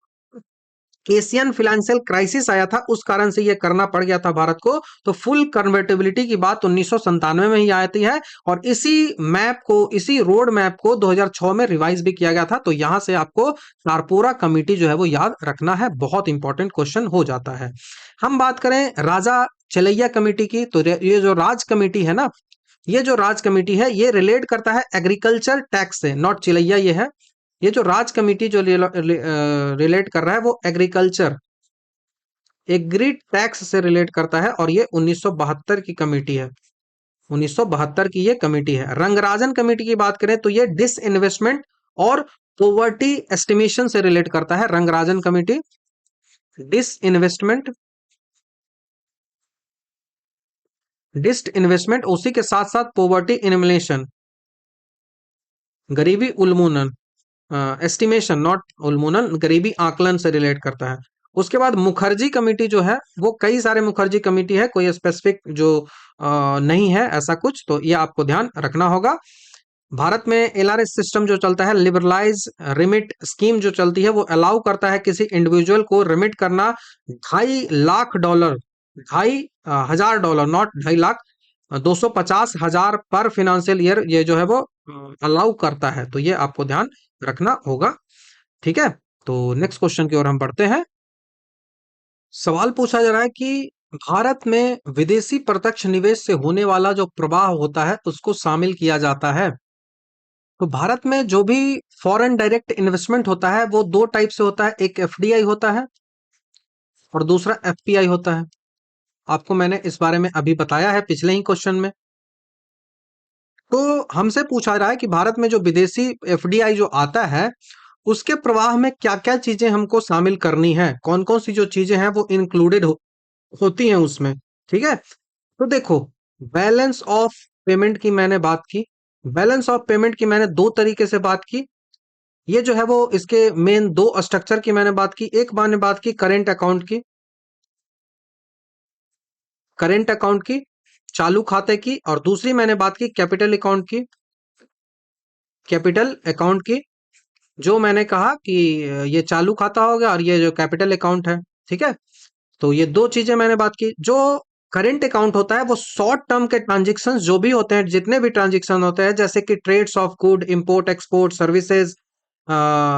एशियन फाइनेंशियल क्राइसिस आया था उस कारण से ये करना पड़ गया था भारत को। तो फुल कन्वर्टेबिलिटी की बात 1997 में ही आती है, और इसी मैप को, इसी रोड मैप को 2006 में रिवाइज भी किया गया था। तो यहां से आपको तारपोरा कमेटी जो है वो याद रखना है, बहुत इंपॉर्टेंट क्वेश्चन हो जाता है। हम बात करें राजा चलैया कमेटी की, तो ये जो राज कमेटी है ना, ये जो राज कमेटी है ये रिलेट करता है एग्रीकल्चर टैक्स से, नॉट चिलैया ये है। ये जो राज कमेटी जो रिलेट कर रहा है वो एग्रीकल्चर एग्री टैक्स से रिलेट करता है और ये 1972 की कमेटी है। 1972 की ये कमेटी है। रंगराजन कमेटी की बात करें तो ये डिसइन्वेस्टमेंट और पॉवर्टी एस्टिमेशन से रिलेट करता है। रंगराजन कमेटी डिसइन्वेस्टमेंट, डिसइन्वेस्टमेंट उसी के साथ साथ पॉवर्टी इनमिलेशन, गरीबी उन्मूलन, एस्टिमेशन नॉट उन्मूलन, गरीबी आकलन से रिलेट करता है। उसके बाद मुखर्जी कमेटी जो है वो कई सारे मुखर्जी कमेटी है, कोई स्पेसिफिक जो नहीं है ऐसा कुछ, तो ये आपको ध्यान रखना होगा। भारत में एलआरएस सिस्टम जो चलता है, लिबरलाइज रिमिट स्कीम जो चलती है, वो अलाउ करता है किसी इंडिविजुअल को रिमिट करना $2.5 लाख, 2,500 नॉट 2.5 लाख, 250,000 पर फिनेंशियल ईयर, ये जो है वो अलाउ करता है। तो ये आपको ध्यान रखना होगा। ठीक है, तो नेक्स्ट क्वेश्चन की ओर हम बढ़ते हैं। सवाल पूछा जा रहा है कि भारत में विदेशी प्रत्यक्ष निवेश से होने वाला जो प्रवाह होता है उसको शामिल किया जाता है। तो भारत में जो भी फॉरेन डायरेक्ट इन्वेस्टमेंट होता है वो दो टाइप से होता है, एक एफडीआई होता है और दूसरा एफपीआई होता है। आपको मैंने इस बारे में अभी बताया है पिछले ही क्वेश्चन में। तो हमसे पूछा रहा है कि भारत में जो विदेशी एफडीआई जो आता है उसके प्रवाह में क्या क्या चीजें हमको शामिल करनी है, कौन कौन सी जो चीजें हैं वो इंक्लूडेड होती हैं उसमें। ठीक है, तो देखो, बैलेंस ऑफ पेमेंट की मैंने बात की। बैलेंस ऑफ पेमेंट की मैंने दो तरीके से बात की। ये जो है वो इसके मेन दो स्ट्रक्चर की मैंने बात की। एक मैंने बात की करेंट अकाउंट की, करेंट अकाउंट की, चालू खाते की, और दूसरी मैंने बात की कैपिटल अकाउंट की, कैपिटल अकाउंट की। जो मैंने कहा कि ये चालू खाता हो गया और ये जो कैपिटल अकाउंट है। ठीक है, तो ये दो चीजें मैंने बात की। जो करेंट अकाउंट होता है वो शॉर्ट टर्म के ट्रांजेक्शन जो भी होते हैं, जितने भी ट्रांजेक्शन होते हैं, जैसे कि trades of good, import export, services,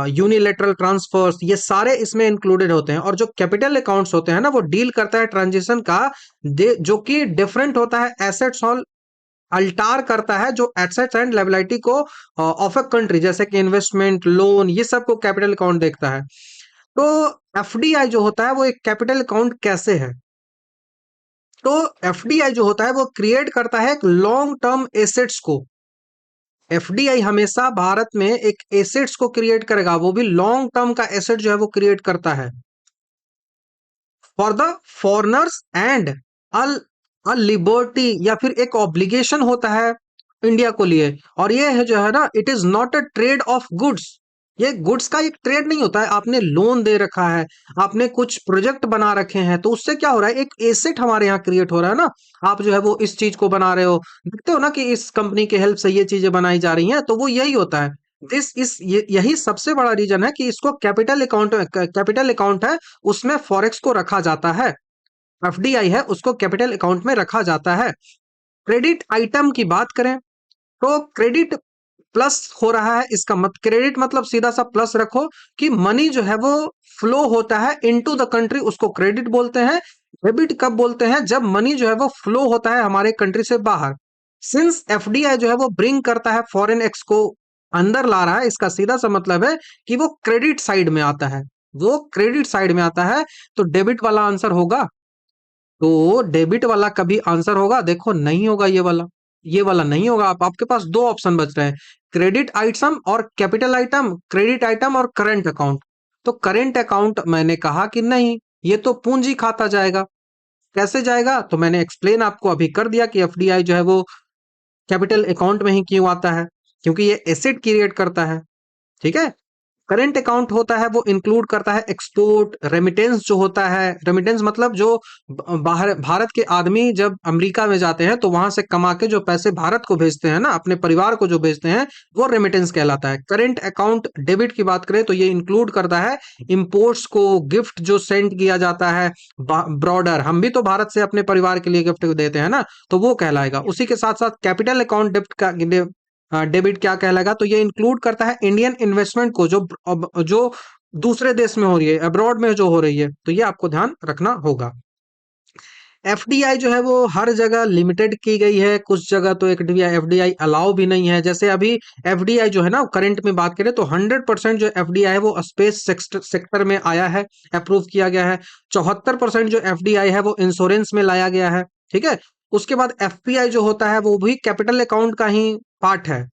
unilateral transfers, ये सारे इसमें इंक्लूडेड होते हैं। और जो कैपिटल अकाउंट्स होते हैं ना, वो डील करता है ट्रांजेक्शन का जो कि डिफरेंट होता है एसेट्स और अल्टार करता है जो एसेट्स एंड लायबिलिटी को ऑफ अ कंट्री, जैसे कि इन्वेस्टमेंट, लोन, ये सब को कैपिटल अकाउंट देखता है। तो एफडीआई जो होता है वो एक कैपिटल अकाउंट कैसे है? तो एफडीआई जो होता है वो क्रिएट करता है एक लॉन्ग टर्म एसेट्स को। एफडीआई हमेशा भारत में एक एसेट्स को क्रिएट करेगा, वो भी लॉन्ग टर्म का एसेट जो है वो क्रिएट करता है for the foreigners and a liberty, या फिर एक ऑब्लिगेशन होता है इंडिया को लिए। और ये है जो है ना, it is not a trade off goods. ये गुड्स का एक ट्रेड नहीं होता है। आपने लोन दे रखा है, आपने कुछ प्रोजेक्ट बना रखे हैं, तो उससे क्या हो रहा है, एक एसेट हमारे यहाँ क्रिएट हो रहा है ना। आप जो है वो इस चीज को बना रहे हो, देखते हो ना कि इस कंपनी के हेल्प से ये चीजें बनाई जा रही हैं, तो वो यही होता है। यही सबसे बड़ा रीजन है कि इसको कैपिटल अकाउंट है, उसमें फॉरेक्स को रखा जाता है। एफडीआई है, उसको कैपिटल अकाउंट में रखा जाता है। क्रेडिट आइटम की बात करें तो क्रेडिट प्लस हो रहा है, इसका मत क्रेडिट मतलब सीधा सा प्लस रखो कि मनी जो है वो फ्लो होता है इनटू द कंट्री, उसको क्रेडिट बोलते हैं। डेबिट कब बोलते हैं? जब मनी जो है वो फ्लो होता है हमारे कंट्री से बाहर। सिंस एफडीआई जो है वो ब्रिंग करता है फॉरेन एक्स को अंदर ला रहा है, इसका सीधा सा मतलब है कि वो क्रेडिट साइड में आता है, वो क्रेडिट साइड में आता है। तो डेबिट वाला आंसर होगा। तो डेबिट वाला कभी आंसर होगा? देखो नहीं होगा, ये वाला नहीं होगा। आपके पास दो ऑप्शन बच रहे हैं, क्रेडिट आइटम और कैपिटल आइटम, क्रेडिट आइटम और करंट अकाउंट। तो करंट अकाउंट मैंने कहा कि नहीं, ये तो पूंजी खाता जाएगा। कैसे जाएगा? तो मैंने एक्सप्लेन आपको अभी कर दिया कि एफडीआई जो है वो कैपिटल अकाउंट में ही क्यों आता है, क्योंकि ये एसेट क्रिएट करता है। ठीक है, करंट अकाउंट होता है वो इंक्लूड करता है एक्सपोर्ट, रेमिटेंस जो होता है। रेमिटेंस मतलब जो बाहर भारत के आदमी जब अमेरिका में जाते हैं तो वहां से कमा के जो पैसे भारत को भेजते हैं ना, अपने परिवार को जो भेजते हैं, वो रेमिटेंस कहलाता है। करंट अकाउंट डेबिट की बात करें तो ये इंक्लूड करता है इंपोर्ट्स को, गिफ्ट जो सेंड किया जाता है ब्रॉडर, हम भी तो भारत से अपने परिवार के लिए गिफ्ट देते हैं ना, तो वो कहलाएगा। उसी के साथ साथ कैपिटल अकाउंट डेबिट क्या कहलाएगा? तो ये इंक्लूड करता है इंडियन इन्वेस्टमेंट को, जो दूसरे देश में हो रही है, अब्रॉड में जो हो रही है, तो ये आपको ध्यान रखना होगा। एफडीआई जो है वो हर जगह लिमिटेड की गई है, कुछ जगह तो एफडीआई एफडीआई अलाउ भी नहीं है। जैसे अभी एफडीआई जो है ना करंट में बात करें तो 100% जो एफडीआई है वो स्पेस सेक्टर में आया है, अप्रूव किया गया है। 74% जो एफडीआई है वो इंश्योरेंस में लाया गया है। ठीक है। उसके बाद एफपीआई जो होता है वो भी कैपिटल अकाउंट का ही पार्ट है,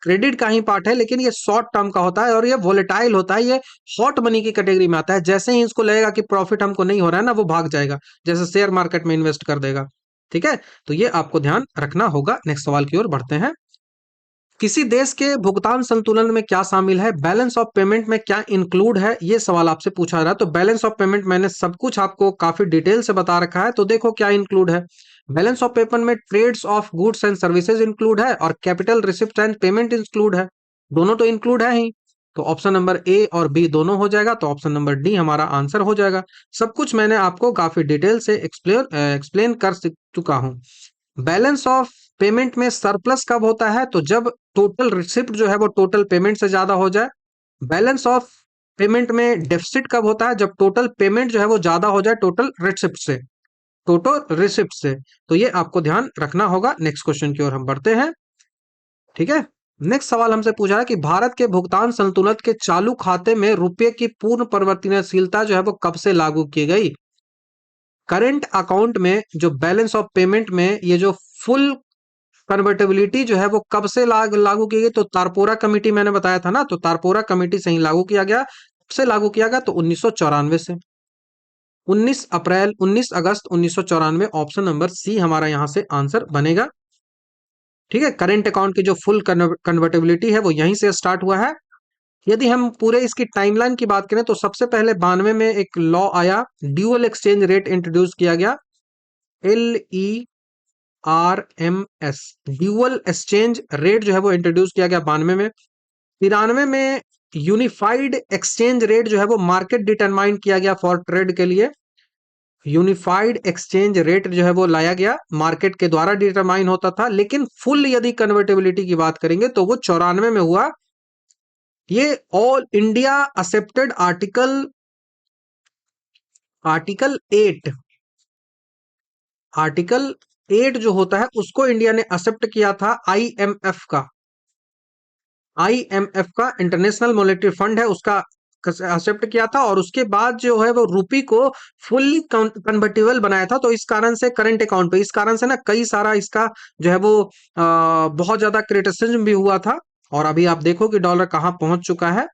क्रेडिट का ही पार्ट है, लेकिन ये शॉर्ट टर्म का होता है और ये वोलेटाइल होता है। ये हॉट मनी की कैटेगरी में आता है। जैसे ही इसको लगेगा कि प्रॉफिट हमको नहीं हो रहा है ना, वो भाग जाएगा, जैसे शेयर मार्केट में इन्वेस्ट कर देगा। ठीक है। तो ये आपको ध्यान रखना होगा। नेक्स्ट सवाल की ओर बढ़ते हैं। किसी देश के भुगतान संतुलन में क्या शामिल है, बैलेंस ऑफ पेमेंट में क्या इंक्लूड है, ये सवाल आपसे पूछा जा रहा है। तो बैलेंस ऑफ पेमेंट मैंने सब कुछ आपको काफी डिटेल से बता रखा है। तो देखो क्या इंक्लूड है। बैलेंस ऑफ पेमेंट में trades of goods and services include है और capital receipt and payment include है। दोनों तो इंक्लूड है ही। तो ऑप्शन नंबर ए और बी दोनों हो जाएगा। तो ऑप्शन नंबर डी हमारा आंसर हो जाएगा। सब कुछ मैंने आपको काफी डिटेल से एक्सप्लेन कर चुका हूं। बैलेंस ऑफ पेमेंट में सरप्लस कब होता है, तो जब टोटल रिसिप्ट जो है वो टोटल पेमेंट से ज्यादा हो जाए। बैलेंस ऑफ पेमेंट में डेफिसिट कब होता है, जब टोटल पेमेंट जो है वो ज्यादा हो जाए टोटल रिसिप्ट से, टोटल रिसिप्ट से। तो ये आपको ध्यान रखना होगा। नेक्स्ट क्वेश्चन की ओर हम बढ़ते हैं। ठीक है। नेक्स्ट सवाल हमसे पूछा है कि भारत के भुगतान संतुलन के चालू खाते में रुपए की पूर्ण परिवर्तनशीलता जो है वो कब से लागू की गई। करंट अकाउंट में जो बैलेंस ऑफ पेमेंट में ये जो फुल कन्वर्टेबिलिटी जो है वो कब से लागू की गई, तो तारपोरा कमेटी मैंने बताया था ना, तो तारपोरा कमेटी से ही लागू किया गया। कब से लागू किया गया, तो 1994 से। 19 अगस्त 1994। ऑप्शन नंबर सी हमारा यहां से आंसर बनेगा। ठीक है। करंट अकाउंट की जो फुल कन्वर्टेबिलिटी है वो यहीं से स्टार्ट हुआ है। यदि हम पूरे इसकी टाइमलाइन की बात करें तो सबसे पहले 92 में एक लॉ आया, ड्यूअल एक्सचेंज रेट इंट्रोड्यूस किया गया, LERMS, ड्यूअल एक्सचेंज रेट जो है वो इंट्रोड्यूस किया गया 92 में। 93 में यूनिफाइड एक्सचेंज रेट जो है वो मार्केट डिटरमाइन किया गया फॉर ट्रेड के लिए। यूनिफाइड एक्सचेंज रेट जो है वो लाया गया, मार्केट के द्वारा डिटरमाइन होता था। लेकिन फुल यदि कन्वर्टेबिलिटी की बात करेंगे तो वो 94 में हुआ। ये all India accepted article 8, article 8 जो होता है उसको इंडिया ने एक्सेप्ट किया था। आईएमएफ का, आईएमएफ का इंटरनेशनल मॉनेटरी फंड है, उसका एक्सेप्ट किया था। और उसके बाद जो है वो रूपी को फुल्ली कन्वर्टेबल बनाया था। तो इस कारण से करंट अकाउंट पे, इस कारण से ना कई सारा इसका जो है वो बहुत ज्यादा क्रिटिसिज्म भी हुआ था। और अभी आप देखो कि डॉलर कहाँ पहुंच चुका है।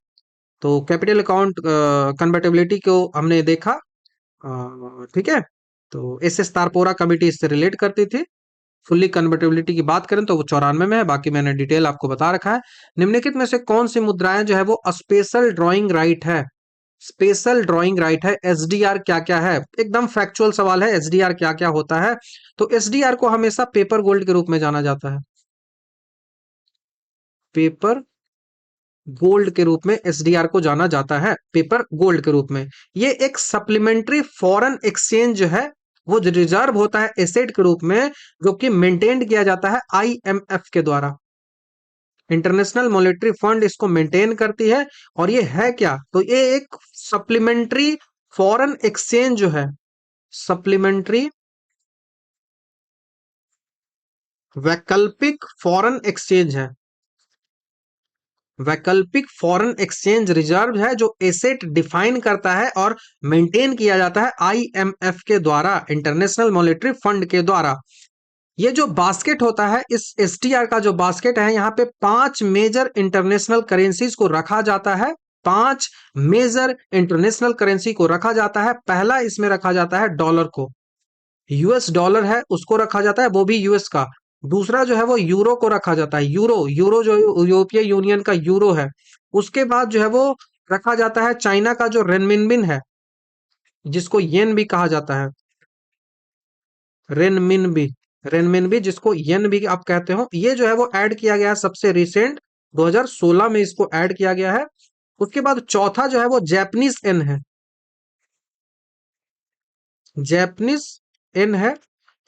तो कैपिटल अकाउंट कन्वर्टेबिलिटी को हमने देखा। ठीक है। तो एस तारपोरा कमेटी इससे रिलेट करती थी। फुल्ली कन्वर्टेबिलिटी की बात करें तो वो 94 में है। बाकी मैंने डिटेल आपको बता रखा है। निम्नलिखित में से कौन सी मुद्राएं जो है वो स्पेशल ड्राइंग राइट है, स्पेशल ड्राइंग राइट है। एसडीआर क्या क्या है, एकदम फैक्चुअल सवाल है। एसडीआर क्या क्या होता है, तो एसडीआर को हमेशा पेपर गोल्ड के रूप में जाना जाता है, पेपर गोल्ड के रूप में एसडीआर को जाना जाता है, पेपर गोल्ड के रूप में। ये एक सप्लीमेंट्री फॉरेन एक्सचेंज जो है वो रिजर्व होता है एसेट के रूप में, जो कि मेंटेन किया जाता है आईएमएफ के द्वारा। इंटरनेशनल मॉनेटरी फंड इसको मेंटेन करती है। और ये है क्या, तो ये एक सप्लीमेंट्री फॉरेन एक्सचेंज जो है, सप्लीमेंट्री वैकल्पिक फॉरेन एक्सचेंज है। वैकल्पिक फॉरेन एक्सचेंज रिजर्व है जो एसेट डिफाइन करता है और मेंटेन किया जाता है आईएमएफ के द्वारा, इंटरनेशनल मॉनेटरी फंड के द्वारा। ये जो बास्केट होता है, इस एसटीआर का जो बास्केट है, यहाँ पे 5 मेजर इंटरनेशनल करेंसीज को रखा जाता है। 5 मेजर इंटरनेशनल करेंसी को रखा जाता है। पहला इसमें रखा जाता है डॉलर को, यूएस डॉलर है उसको रखा जाता है, वो भी यूएस का। दूसरा जो है वो यूरो को रखा जाता है, यूरो, यूरो जो यूरोपीय यूनियन का यूरो है। उसके बाद जो है वो रखा जाता है चाइना का जो रेनमिनबिन है, जिसको येन भी कहा जाता है, रेनमिनबी, रेनमिनबी जिसको येन भी आप कहते हो। ये जो है वो ऐड किया गया है सबसे रिसेंट, 2016 में इसको ऐड किया गया है। उसके बाद चौथा जो है वो जैपनीज एन है, जैपनीज एन है,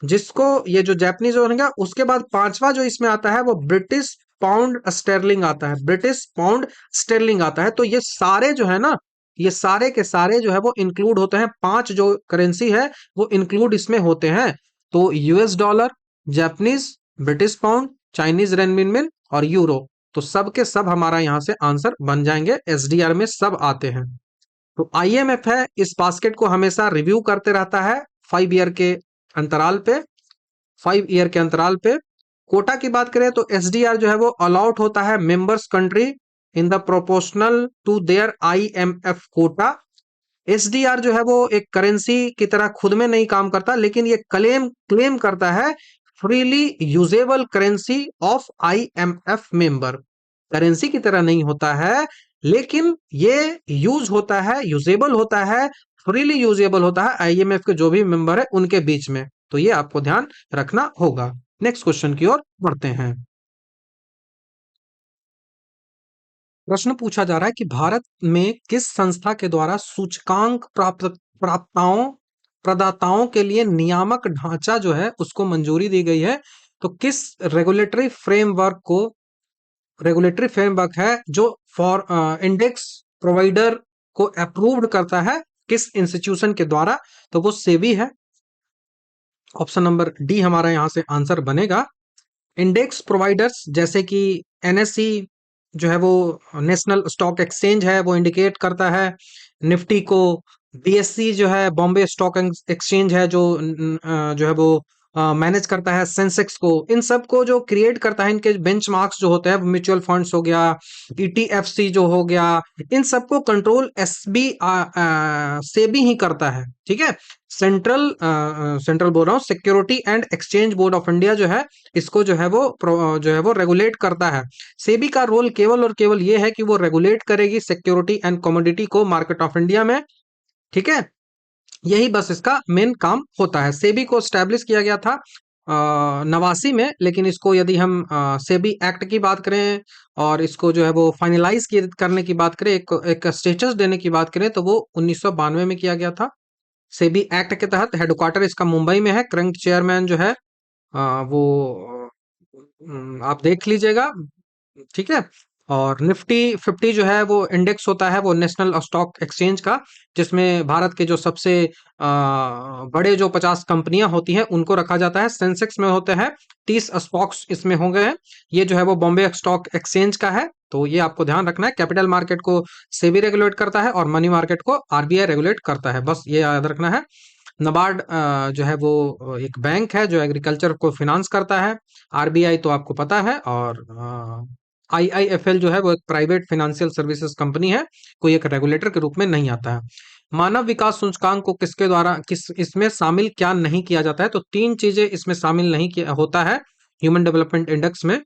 जिसको ये जो जैपनीज होगा। उसके बाद पांचवा जो इसमें आता है वो ब्रिटिश पाउंड स्टेरलिंग आता है, ब्रिटिश पाउंड स्टेरलिंग आता है। तो ये सारे जो है ना, ये सारे के सारे जो है वो इंक्लूड होते हैं। 5 जो करेंसी है वो इंक्लूड इसमें होते हैं। तो US dollar, Japanese, British pound, Chinese renminbi और यूरो, तो सब के सब हमारा यहाँ से आंसर बन जाएंगे। एसडीआर में सब आते हैं। तो आईएमएफ है, इस बास्केट को हमेशा रिव्यू करते रहता है 5 ईयर के अंतराल पे। 5 ईयर के अंतराल पे कोटा की बात करें तो एसडीआर जो है वो अलॉट होता है members country in the proportional to their IMF quota. SDR जो है वो एक करेंसी की तरह खुद में नहीं काम करता, लेकिन ये क्लेम क्लेम करता है freely usable currency of IMF member. Currency की तरह नहीं होता है, लेकिन ये यूज होता है, यूजेबल होता है, फ्रीली यूजेबल होता है आईएमएफ के जो भी मेंबर है उनके बीच में। तो ये आपको ध्यान रखना होगा। नेक्स्ट क्वेश्चन की ओर बढ़ते हैं। प्रश्न पूछा जा रहा है कि भारत में किस संस्था के द्वारा सूचकांक प्राप्ताओं प्रदाताओं के लिए नियामक ढांचा जो है उसको मंजूरी दी गई है। तो किस रेगुलेटरी फ्रेमवर्क है जो फॉर इंडेक्स प्रोवाइडर को अप्रूव्ड करता है, किस इंस्टीट्यूशन के द्वारा? तो वो सेबी है। ऑप्शन नंबर डी हमारा यहां से आंसर बनेगा। इंडेक्स प्रोवाइडर्स जैसे कि एनएससी जो है वो नेशनल स्टॉक एक्सचेंज है, वो इंडिकेट करता है निफ्टी को। बीएससी जो है बॉम्बे स्टॉक एक्सचेंज है, जो है वो मैनेज करता है सेंसेक्स को। इन सब को जो क्रिएट करता है, इनके बेंचमार्क्स जो होते हैं, म्यूचुअल फंड्स हो गया, ईटीएफसी जो हो गया, इन सबको कंट्रोल एसबी सेबी ही करता है। ठीक है, सेंट्रल बोल रहा हूँ, security and exchange board of India जो है इसको जो है वो रेगुलेट करता है। सेबी का रोल केवल और केवल ये है कि वो रेगुलेट करेगी सिक्योरिटी एंड कमोडिटी को मार्केट ऑफ इंडिया में। ठीक है, यही बस इसका मेन काम होता है। सेबी को स्टैब्लिश किया गया था 89 में, लेकिन इसको यदि हम सेबी एक्ट की बात करें और इसको जो है वो फाइनलाइज करने की बात करें, एक स्टेटस देने की बात करें, तो वो 1992 में किया गया था। सेबी एक्ट के तहत हेडक्वार्टर इसका मुंबई में है। करंट चेयरमैन जो है वो आप देख लीजिएगा। ठीक है, और निफ्टी 50 जो है वो इंडेक्स होता है वो नेशनल स्टॉक एक्सचेंज का, जिसमें भारत के जो सबसे बड़े जो 50 कंपनियां होती हैं उनको रखा जाता है। सेंसेक्स में होते हैं 30 स्टॉक्स इसमें हो गए हैं। ये जो है वो बॉम्बे स्टॉक एक्सचेंज का है। तो ये आपको ध्यान रखना है। कैपिटल मार्केट को सेबी रेगुलेट करता है और मनी मार्केट को आरबीआई रेगुलेट करता है, बस ये याद रखना है। नबार्ड जो है वो एक बैंक है जो एग्रीकल्चर को फिनांस करता है। आरबीआई तो आपको पता है, और आईआईएफएल जो है वो एक प्राइवेट फाइनेंशियल सर्विसेज कंपनी है, कोई एक रेगुलेटर के रूप में नहीं आता है। मानव विकास सूचकांक को किसके द्वारा इसमें शामिल क्या नहीं किया जाता है? तो 3 चीजें इसमें शामिल नहीं किया होता है ह्यूमन डेवलपमेंट इंडेक्स में।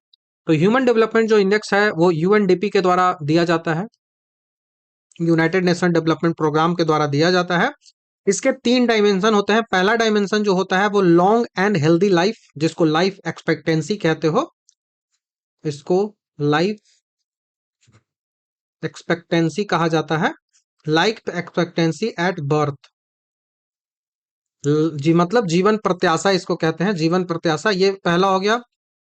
तो ह्यूमन डेवलपमेंट जो इंडेक्स है वो यूएनडीपी के द्वारा दिया जाता है, यूनाइटेड नेशन डेवलपमेंट प्रोग्राम के द्वारा दिया जाता है। इसके 3 डायमेंशन होते हैं। पहला डायमेंशन जो होता है वो लॉन्ग एंड हेल्दी लाइफ, जिसको लाइफ एक्सपेक्टेंसी कहते हो, इसको लाइफ एक्सपेक्टेंसी कहा जाता है। लाइफ एक्सपेक्टेंसी एट बर्थ, जी मतलब जीवन प्रत्याशा इसको कहते हैं, जीवन प्रत्याशा, ये पहला हो गया।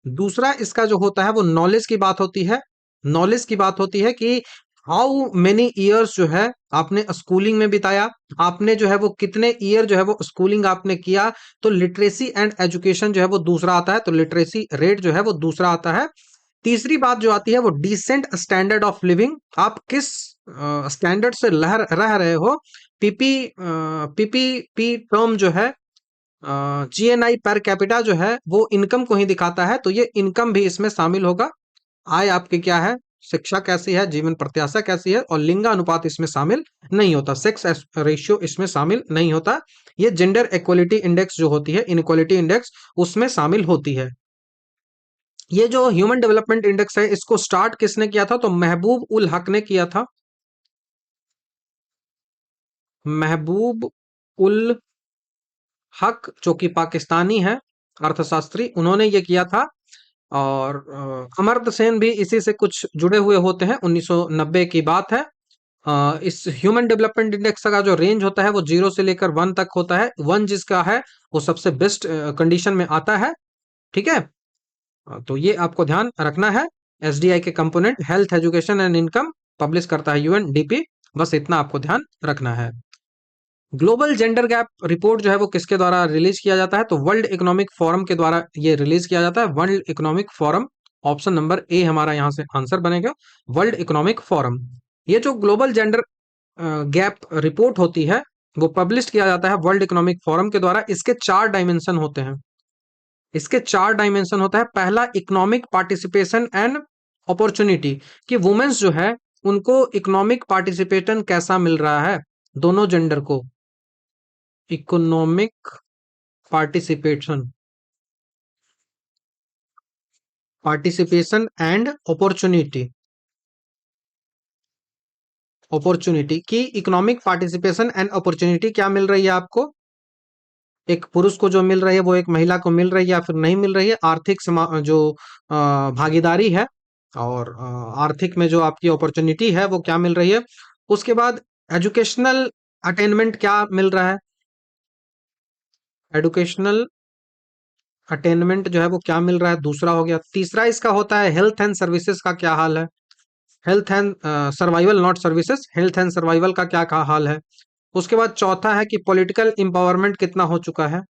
दूसरा इसका जो होता है वो नॉलेज की बात होती है। नॉलेज की बात होती है कि हाउ मेनी ईयर्स जो है आपने स्कूलिंग में बिताया, आपने जो है वो कितने ईयर जो है वो स्कूलिंग आपने किया। तो लिटरेसी एंड एजुकेशन जो है वो दूसरा आता है, तो लिटरेसी रेट जो है वो दूसरा आता है। तीसरी बात जो आती है वो डिसेंट स्टैंडर्ड ऑफ लिविंग, आप किस स्टैंडर्ड से रह रहे हो। पीपीपी टर्म जो है जीएनआई पर कैपिटा जो है वो इनकम को ही दिखाता है, तो ये इनकम भी इसमें शामिल होगा। आय आपकी क्या है, शिक्षा कैसी है, जीवन प्रत्याशा कैसी है, और लिंगा अनुपात इसमें शामिल नहीं होता, सेक्स रेशियो इसमें शामिल नहीं होता। ये जेंडर इक्वलिटी इंडेक्स जो होती है, इनइक्वलिटी इंडेक्स, उसमें शामिल होती है। ये जो ह्यूमन डेवलपमेंट इंडेक्स है इसको स्टार्ट किसने किया था? तो महबूब उल हक ने किया था। महबूब उल हक जो कि पाकिस्तानी है अर्थशास्त्री, उन्होंने ये किया था। और अमर्त्य सेन भी इसी से कुछ जुड़े हुए होते हैं। 1990 की बात है। इस ह्यूमन डेवलपमेंट इंडेक्स का जो रेंज होता है वो 0 से लेकर 1 तक होता है। 1 जिसका है वो सबसे बेस्ट कंडीशन में आता है। ठीक है, तो ये आपको ध्यान रखना है। एसडीआई के component health, education and income publish करता है यूएनडीपी। बस इतना आपको ध्यान रखना है। ग्लोबल जेंडर गैप रिपोर्ट जो है वो किसके द्वारा रिलीज किया जाता है? तो वर्ल्ड इकोनॉमिक फोरम के द्वारा ये रिलीज किया जाता है। World economic forum, option number ए हमारा यहाँ से आंसर बनेगा, वर्ल्ड इकोनॉमिक फोरम। ये जो ग्लोबल जेंडर गैप रिपोर्ट होती है वो पब्लिश किया जाता है वर्ल्ड इकोनॉमिक फोरम के द्वारा। इसके 4 डायमेंशन होते हैं। इसके 4 डायमेंशन होता है। पहला, इकोनॉमिक पार्टिसिपेशन एंड अपॉर्चुनिटी, कि वुमेन्स जो है उनको इकोनॉमिक पार्टिसिपेशन कैसा मिल रहा है, दोनों जेंडर को। Economic participation, participation and opportunity, opportunity की इकोनॉमिक पार्टिसिपेशन एंड अपॉर्चुनिटी क्या मिल रही है आपको? एक पुरुष को जो मिल रही है वो एक महिला को मिल रही है या फिर नहीं मिल रही है? आर्थिक जो भागीदारी है और आर्थिक में जो आपकी अपॉर्चुनिटी है वो क्या मिल रही है? उसके बाद एजुकेशनल अटेनमेंट क्या मिल रहा है? एजुकेशनल अटेनमेंट जो है वो क्या मिल रहा है, दूसरा हो गया। तीसरा इसका होता है हेल्थ एंड सर्विसेज का क्या हाल है? Health and survival, not services, health and survival का क्या हाल है? उसके बाद चौथा है कि पॉलिटिकल एम्पावरमेंट कितना हो चुका है?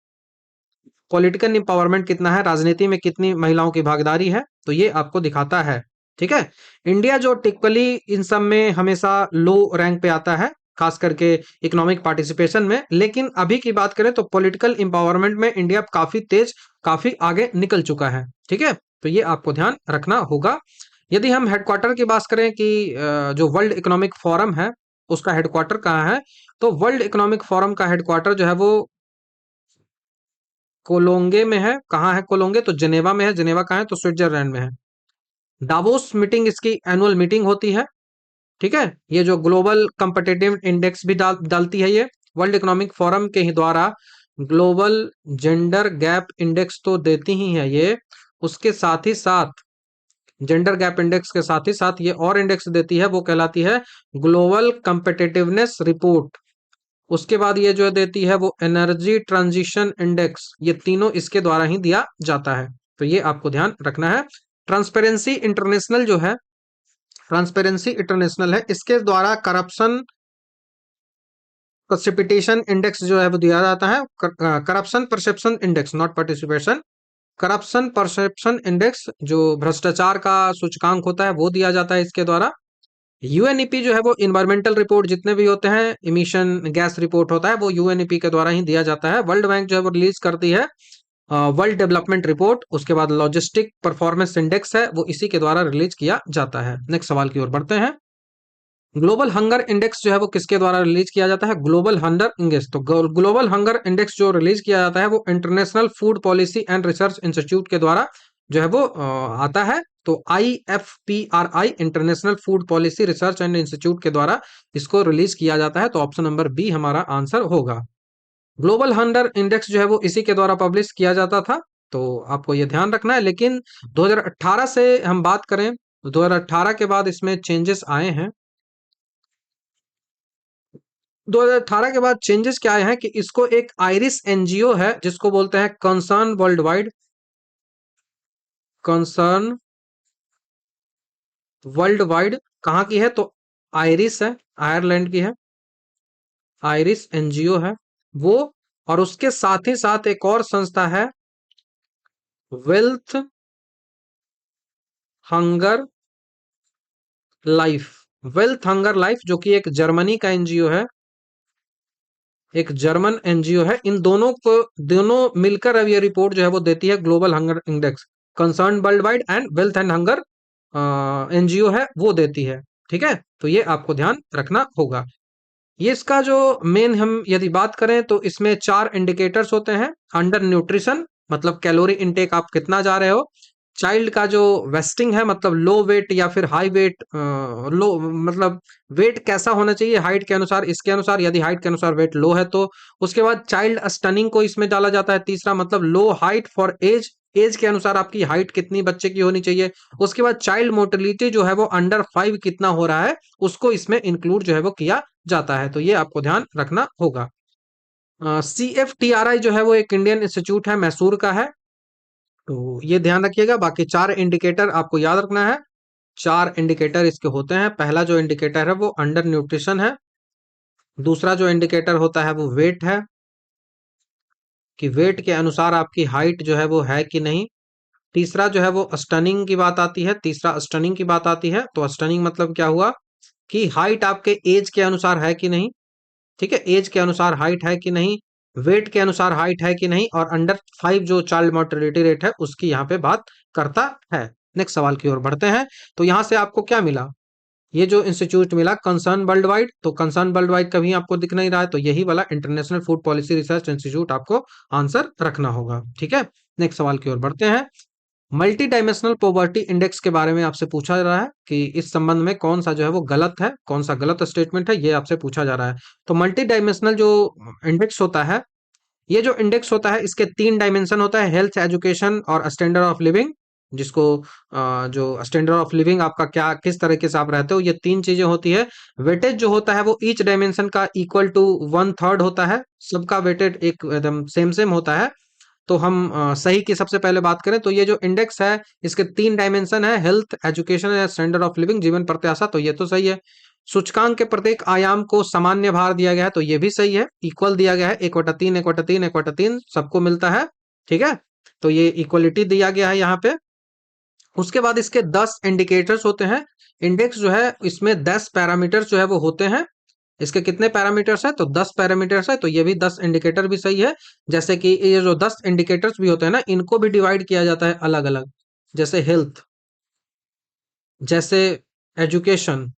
पॉलिटिकल एम्पावरमेंट कितना है, राजनीति में कितनी महिलाओं की भागीदारी है, तो ये आपको दिखाता है। ठीक है। इंडिया जो टिपिकली इन सब में हमेशा लो रैंक पे आता है, खास करके इकोनॉमिक पार्टिसिपेशन में, लेकिन अभी की बात करें तो पॉलिटिकल एम्पावरमेंट में इंडिया काफी तेज, काफी आगे निकल चुका है। ठीक है, तो ये आपको ध्यान रखना होगा। यदि हम हेडक्वार्टर की बात करें कि जो वर्ल्ड इकोनॉमिक फोरम है उसका हेडक्वार्टर कहाँ है, तो वर्ल्ड इकोनॉमिक फोरम का हेडक्वार्टर जो है वो कोलोंगे में है। कहाँ है कोलोंगे? तो जेनेवा में है। जेनेवा कहाँ है? तो स्विट्जरलैंड में है। डावोस मीटिंग इसकी एनुअल मीटिंग होती है। ठीक है। ये जो ग्लोबल कंपिटिटिव इंडेक्स भी डालती है ये वर्ल्ड इकोनॉमिक फोरम के ही द्वारा। ग्लोबल जेंडर गैप इंडेक्स तो देती ही है ये, उसके साथ ही साथ जेंडर गैप इंडेक्स के साथ ही साथ ये और इंडेक्स देती है, वो कहलाती है ग्लोबल कंपिटिटिवनेस रिपोर्ट। उसके बाद ये जो देती है वो एनर्जी ट्रांजिशन इंडेक्स। ये तीनों इसके द्वारा ही दिया जाता है, तो ये आपको ध्यान रखना है। ट्रांसपेरेंसी इंटरनेशनल जो है, ट्रांसपेरेंसी इंटरनेशनल है, इसके द्वारा करप्शन प्रेसिपिटेशन इंडेक्स जो है वो दिया जाता है। Corruption perception index, not participation, corruption perception index, जो भ्रष्टाचार का सूचकांक होता है वो दिया जाता है इसके द्वारा। यूएनईपी जो है वो इन्वायरमेंटल रिपोर्ट जितने भी होते हैं, इमिशन गैस रिपोर्ट होता है, वो यूएनईपी के द्वारा ही दिया जाता है। वर्ल्ड बैंक जो है वो रिलीज करती है वर्ल्ड डेवलपमेंट रिपोर्ट। उसके बाद लॉजिस्टिक परफॉर्मेंस इंडेक्स है, वो इसी के द्वारा रिलीज किया जाता है। नेक्स्ट सवाल की ओर बढ़ते हैं। ग्लोबल हंगर इंडेक्स जो है वो किसके द्वारा रिलीज किया जाता है? ग्लोबल हंगर इंडेक्स, तो ग्लोबल हंगर इंडेक्स जो रिलीज किया जाता है वो international food policy and research institute के द्वारा जो है वो आता है। तो IFPRI, international food policy research and institute के द्वारा इसको रिलीज किया जाता है। तो ऑप्शन नंबर बी हमारा आंसर होगा। ग्लोबल हंगर इंडेक्स जो है वो इसी के द्वारा पब्लिश किया जाता था, तो आपको ये ध्यान रखना है। लेकिन 2018 से हम बात करें तो 2018 के बाद इसमें चेंजेस आए हैं। 2018 के बाद चेंजेस क्या आए हैं कि इसको एक आयरिश एनजीओ है जिसको बोलते हैं concern world wide, concern world wide, कहाँ की है? तो आयरिश है, आयरलैंड की है, आयरिश एनजीओ है वो। और उसके साथ ही साथ एक और संस्था है, wealth hunger life, wealth hunger life, जो कि एक जर्मनी का एनजीओ है, एक जर्मन एनजीओ है। इन दोनों को, दोनों मिलकर अब ये रिपोर्ट जो है वो देती है global hunger index. Concern world wide and wealth and hunger NGO है वो देती है। ठीक है, तो ये आपको ध्यान रखना होगा। ये इसका जो मेन, हम यदि बात करें तो इसमें 4 इंडिकेटर्स होते हैं। अंडर न्यूट्रिशन, मतलब कैलोरी इनटेक आप कितना जा रहे हो। चाइल्ड का जो वेस्टिंग है, मतलब लो वेट या फिर हाई वेट, लो मतलब वेट कैसा होना चाहिए हाइट के अनुसार, इसके अनुसार यदि हाइट के अनुसार वेट लो है तो। उसके बाद चाइल्ड स्टनिंग को इसमें डाला जाता है तीसरा, मतलब लो हाइट फॉर एज, एज के अनुसार आपकी हाइट कितनी बच्चे की होनी चाहिए। उसके बाद चाइल्ड मोटिलिटी जो है वो अंडर 5 कितना हो रहा है, उसको इसमें इंक्लूड जो है वो किया जाता है। तो ये आपको ध्यान रखना होगा। CFTRI जो है वो एक इंडियन इंस्टीट्यूट है, मैसूर का है, तो ये ध्यान रखिएगा। बाकी 4 इंडिकेटर आपको याद रखना है। 4 इंडिकेटर इसके होते हैं। पहला जो इंडिकेटर है वो अंडर न्यूट्रिशन है। दूसरा जो इंडिकेटर होता है वो वेट है, कि वेट के अनुसार आपकी हाइट जो है वो है कि नहीं। तीसरा जो है वो स्टनिंग की बात आती है, तीसरा स्टनिंग की बात आती है। तो स्टनिंग मतलब क्या हुआ कि हाइट आपके एज के अनुसार है कि नहीं, ठीक है, एज के अनुसार हाइट है कि नहीं, वेट के अनुसार हाइट है कि नहीं, और अंडर 5 जो चाइल्ड मोर्टेलिटी रेट है उसकी यहाँ पे बात करता है। नेक्स्ट सवाल की ओर बढ़ते हैं। तो यहाँ से आपको क्या मिला, ये जो इंस्टीट्यूट मिला कंसर्न वर्ल्ड वाइड, तो कंसर्न वर्ल्ड वाइड कभी आपको दिख नहीं रहा है, तो यही वाला international food policy research institute आपको आंसर रखना होगा। ठीक है, नेक्स्ट सवाल की ओर बढ़ते हैं। मल्टी डायमेंशनल पॉवर्टी इंडेक्स के बारे में आपसे पूछा जा रहा है कि इस संबंध में कौन सा जो है वो गलत है, कौन सा गलत स्टेटमेंट है, ये आपसे पूछा जा रहा है। तो मल्टी डायमेंशनल जो इंडेक्स होता है, ये जो इंडेक्स होता है इसके 3 डायमेंशन होता है, हेल्थ, एजुकेशन और स्टैंडर्ड ऑफ लिविंग। जिसको जो स्टैंडर्ड ऑफ लिविंग आपका क्या किस तरीके से आप रहते हो, ये 3 चीजें होती है। वेटेज जो होता है वो ईच डायमेंशन का इक्वल टू 1/3 होता है, सबका वेटेड एक एकदम सेम सेम होता है। तो हम सही की सबसे पहले बात करें तो ये जो इंडेक्स है इसके 3 डायमेंशन है, हेल्थ, एजुकेशन या स्टैंडर्ड ऑफ लिविंग, जीवन प्रत्याशा, तो ये तो सही है। सूचकांक के प्रत्येक आयाम को सामान्य भार दिया गया है, तो ये भी सही है, इक्वल दिया गया है, 1/3 1/3 1/3 सबको मिलता है। ठीक है, तो ये इक्वलिटी दिया गया है यहाँ पे। उसके बाद इसके 10 इंडिकेटर्स होते हैं। इंडेक्स जो है इसमें 10 पैरामीटर्स जो है वो होते हैं। इसके कितने पैरामीटर्स है, तो 10 पैरामीटर्स है, तो ये भी 10 इंडिकेटर भी सही है। जैसे कि ये जो 10 इंडिकेटर्स भी होते हैं ना, इनको भी डिवाइड किया जाता है अलग अलग, जैसे हेल्थ, जैसे एजुकेशन,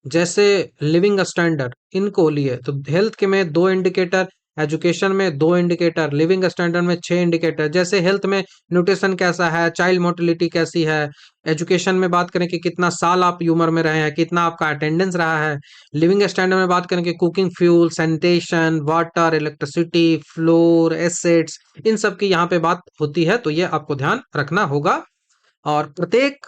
जैसे लिविंग स्टैंडर्ड, इनको लिए तो हेल्थ के में 2 इंडिकेटर, एजुकेशन में 2 इंडिकेटर, लिविंग स्टैंडर्ड में 6 इंडिकेटर। जैसे हेल्थ में न्यूट्रिशन कैसा है, चाइल्ड मोर्टिलिटी कैसी है, एजुकेशन में बात करें कि कितना साल आप उम्र में रहे हैं, कितना आपका अटेंडेंस रहा है, लिविंग स्टैंडर्ड में बात करें कि cooking fuel, sanitation, water, electricity, floor, assets, इन सब की यहाँ पे बात होती है, तो ये आपको ध्यान रखना होगा। और प्रत्येक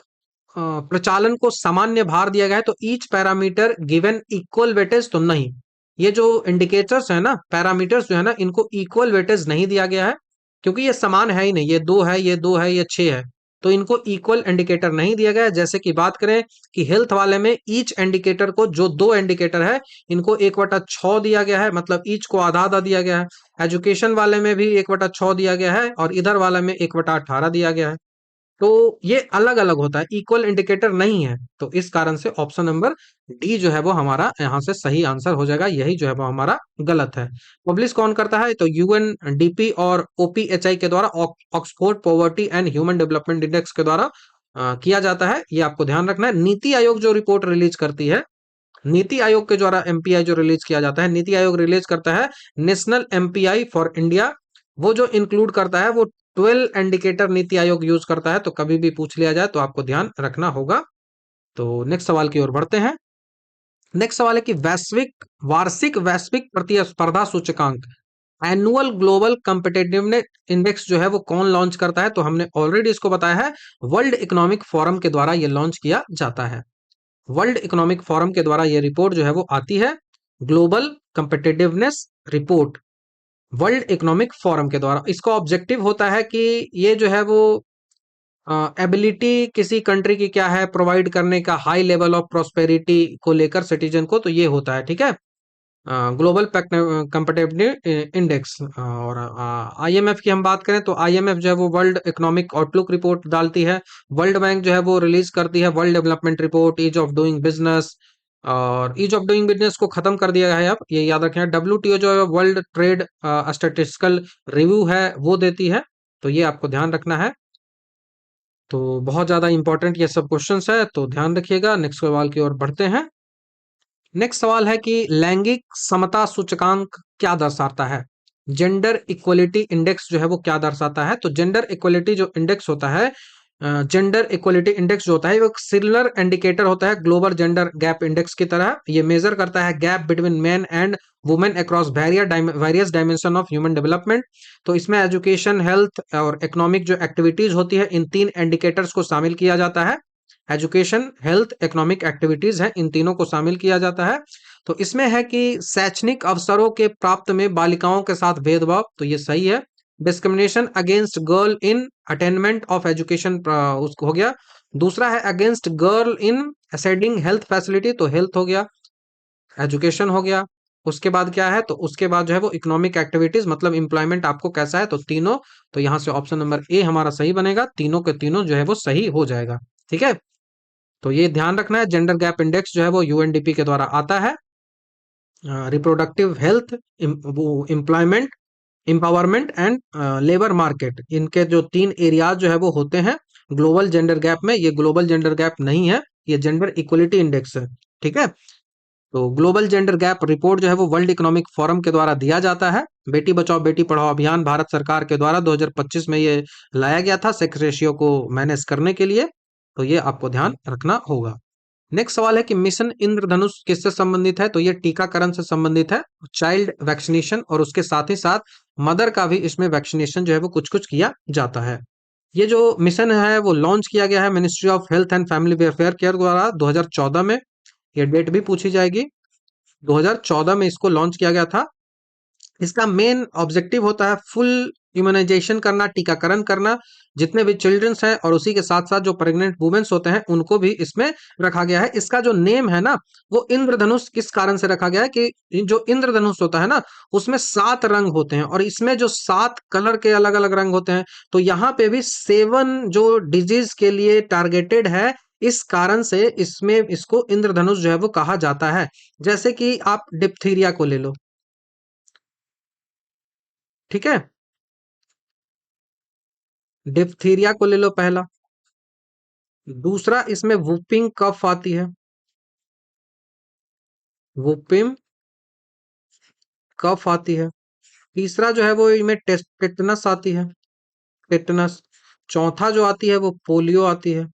प्रचालन को सामान्य भार दिया गया है, तो each parameter given equal weightage तो नहीं। ये जो इंडिकेटर्स है ना, पैरामीटर्स जो है ना, इनको इक्वल वेटेज नहीं दिया गया है, क्योंकि ये समान है ही नहीं, ये 2 है, ये 2 है, ये 6 है, तो इनको इक्वल इंडिकेटर नहीं दिया गया है। जैसे कि बात करें कि हेल्थ वाले में ईच इंडिकेटर को, जो 2 इंडिकेटर है, इनको 1/6 दिया गया है, मतलब ईच को आधा आधा दिया गया है। एजुकेशन वाले में भी 1/6 दिया गया है, और इधर वाले में 1/18 दिया गया है। तो ये अलग अलग होता है, इक्वल इंडिकेटर नहीं है, तो इस कारण से ऑप्शन नंबर डी जो है वो हमारा यहाँ से सही आंसर हो जाएगा, यही जो है वो हमारा गलत है। पब्लिश कौन करता है, तो यूएनडीपी और ओपीएचआई के द्वारा, Oxford poverty and human development index के द्वारा किया जाता है, ये आपको ध्यान रखना है। नीति आयोग जो रिपोर्ट रिलीज करती है, नीति आयोग के द्वारा एमपीआई जो रिलीज किया जाता है, नीति आयोग रिलीज करता है नेशनल एमपीआई फॉर इंडिया, वो जो इंक्लूड करता है वो 12 इंडिकेटर नीति आयोग यूज करता है, तो कभी भी पूछ लिया जाए तो आपको ध्यान रखना होगा। तो नेक्स्ट सवाल की ओर बढ़ते हैं। नेक्स्ट सवाल है कि वार्षिक वैश्विक प्रतिस्पर्धा सूचकांक, एनुअल ग्लोबल कम्पिटिटिवनेस इंडेक्स जो है वो कौन लॉन्च करता है, तो हमने ऑलरेडी इसको बताया है, वर्ल्ड इकोनॉमिक फोरम के द्वारा ये लॉन्च किया जाता है। वर्ल्ड इकोनॉमिक फोरम के द्वारा ये रिपोर्ट जो है वो आती है, global competitiveness report, world economic forum के द्वारा। इसका ऑब्जेक्टिव होता है कि ये जो है वो एबिलिटी किसी कंट्री की क्या है, प्रोवाइड करने का हाई लेवल ऑफ प्रोस्पेरिटी को लेकर सिटीजन को, तो ये होता है। ठीक है, ग्लोबल कंपेटिटिव इंडेक्स। और आईएमएफ की हम बात करें तो आईएमएफ जो है वो वर्ल्ड इकोनॉमिक आउटलुक रिपोर्ट डालती है, वर्ल्ड बैंक जो है वो रिलीज करती है world development report, ease of doing business, और ईज ऑफ डूइंग बिजनेस को खत्म कर दिया गया है अब, ये याद रखें। डब्ल्यूटीओ जो है वर्ल्ड ट्रेड स्टैटिस्टिकल रिव्यू है वो देती है, तो ये आपको ध्यान रखना है। तो बहुत ज्यादा इंपॉर्टेंट ये सब क्वेश्चंस है, तो ध्यान रखिएगा। नेक्स्ट सवाल की ओर बढ़ते हैं। नेक्स्ट सवाल है कि लैंगिक समता सूचकांक क्या दर्शाता है, जेंडर इक्वलिटी इंडेक्स जो है वो क्या दर्शाता है। तो जेंडर इक्वलिटी जो इंडेक्स होता है, जेंडर इक्वलिटी इंडेक्स जो होता है वो एक सिमिलर इंडिकेटर होता है ग्लोबल जेंडर गैप इंडेक्स की तरह। ये मेजर करता है gap between main and women across various dimension of human development. तो इसमें एजुकेशन, हेल्थ और इकोनॉमिक जो एक्टिविटीज होती है, इन 3 इंडिकेटर्स को शामिल किया जाता है। एजुकेशन, हेल्थ, इकोनॉमिक एक्टिविटीज हैं, इन तीनों को शामिल किया जाता है। तो इसमें है कि शैक्षणिक अवसरों के प्राप्त में बालिकाओं के साथ भेदभाव, तो ये सही है। Discrimination against girl in attainment of education, उसको हो गया। दूसरा है against girl in accessing health facility, तो हेल्थ हो गया, एजुकेशन हो गया। उसके बाद क्या है, तो उसके बाद जो है वो इकोनॉमिक एक्टिविटीज मतलब इंप्लॉयमेंट आपको कैसा है, तो तीनों। तो यहाँ से ऑप्शन नंबर ए हमारा सही बनेगा, तीनों के तीनों जो है वो सही हो जाएगा। ठीक है, तो ये ध्यान रखना है, जेंडर गैप इंडेक्स जो है वो यूएनडीपी के द्वारा आता है। Reproductive health, employment, empowerment and labour market, इनके जो तीन एरियाज जो है वो होते हैं ग्लोबल जेंडर गैप में। ये ग्लोबल जेंडर गैप नहीं है, ये जेंडर इक्वलिटी इंडेक्स है। ठीक है, तो ग्लोबल जेंडर गैप रिपोर्ट जो है वो वर्ल्ड इकोनॉमिक फोरम के द्वारा दिया जाता है। बेटी बचाओ बेटी पढ़ाओ अभियान भारत सरकार के द्वारा 2025 में ये लाया गया था सेक्स रेशियो को मैनेज करने के लिए। तो ये आपको ध्यान रखना होगा। नेक्स्ट सवाल है कि मिशन इंद्रधनुष किससे संबंधित है, तो ये टीकाकरण से संबंधित है, चाइल्ड वैक्सीनेशन, और उसके साथ ही साथ मदर का भी इसमें वैक्सीनेशन जो है वो कुछ कुछ किया जाता है। ये जो मिशन है वो लॉन्च किया गया है ministry of health and family welfare care द्वारा 2014 में। ये डेट भी पूछी जाएगी, 2014 में इसको लॉन्च किया गया था। इसका मेन ऑब्जेक्टिव होता है फुल इम्यूनाइजेशन करना, टीकाकरण करना, जितने भी चिल्ड्रंस हैं, और उसी के साथ साथ जो प्रेग्नेंट वुमेन्स होते हैं उनको भी इसमें रखा गया है। इसका जो नेम है ना, वो इंद्रधनुष किस कारण से रखा गया है कि जो इंद्रधनुष होता है ना, उसमें 7 रंग होते हैं, और इसमें जो 7 कलर के अलग अलग रंग होते हैं, तो यहाँ पे भी 7 जो डिजीज के लिए टारगेटेड है, इस कारण से इसमें इसको इंद्रधनुष जो है वो कहा जाता है। जैसे कि आप डिप्थीरिया को ले लो, ठीक है, डिप्थीरिया को ले लो पहला। दूसरा इसमें वुपिंग कफ आती है, वुपिंग कफ आती है। तीसरा जो है वो इनमें टेटनस आती है, टेटनस। चौथा जो आती है वो पोलियो आती है।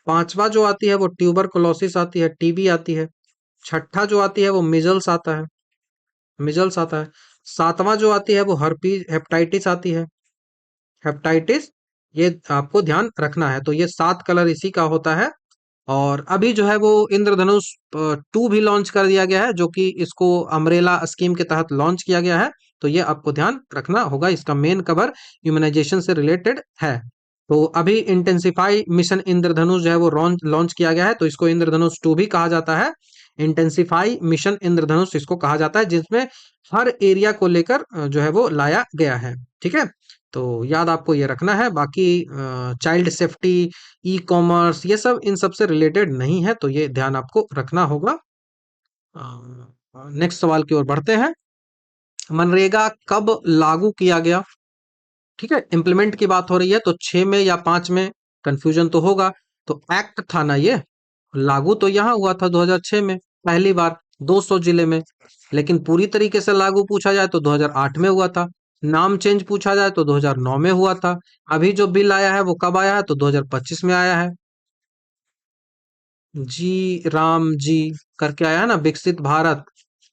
पांचवा जो आती है वो ट्यूबरकुलोसिस आती है, टीबी आती है। छठा जो आती है वो मिजल्स आता है, मिजल्स आता है। सातवां जो आती है वो हर्पीज हेपेटाइटिस आती है, हेपेटाइटिस। ये आपको ध्यान रखना है। तो ये 7 कलर इसी का होता है। और अभी जो है वो इंद्रधनुष 2 भी लॉन्च कर दिया गया है, जो कि इसको अम्ब्रेला स्कीम के तहत लॉन्च किया गया है। तो ये आपको ध्यान रखना होगा, इसका मेन कवर इम्यूनाइजेशन से रिलेटेड है। तो अभी इंटेंसिफाई मिशन इंद्रधनुष जो है वो लॉन्च किया गया है, तो इसको इंद्रधनुष 2 भी कहा जाता है। इंटेंसिफाई मिशन इंद्रधनुष इसको कहा जाता है, जिसमें हर एरिया को लेकर जो है वो लाया गया है। ठीक है, तो याद आपको ये रखना है। बाकी चाइल्ड सेफ्टी, ई कॉमर्स, ये सब इन सब से रिलेटेड नहीं है, तो ये ध्यान आपको रखना होगा। नेक्स्ट सवाल की ओर बढ़ते हैं। मनरेगा कब लागू किया गया? ठीक है, इम्प्लीमेंट की बात हो रही है, तो 6 में या 5 में, कंफ्यूजन तो होगा। तो एक्ट था ना ये, लागू तो यहाँ हुआ था 2006 में, पहली बार 200 जिले में। लेकिन पूरी तरीके से लागू पूछा जाए तो 2008 में हुआ था। नाम चेंज पूछा जाए तो 2009 में हुआ था। अभी जो बिल आया है वो कब आया है, तो 2025 में आया है। जी राम जी करके आया है ना, विकसित भारत,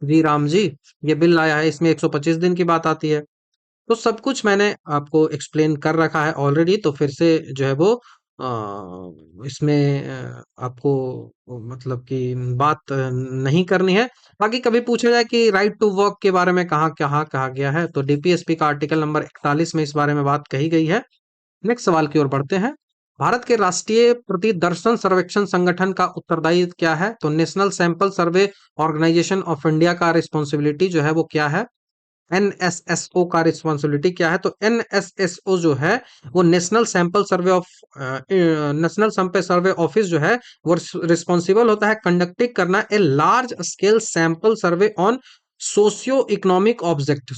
जी राम जी, ये बिल आया है, इसमें 125 दिन की बात आती है। तो सब कुछ मैंने आपको एक्सप्लेन कर रखा है ऑलरेडी, तो फिर से जो है वो इसमें आपको मतलब कि बात नहीं करनी है। बाकी कभी पूछा जाए कि राइट टू वर्क के बारे में कहाँ कहाँ कहा गया है, तो डीपीएसपी का आर्टिकल नंबर 41 में इस बारे में बात कही गई है। नेक्स्ट सवाल की ओर बढ़ते हैं। भारत के राष्ट्रीय प्रतिदर्शन सर्वेक्षण संगठन का उत्तरदायी क्या है, तो national sample survey organisation of India का रिस्पॉन्सिबिलिटी जो है वो क्या है, एनएसएसओ का रिस्पॉन्सिबिलिटी क्या है, तो एनएसएसओ जो है वो नेशनल सैंपल सर्वे ऑफिस जो है वो रिस्पॉन्सिबल होता है कंडक्टिंग करना a large scale sample survey on socio economic object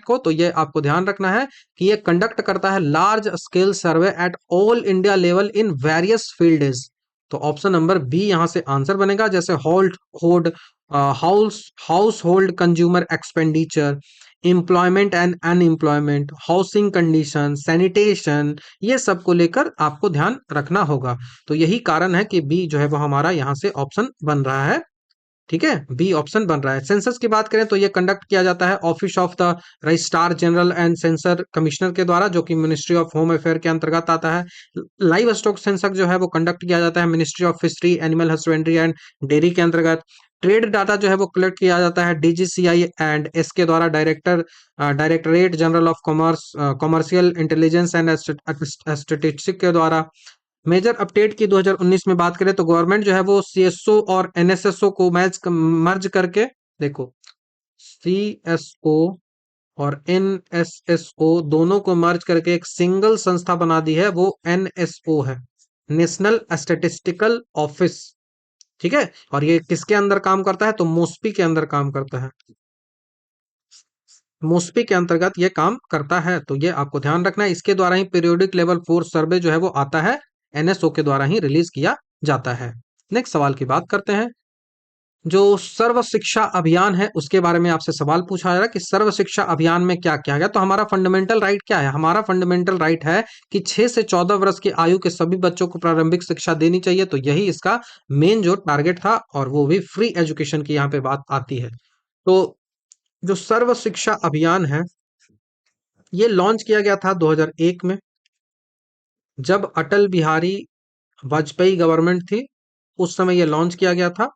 को। तो ये आपको ध्यान रखना है कि ये कंडक्ट करता है large scale survey at all India level in various fields. तो ऑप्शन नंबर बी यहां से आंसर बनेगा, जैसे hold hold house hold consumer expenditure, employment and unemployment, housing condition, sanitation, ये सब को लेकर आपको ध्यान रखना होगा। तो यही कारण है कि बी जो है वो हमारा यहाँ से ऑप्शन बन रहा है। ठीक है, बी ऑप्शन बन रहा है। सेंसस की बात करें तो ये कंडक्ट किया जाता है office of the registrar general and sensor commissioner के द्वारा, जो कि मिनिस्ट्री ऑफ होम अफेयर के अंतर्गत आता है। लाइव स्टॉक सेंसस जो है वो कंडक्ट किया जाता है ministry of fishery, animal husbandry and dairy के अंतर्गत। ट्रेड डाटा जो है वो कलेक्ट किया जाता है डीजीसीआई एंड इसके द्वारा directorate general of commercial intelligence and statistics के द्वारा। मेजर अपडेट की 2019 में बात करें तो गवर्नमेंट जो है वो सीएसओ और एनएसएसओ को मर्ज करके, देखो सीएसओ और एनएसएसओ दोनों को मर्ज करके एक सिंगल संस्था बना दी है, वो एनएसओ है, नेशनल स्टैटिस्टिकल ऑफिस। ठीक है, और ये किसके अंदर काम करता है तो मोस्पी के अंदर काम करता है, मोस्पी के अंतर्गत ये काम करता है। तो ये आपको ध्यान रखना है, इसके द्वारा ही पीरियोडिक लेवल फोर्स सर्वे जो है वो आता है, एनएसओ के द्वारा ही रिलीज किया जाता है। नेक्स्ट सवाल की बात करते हैं। जो सर्व शिक्षा अभियान है उसके बारे में आपसे सवाल पूछा जा रहा है कि सर्व शिक्षा अभियान में क्या किया गया। तो हमारा फंडामेंटल राइट क्या है, हमारा फंडामेंटल राइट है कि 6 से 14 वर्ष की आयु के सभी बच्चों को प्रारंभिक शिक्षा देनी चाहिए। तो यही इसका मेन जो टारगेट था, और वो भी फ्री एजुकेशन की यहाँ पे बात आती है। तो जो सर्व शिक्षा अभियान है ये लॉन्च किया गया था 2001 में, जब अटल बिहारी वाजपेयी गवर्नमेंट थी, उस समय ये लॉन्च किया गया था।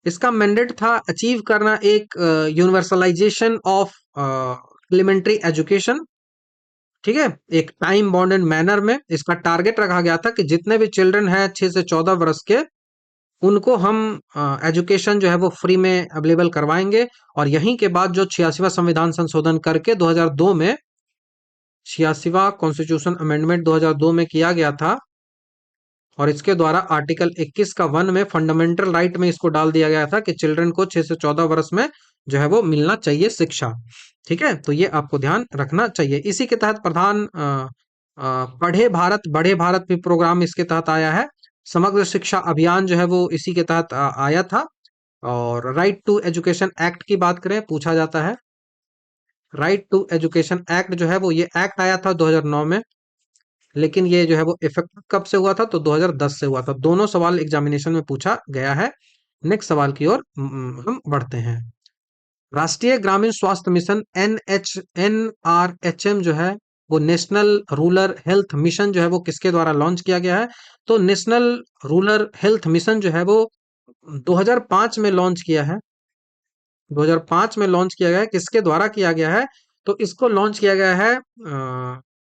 इसका मैंडेट था अचीव करना एक यूनिवर्सलाइजेशन ऑफ एलिमेंट्री एजुकेशन। ठीक है, एक टाइम बाउंडेड मैनर में इसका टारगेट रखा गया था कि जितने भी चिल्ड्रन हैं 6 से 14 वर्ष के, उनको हम एजुकेशन जो है वो फ्री में अवेलेबल करवाएंगे। और यहीं के बाद जो 86वां संविधान संशोधन करके 2002 में 86वां कॉन्स्टिट्यूशन अमेंडमेंट 2002 में किया गया था, और इसके द्वारा आर्टिकल 21 का 1 में फंडामेंटल राइट में इसको डाल दिया गया था कि चिल्ड्रन को 6 से 14 वर्ष में जो है वो मिलना चाहिए शिक्षा। ठीक है, तो ये आपको ध्यान रखना चाहिए। इसी के तहत पढ़े भारत बढ़े भारत भी प्रोग्राम इसके तहत आया है। समग्र शिक्षा अभियान जो है वो इसी के तहत आया था। और राइट टू एजुकेशन एक्ट की बात करें, पूछा जाता है राइट टू एजुकेशन एक्ट जो है वो, ये एक्ट आया था 2009 में, लेकिन ये जो है वो इफेक्टिव कब से हुआ था तो 2010 से हुआ था। दोनों सवाल एग्जामिनेशन में पूछा गया है। नेक्स्ट सवाल की ओर हम बढ़ते हैं। राष्ट्रीय ग्रामीण स्वास्थ्य मिशन NRHM जो है वो नेशनल रूरल हेल्थ मिशन जो है वो किसके द्वारा लॉन्च किया गया है। तो नेशनल रूरल हेल्थ मिशन जो है वो 2005 में लॉन्च किया है, 2005 में लॉन्च किया गया है। किसके द्वारा किया गया है तो इसको लॉन्च किया गया है,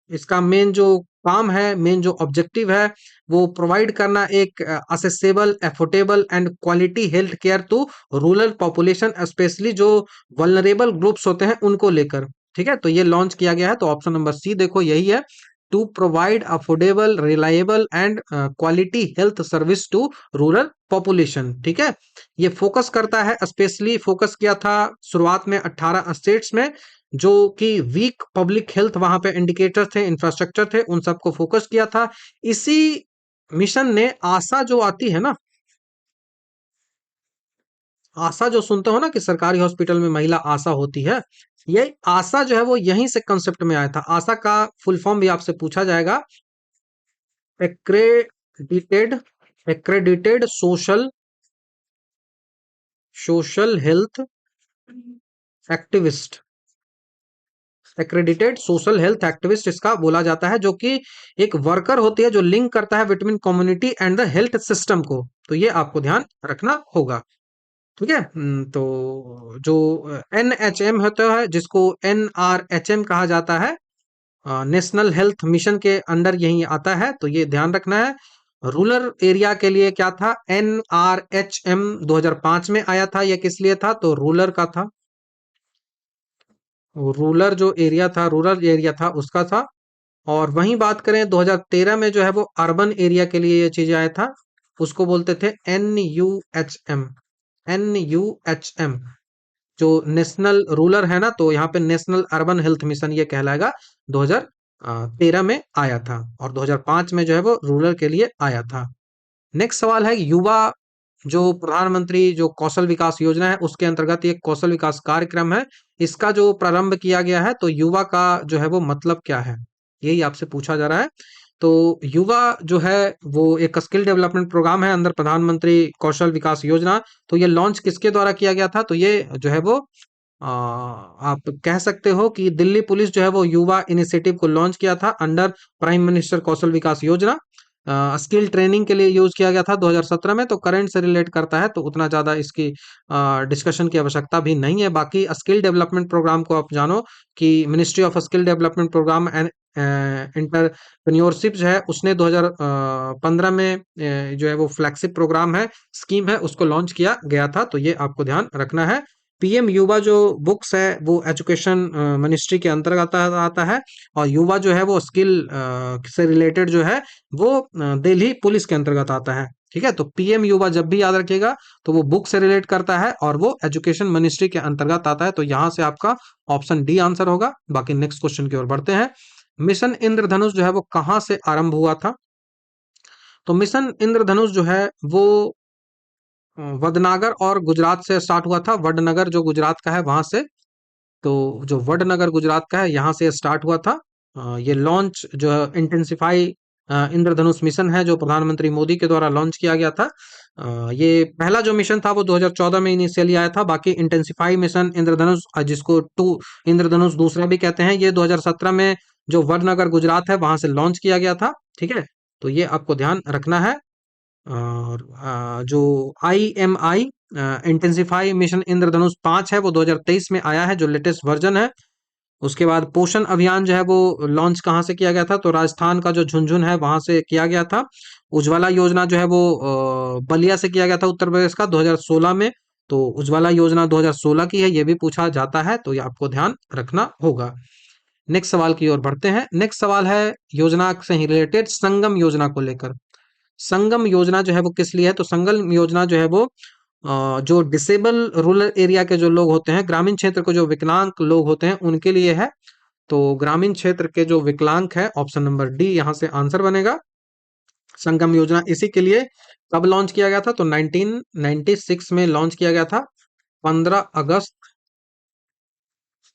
इसका मेन जो काम है, मेन जो ऑब्जेक्टिव है, वो प्रोवाइड करना एक accessible, affordable and quality health care to rural population, specially जो वल्नरेबल ग्रुप्स होते हैं उनको लेकर। ठीक है, तो ये लॉन्च किया गया है। तो ऑप्शन नंबर सी देखो यही है, to provide affordable, reliable and quality health service to rural population. ठीक है, ये फोकस करता है, स्पेशली फोकस किया था शुरुआत में 18 स्टेट्स में, जो कि वीक पब्लिक हेल्थ वहां पे इंडिकेटर थे, इंफ्रास्ट्रक्चर थे, उन सबको फोकस किया था। इसी मिशन ने आशा जो आती है ना, आशा जो सुनते हो ना कि सरकारी हॉस्पिटल में महिला आशा होती है, ये आशा जो है वो यहीं से कंसेप्ट में आया था। आशा का फुल फॉर्म भी आपसे पूछा जाएगा, accredited accredited social health activist, accredited social health activist इसका बोला जाता है, जो कि एक वर्कर होती है जो लिंक करता है between community and the health system को। तो ये आपको ध्यान रखना होगा। ठीक है, तो जो NHM होता है, जिसको NRHM कहा जाता है, नेशनल हेल्थ मिशन के अंडर यही आता है, तो ये ध्यान रखना है। रूरल एरिया के लिए क्या था, NRHM 2005 में आया था। ये किस लिए था तो रूरल का था, रूरल एरिया था उसका था। और वहीं बात करें 2013 में जो है वो अर्बन एरिया के लिए ये चीज आया था, उसको बोलते थे NUHM। जो नेशनल रूरल है ना, तो यहाँ पे नेशनल अर्बन हेल्थ मिशन ये कहलाएगा, 2013 में आया था। और 2005 में जो है वो रूरल के लिए आया था। नेक्स्ट सवाल है, युवा जो प्रधानमंत्री जो कौशल विकास योजना है उसके अंतर्गत ये कौशल विकास कार्यक्रम है, इसका जो प्रारंभ किया गया है, तो युवा का जो है वो मतलब क्या है, यही आपसे पूछा जा रहा है। तो युवा जो है वो एक स्किल डेवलपमेंट प्रोग्राम है अंदर प्रधानमंत्री कौशल विकास योजना। तो ये लॉन्च किसके द्वारा किया गया था तो ये जो है वो आप कह सकते हो कि दिल्ली पुलिस जो है वो युवा इनिशिएटिव को लॉन्च किया था अंडर प्राइम मिनिस्टर कौशल विकास योजना। स्किल ट्रेनिंग के लिए यूज किया गया था 2017 में, तो करंट से रिलेट करता है, तो उतना ज्यादा इसकी डिस्कशन की आवश्यकता भी नहीं है। बाकी स्किल डेवलपमेंट प्रोग्राम को आप जानो कि ministry of skill development programme and entrepreneurship जो है उसने 2015 में जो है वो फ्लैगशिप प्रोग्राम है, स्कीम है, उसको लॉन्च किया गया था। तो ये आपको ध्यान रखना है। पीएम युवा जो बुक्स है वो एजुकेशन मिनिस्ट्री के अंतर्गत आता है, और युवा जो है वो स्किल से रिलेटेड जो है वो दिल्ली पुलिस के अंतर्गत आता है। ठीक है, तो पीएम युवा जब भी याद रखिएगा तो वो बुक से रिलेट करता है और वो एजुकेशन मिनिस्ट्री के अंतर्गत आता है। तो यहां से आपका ऑप्शन डी आंसर होगा। बाकी नेक्स्ट क्वेश्चन की ओर बढ़ते हैं। मिशन इंद्रधनुष जो है वो कहां से आरंभ हुआ था? तो मिशन इंद्रधनुष जो है वो वडनगर और गुजरात से स्टार्ट हुआ था। वडनगर जो गुजरात का है वहां से, तो जो वडनगर गुजरात का है यहाँ से स्टार्ट हुआ था। ये लॉन्च जो इंटेंसिफाई इंद्रधनुष मिशन है जो प्रधानमंत्री मोदी के द्वारा लॉन्च किया गया था। ये पहला जो मिशन था वो 2014 में इनिशियली आया था। बाकी इंटेंसिफाई मिशन इंद्रधनुष जिसको टू इंद्रधनुष दूसरा भी कहते हैं, ये 2017 में जो वडनगर गुजरात है वहां से लॉन्च किया गया था। ठीक है, तो ये आपको ध्यान रखना है। और जो IMI इंटेंसिफाई मिशन इंद्रधनुष 5 है वो 2023 में आया है, जो लेटेस्ट वर्जन है। उसके बाद पोषण अभियान जो है वो लॉन्च कहाँ से किया गया था? तो राजस्थान का जो झुंझुनू है वहां से किया गया था। उज्ज्वला योजना जो है वो बलिया से किया गया था, उत्तर प्रदेश का, 2016 में। तो उज्ज्वला योजना 2016 की है, ये भी पूछा जाता है, तो ये आपको ध्यान रखना होगा। नेक्स्ट सवाल की ओर बढ़ते हैं। नेक्स्ट सवाल है योजना से ही रिलेटेड, संगम योजना को लेकर। संगम योजना जो है वो किस लिए है? तो संगम योजना जो है वो जो डिसेबल रूरल एरिया के जो लोग होते हैं, ग्रामीण क्षेत्र के जो विकलांग लोग होते हैं उनके लिए है। तो ग्रामीण क्षेत्र के जो विकलांग है, ऑप्शन नंबर डी यहाँ से आंसर बनेगा। संगम योजना इसी के लिए कब लॉन्च किया गया था? तो 1996 में लॉन्च किया गया था। 15 अगस्त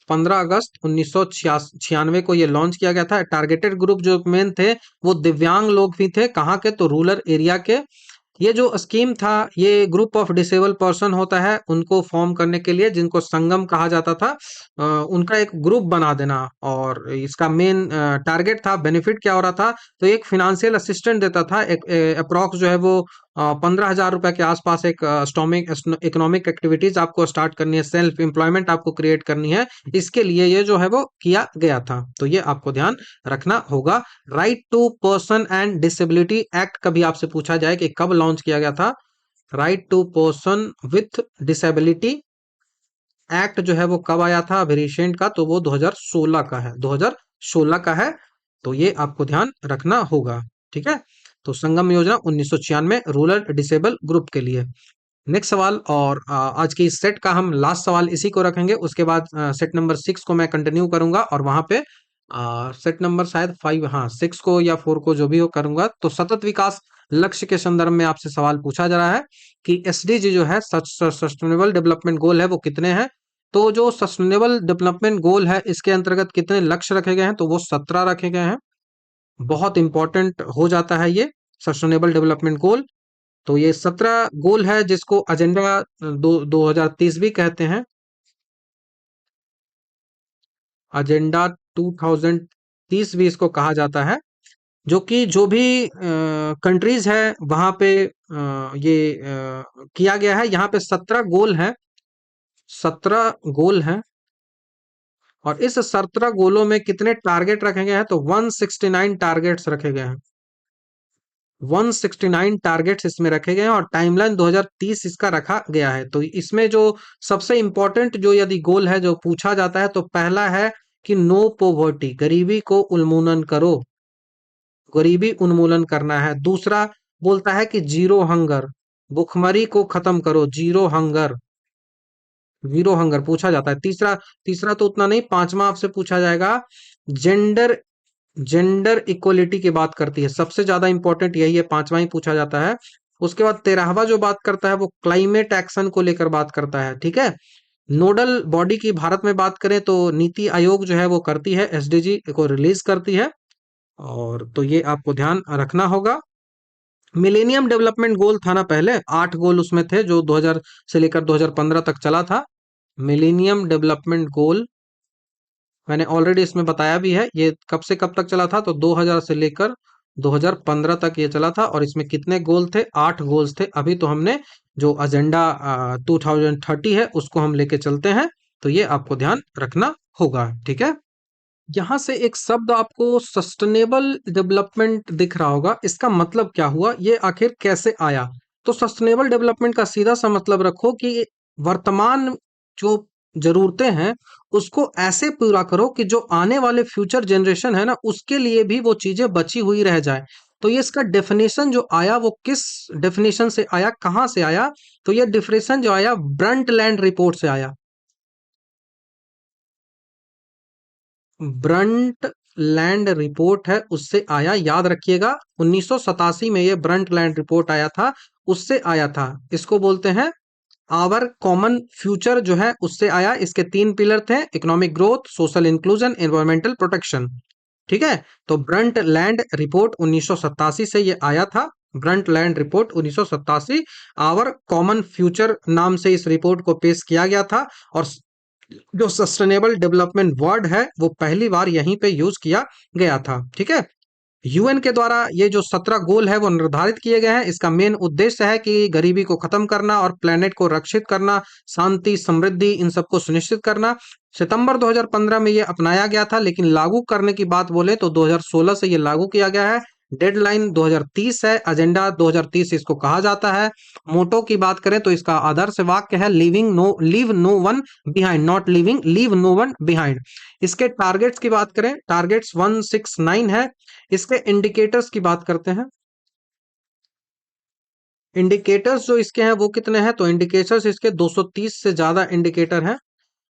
15 अगस्त 1996 को ये लॉन्च किया गया था। टारगेटेड ग्रुप जो मेन थे वो दिव्यांग लोग भी थे। कहाँ के? तो रूरल एरिया के। ये जो स्कीम था ये ग्रुप ऑफ डिसेबल पर्सन होता है उनको फॉर्म करने के लिए, जिनको संगम कहा जाता था, उनका एक ग्रुप बना देना। और इसका मेन टारगेट था, बेनिफिट क्या हो रहा था? तो एक फिनेंशियल असिस्टेंट देता था, एक अप्रॉक्स जो है वो 15,000 रुपए के आसपास। एक स्टॉमिक इकोनॉमिक एक्टिविटीज आपको स्टार्ट करनी है, सेल्फ एम्प्लॉयमेंट आपको क्रिएट करनी है, इसके लिए ये जो है वो किया गया था। तो ये आपको ध्यान रखना होगा। Right to person and disability act कभी आपसे पूछा जाए कि कब लॉन्च किया गया था? Right to person with disability act जो है वो कब आया था अभी रिसेंट का? तो वो 2016 का है, 2016 का है। तो ये आपको ध्यान रखना होगा। ठीक है, तो संगम योजना 1996 रूरल डिसेबल ग्रुप के लिए। नेक्स्ट सवाल, और आज की इस सेट का हम लास्ट सवाल इसी को रखेंगे। उसके बाद सेट नंबर 6 को मैं कंटिन्यू करूंगा, और वहां पे सेट नंबर शायद 5, हाँ 6 को या 4 को जो भी हो करूंगा। तो सतत विकास लक्ष्य के संदर्भ में आपसे सवाल पूछा जा रहा है कि SDG जो है, सस्टेनेबल डेवलपमेंट गोल है, वो कितने हैं? तो जो सस्टेनेबल डेवलपमेंट गोल है इसके अंतर्गत कितने लक्ष्य रखे गए हैं? तो वो 17 रखे गए हैं। बहुत इंपॉर्टेंट हो जाता है ये सस्टेनेबल डेवलपमेंट गोल। तो ये 17 गोल है जिसको एजेंडा 2030 भी कहते हैं। एजेंडा 2030 भी इसको कहा जाता है, जो कि जो भी कंट्रीज है वहां पे ये किया गया है। यहाँ पे 17 गोल हैं, 17 गोल हैं। और इस 17 गोलों में कितने टारगेट रखे गए हैं? तो 169 टारगेट्स रखे गए हैं। 169 टारगेट्स इसमें रखे गए हैं, और टाइमलाइन 2030 इसका रखा गया है। तो इसमें जो सबसे इंपॉर्टेंट जो यदि गोल है जो पूछा जाता है, तो पहला है कि नो पोवर्टी, गरीबी को उन्मूलन करो, गरीबी उन्मूलन करना है। दूसरा बोलता है कि जीरो हंगर, भुखमरी को खत्म करो, जीरो हंगर, जीरो हंगर पूछा जाता है। तीसरा तीसरा तो उतना नहीं, पांचवा आपसे पूछा जाएगा जेंडर, जेंडर इक्वलिटी की बात करती है, सबसे ज्यादा इंपॉर्टेंट यही है, पांचवा ही पूछा जाता है। उसके बाद 13वां जो बात करता है वो क्लाइमेट एक्शन को लेकर बात करता है। ठीक है, नोडल बॉडी की भारत में बात करें तो नीति आयोग जो है वो करती है, SDG को रिलीज करती है। और तो ये आपको ध्यान रखना होगा। मिलेनियम डेवलपमेंट गोल था ना, पहले 8 गोल उसमें थे जो 2000 से लेकर 2015 तक चला था। मिलेनियम डेवलपमेंट गोल मैंने ऑलरेडी इसमें बताया भी है, ये कब से कब तक चला था? तो 2000 से लेकर 2015 तक ये चला था और इसमें कितने गोल थे? 8 गोल्स थे। अभी तो हमने जो एजेंडा 2030 है उसको हम लेके चलते हैं, तो ये आपको ध्यान रखना होगा, ठीक है? यहाँ से एक शब्द आपको सस्टेनेबल डेवलपमेंट दिख रहा होगा, इसका मतलब क्या हुआ? ये आखिर कैसे आया? तो सस्टेनेबल डेवलपमेंट का सीधा सा मतलब रखो कि वर्तमान जो जरूरतें हैं उसको ऐसे पूरा करो कि जो आने वाले फ्यूचर जनरेशन है ना उसके लिए भी वो चीजें बची हुई रह जाए। तो ये इसका डेफिनेशन जो आया वो किस डेफिनेशन से आया, कहाँ से आया? तो ये डेफिनेशन जो आया ब्रंटलैंड रिपोर्ट से आया। ब्रंट लैंड रिपोर्ट है उससे आया, याद रखिएगा। 1987 में ये ब्रंट लैंड रिपोर्ट आया था, उससे आया था। इसको बोलते हैं आवर कॉमन फ्यूचर, जो है उससे आया। इसके 3 पिलर थे, economic growth, social inclusion, environmental protection, ठीक है? तो ब्रंट लैंड रिपोर्ट 1987 से ये आया था। Brundtland report 1987 our common future नाम से इस रिपोर्ट को पेश किया गया था। और जो सस्टेनेबल डेवलपमेंट वर्ड है वो पहली बार यहीं पे यूज किया गया था, ठीक है? यूएन के द्वारा ये जो 17 गोल है वो निर्धारित किए गए हैं। इसका मेन उद्देश्य है कि गरीबी को खत्म करना और प्लेनेट को रक्षित करना, शांति, समृद्धि, इन सबको सुनिश्चित करना। सितंबर 2015 में ये अपनाया गया था, लेकिन लागू करने की बात बोले तो 2016 से ये लागू किया गया है। डेडलाइन 2030 है, एजेंडा 2030 इसको कहा जाता है। मोटो की बात करें तो इसका आदर्श वाक्य है leave no one behind, not living, leave no one behind. इसके टारगेट्स की बात करें, टारगेट्स 169 है। इसके इंडिकेटर्स की बात करते हैं। इंडिकेटर्स जो इसके हैं वो कितने हैं? तो इंडिकेटर्स इसके 230 से ज्यादा इंडिकेटर हैं।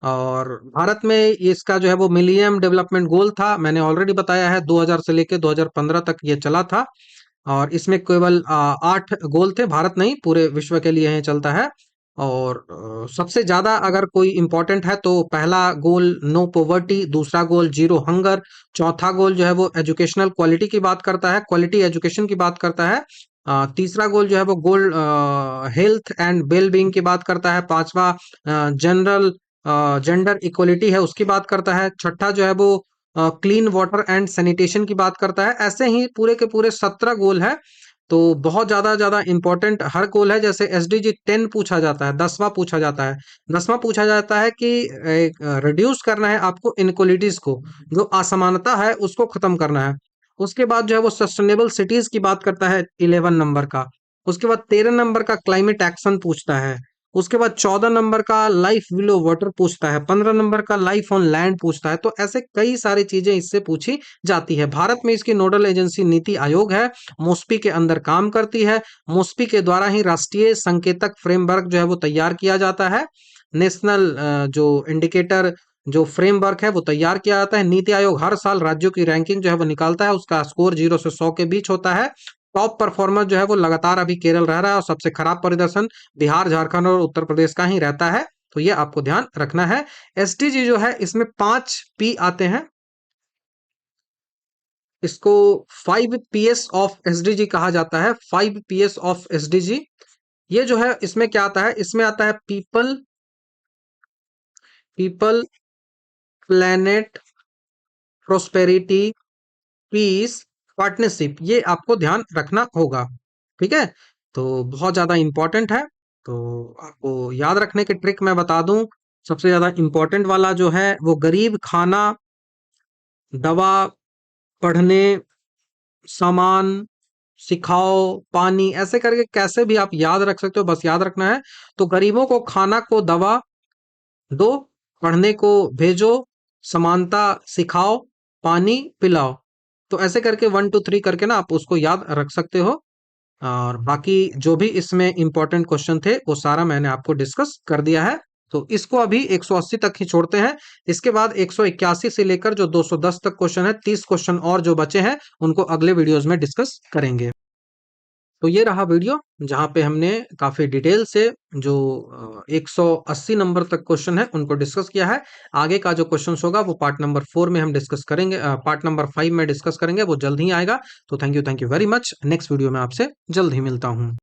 और भारत में इसका जो है वो मिलियन डेवलपमेंट गोल था, मैंने ऑलरेडी बताया है, 2000 से लेके 2015 तक ये चला था। और इसमें केवल 8 गोल थे, भारत नहीं पूरे विश्व के लिए ये चलता है। और सबसे ज्यादा अगर कोई इंपॉर्टेंट है तो पहला गोल नो पॉवर्टी, दूसरा गोल जीरो हंगर, चौथा गोल जो है वो एजुकेशनल क्वालिटी की बात करता है, क्वालिटी एजुकेशन की बात करता है। तीसरा गोल जो है वो गोल हेल्थ एंड वेल बीइंग की बात करता है। पांचवा जनरल जेंडर इक्वलिटी है उसकी बात करता है। छठा जो है वो क्लीन वाटर एंड सैनिटेशन की बात करता है। ऐसे ही पूरे के पूरे 17 गोल है। तो बहुत ज्यादा ज्यादा इंपॉर्टेंट हर गोल है। जैसे एसडीजी 10 पूछा जाता है, 10वां पूछा जाता है। 10वां पूछा जाता है कि रिड्यूस करना है आपको इनक्वलिटीज को, जो असमानता है उसको खत्म करना है। उसके बाद जो है वो सस्टेनेबल सिटीज की बात करता है 11 नंबर का। उसके बाद 13 नंबर का क्लाइमेट एक्शन पूछता है। उसके बाद 14 नंबर का लाइफ बिलो वाटर पूछता है। 15 नंबर का लाइफ ऑन लैंड पूछता है। तो ऐसे कई सारी चीजें इससे पूछी जाती है। भारत में इसकी नोडल एजेंसी नीति आयोग है, मोस्पी के अंदर काम करती है। मोस्पी के द्वारा ही राष्ट्रीय संकेतक फ्रेमवर्क जो है वो तैयार किया जाता है। नेशनल जो इंडिकेटर जो फ्रेमवर्क है वो तैयार किया जाता है। नीति आयोग हर साल राज्यों की रैंकिंग जो है वो निकालता है, उसका स्कोर 0 से 100 के बीच होता है। टॉप परफॉर्मर जो है वो लगातार अभी केरल रह रहा है और सबसे खराब प्रदर्शन बिहार, झारखंड और उत्तर प्रदेश का ही रहता है। तो ये आपको ध्यान रखना है। एसडीजी जो है इसमें 5 पी आते हैं। इसको 5 पीएस ऑफ एसडीजी कहा जाता है। 5 पीएस ऑफ एसडीजी ये जो है इसमें क्या आता है? इसमें आता है people, people, planet, prosperity, peace, partnership, ये आपको ध्यान रखना होगा, ठीक है? तो बहुत ज्यादा इंपॉर्टेंट है। तो आपको याद रखने की ट्रिक मैं बता दूं। सबसे ज्यादा इंपॉर्टेंट वाला जो है वो गरीब खाना, दवा, पढ़ने, सामान, सिखाओ, पानी, ऐसे करके कैसे भी आप याद रख सकते हो, बस याद रखना है। तो गरीबों को खाना को दवा दो, पढ़ने को भेजो, समानता सिखाओ, पानी पिलाओ। तो ऐसे करके 1 2 3 करके ना आप उसको याद रख सकते हो। और बाकी जो भी इसमें इंपॉर्टेंट क्वेश्चन थे वो सारा मैंने आपको डिस्कस कर दिया है। तो इसको अभी 180 तक ही छोड़ते हैं। इसके बाद 181 से लेकर जो 210 तक क्वेश्चन है, 30 क्वेश्चन और जो बचे हैं उनको अगले वीडियोस में डिस्कस करेंगे। तो ये रहा वीडियो जहाँ पे हमने काफी डिटेल से जो 180 नंबर तक क्वेश्चन है उनको डिस्कस किया है। आगे का जो क्वेश्चन होगा वो पार्ट नंबर 4 में हम डिस्कस करेंगे, पार्ट नंबर 5 में डिस्कस करेंगे, वो जल्द ही आएगा। तो thank you very much. Next video में आपसे जल्द ही मिलता हूँ।